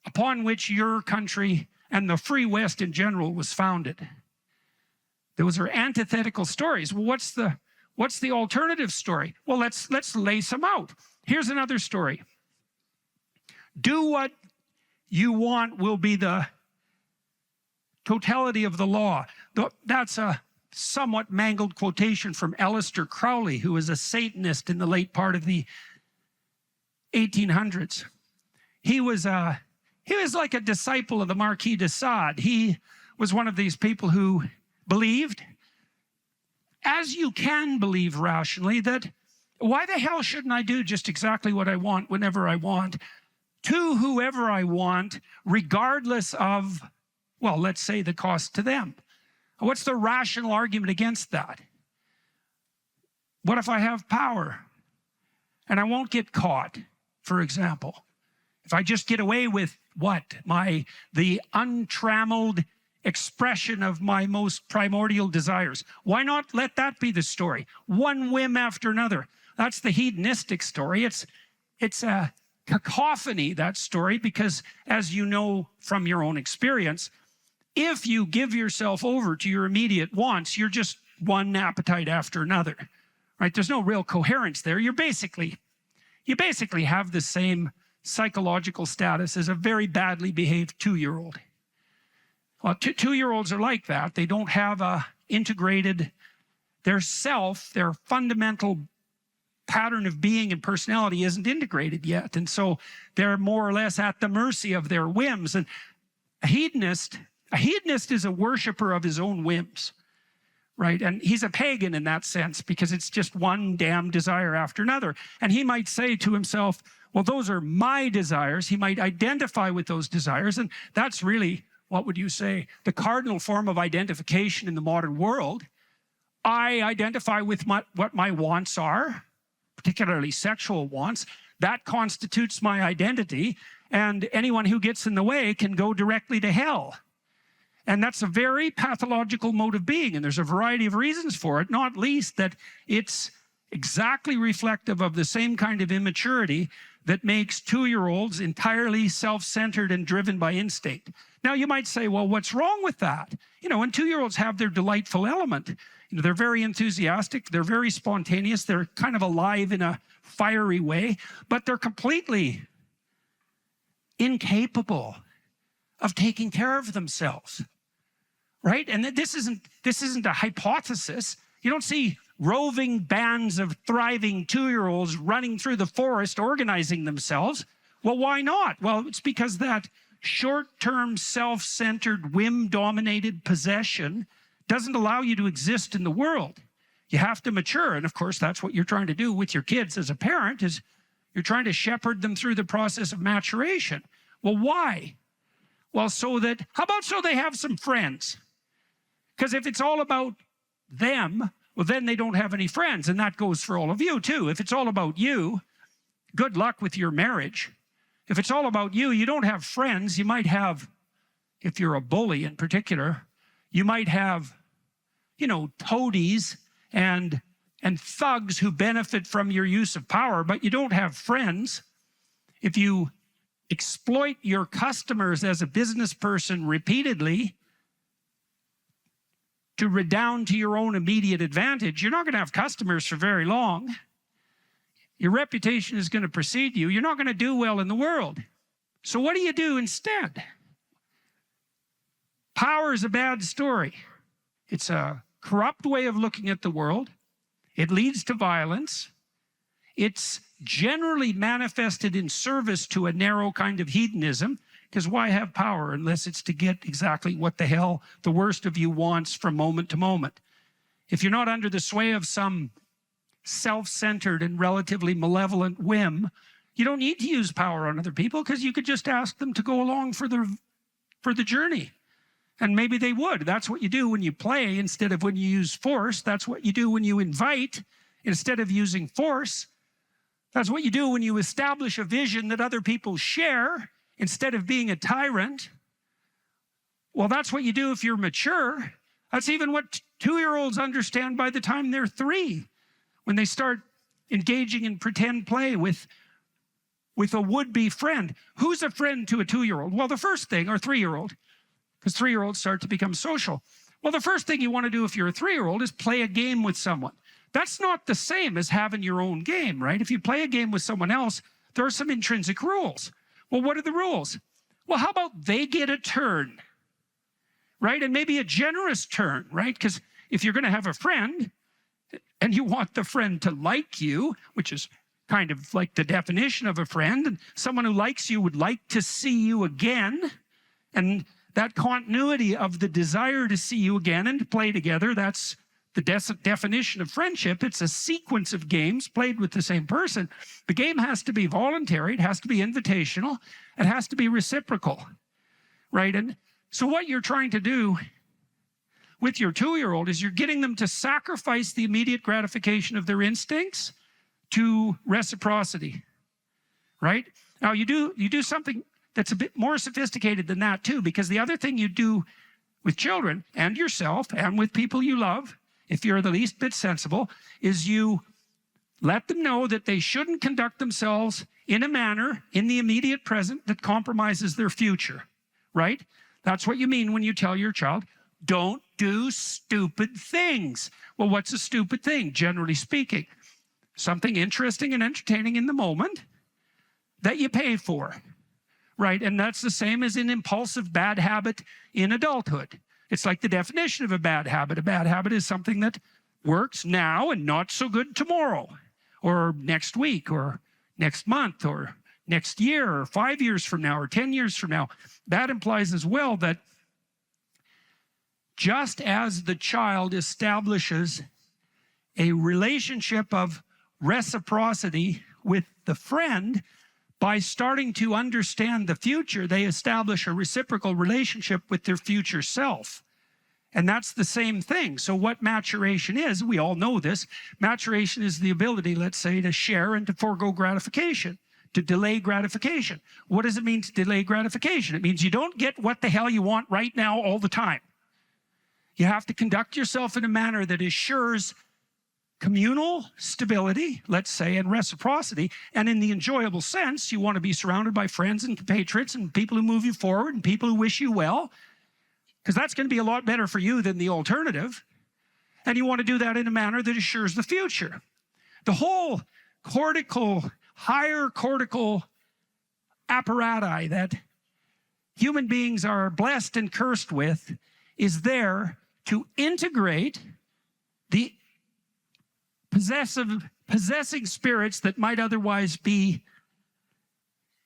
upon which your country and the free West in general was founded. Those are antithetical stories. Well, what's the alternative story? Well, let's lay some out. Here's another story. Do what you want will be the totality of the law. That's a somewhat mangled quotation from Aleister Crowley, who was a Satanist in the late part of the 1800s. He was like a disciple of the Marquis de Sade. He was one of these people who believed, as you can believe rationally, that why the hell shouldn't I do just exactly what I want whenever I want to whoever I want, regardless of, well, let's say the cost to them. What's the rational argument against that? What if I have power and I won't get caught, for example? If I just get away with what? The untrammeled expression of my most primordial desires. Why not let that be the story? One whim after another. That's the hedonistic story. It's a cacophony, that story, because as you know from your own experience, if you give yourself over to your immediate wants, you're just one appetite after another, right? There's no real coherence there. You basically have the same psychological status as a very badly behaved 2-year-old. Well, 2-year-olds are like that. They don't have their fundamental pattern of being and personality isn't integrated yet. And so they're more or less at the mercy of their whims. And a hedonist is a worshiper of his own whims, right? And he's a pagan in that sense because it's just one damn desire after another. And he might say to himself, well, those are my desires. He might identify with those desires. And that's really, what would you say, the cardinal form of identification in the modern world. I identify with what my wants are, particularly sexual wants. That constitutes my identity. And anyone who gets in the way can go directly to hell. And that's a very pathological mode of being. And there's a variety of reasons for it, not least that it's exactly reflective of the same kind of immaturity that makes 2-year-olds entirely self-centered and driven by instinct. Now, you might say, well, what's wrong with that? You know, and 2-year-olds have their delightful element. You know, they're very enthusiastic. They're very spontaneous. They're kind of alive in a fiery way, but they're completely incapable of taking care of themselves. Right? And this isn't a hypothesis. You don't see roving bands of thriving 2-year-olds running through the forest organizing themselves. Well, why not? Well, it's because that short-term, self-centered, whim-dominated possession doesn't allow you to exist in the world. You have to mature. And of course, that's what you're trying to do with your kids as a parent, is you're trying to shepherd them through the process of maturation. Well, why? Well, how about so they have some friends? Because if it's all about them, well, then they don't have any friends. And that goes for all of you, too. If it's all about you, good luck with your marriage. If it's all about you, you don't have friends. You might have, if you're a bully in particular, you might have, you know, toadies and thugs who benefit from your use of power, but you don't have friends. If you exploit your customers as a business person repeatedly to redound to your own immediate advantage, you're not going to have customers for very long. Your reputation is going to precede you. You're not going to do well in the world. So what do you do instead? Power is a bad story. It's a corrupt way of looking at the world. It leads to violence. It's generally manifested in service to a narrow kind of hedonism, because why have power unless it's to get exactly what the hell the worst of you wants from moment to moment? If you're not under the sway of some self-centered and relatively malevolent whim, you don't need to use power on other people, because you could just ask them to go along for the journey. And maybe they would. That's what you do when you play instead of when you use force. That's what you do when you invite instead of using force. That's what you do when you establish a vision that other people share instead of being a tyrant. Well, that's what you do if you're mature. That's even what 2-year-olds understand by the time they're 3, when they start engaging in pretend play with a would-be friend. Who's a friend to a 2-year-old? Well, the first thing, or 3-year-old, because 3-year-olds start to become social. Well, the first thing you want to do if you're a 3-year-old is play a game with someone. That's not the same as having your own game, right? If you play a game with someone else, there are some intrinsic rules. Well, what are the rules? Well, how about they get a turn, right? And maybe a generous turn, right? Because if you're going to have a friend and you want the friend to like you, which is kind of like the definition of a friend, and someone who likes you would like to see you again, and that continuity of the desire to see you again and to play together, that's the definition of friendship. It's a sequence of games played with the same person. The game has to be voluntary. It has to be invitational. It has to be reciprocal, right? And so what you're trying to do with your 2-year-old is you're getting them to sacrifice the immediate gratification of their instincts to reciprocity, right? Now, you do something that's a bit more sophisticated than that, too, because the other thing you do with children and yourself and with people you love, if you're the least bit sensible, is you let them know that they shouldn't conduct themselves in a manner in the immediate present that compromises their future, right? That's what you mean when you tell your child, don't do stupid things. Well, what's a stupid thing, generally speaking? Something interesting and entertaining in the moment that you pay for, right? And that's the same as an impulsive bad habit in adulthood. It's like the definition of a bad habit. A bad habit is something that works now and not so good tomorrow, or next week, or next month, or next year, or 5 years from now, or 10 years from now. That implies as well that just as the child establishes a relationship of reciprocity with the friend, by starting to understand the future, they establish a reciprocal relationship with their future self. And that's the same thing. So what maturation is, we all know this. Maturation is the ability, let's say, to share and to forego gratification, to delay gratification. What does it mean to delay gratification? It means you don't get what the hell you want right now all the time. You have to conduct yourself in a manner that assures communal stability, let's say, and reciprocity. And in the enjoyable sense, you want to be surrounded by friends and compatriots and people who move you forward and people who wish you well, because that's going to be a lot better for you than the alternative. And you want to do that in a manner that assures the future. The whole higher cortical apparatus that human beings are blessed and cursed with is there to integrate the possessing spirits that might otherwise be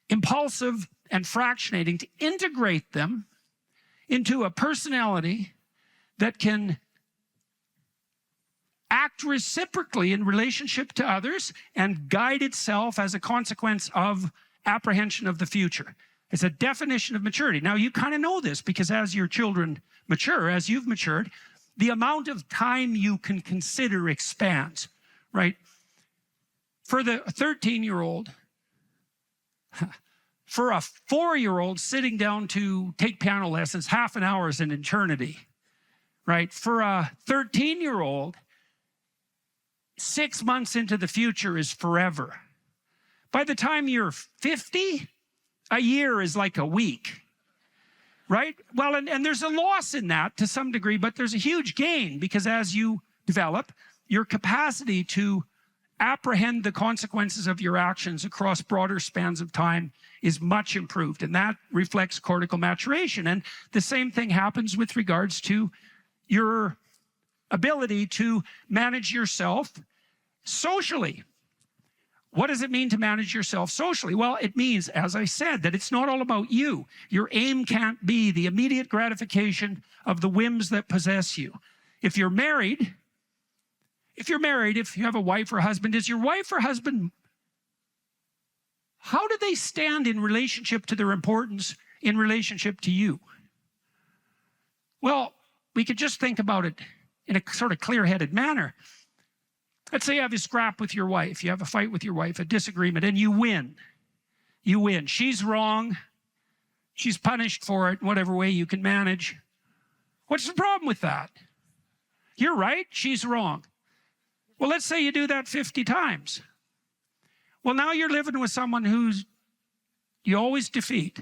impulsive and fractionating, to integrate them into a personality that can act reciprocally in relationship to others and guide itself as a consequence of apprehension of the future. It's a definition of maturity. Now, you kind of know this because as your children mature, as you've matured, the amount of time you can consider expands, right? For the 13-year-old, for a 4-year-old sitting down to take piano lessons, half an hour is an eternity, right? For a 13-year-old, 6 months into the future is forever. By the time you're 50, a year is like a week, right? Well, and there's a loss in that to some degree, but there's a huge gain because as you develop, your capacity to apprehend the consequences of your actions across broader spans of time is much improved, and that reflects cortical maturation. And the same thing happens with regards to your ability to manage yourself socially. What does it mean to manage yourself socially? Well, it means, as I said, that it's not all about you. Your aim can't be the immediate gratification of the whims that possess you. If you're married, if you have a wife or husband, is your wife or husband, how do they stand in relationship to their importance in relationship to you? Well, we could just think about it in a sort of clear-headed manner. Let's say you have a scrap with your wife, you have a fight with your wife, a disagreement, and you win. You win. She's wrong. She's punished for it in whatever way you can manage. What's the problem with that? You're right, she's wrong. Well, let's say you do that 50 times. Well, now you're living with someone you always defeat.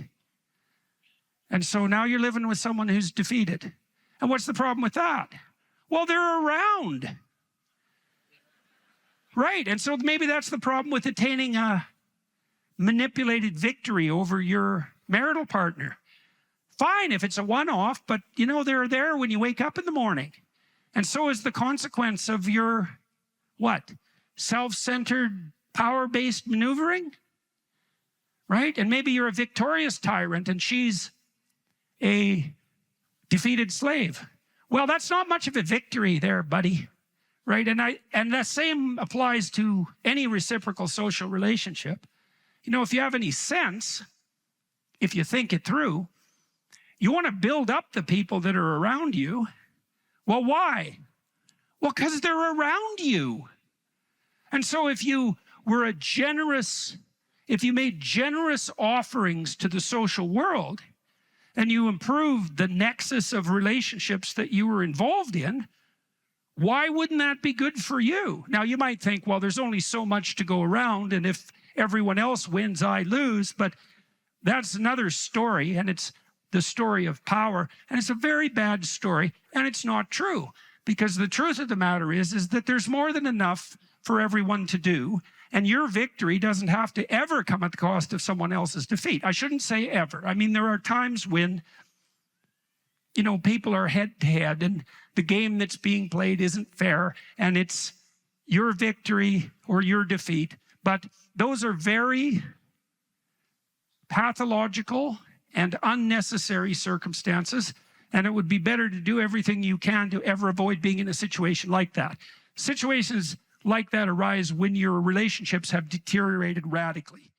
And so now you're living with someone who's defeated. And what's the problem with that? Well, they're around. Right, and so maybe that's the problem with attaining a manipulated victory over your marital partner. Fine if it's a one-off, but you know they're there when you wake up in the morning. And so is the consequence of your, what? Self-centered, power-based maneuvering? Right? And maybe you're a victorious tyrant and she's a defeated slave. Well, that's not much of a victory there, buddy. Right? And the same applies to any reciprocal social relationship. You know, if you have any sense, if you think it through, you want to build up the people that are around you. Well, why? Well, because they're around you. And so if you made generous offerings to the social world and you improved the nexus of relationships that you were involved in, why wouldn't that be good for you? Now, you might think, well, there's only so much to go around, and if everyone else wins, I lose. But that's another story, and it's the story of power. And it's a very bad story, and it's not true. Because the truth of the matter is that there's more than enough for everyone to do, and your victory doesn't have to ever come at the cost of someone else's defeat. I shouldn't say ever. I mean, there are times when, you know, people are head-to-head, and the game that's being played isn't fair, and it's your victory or your defeat. But those are very pathological and unnecessary circumstances. And it would be better to do everything you can to ever avoid being in a situation like that. Situations like that arise when your relationships have deteriorated radically.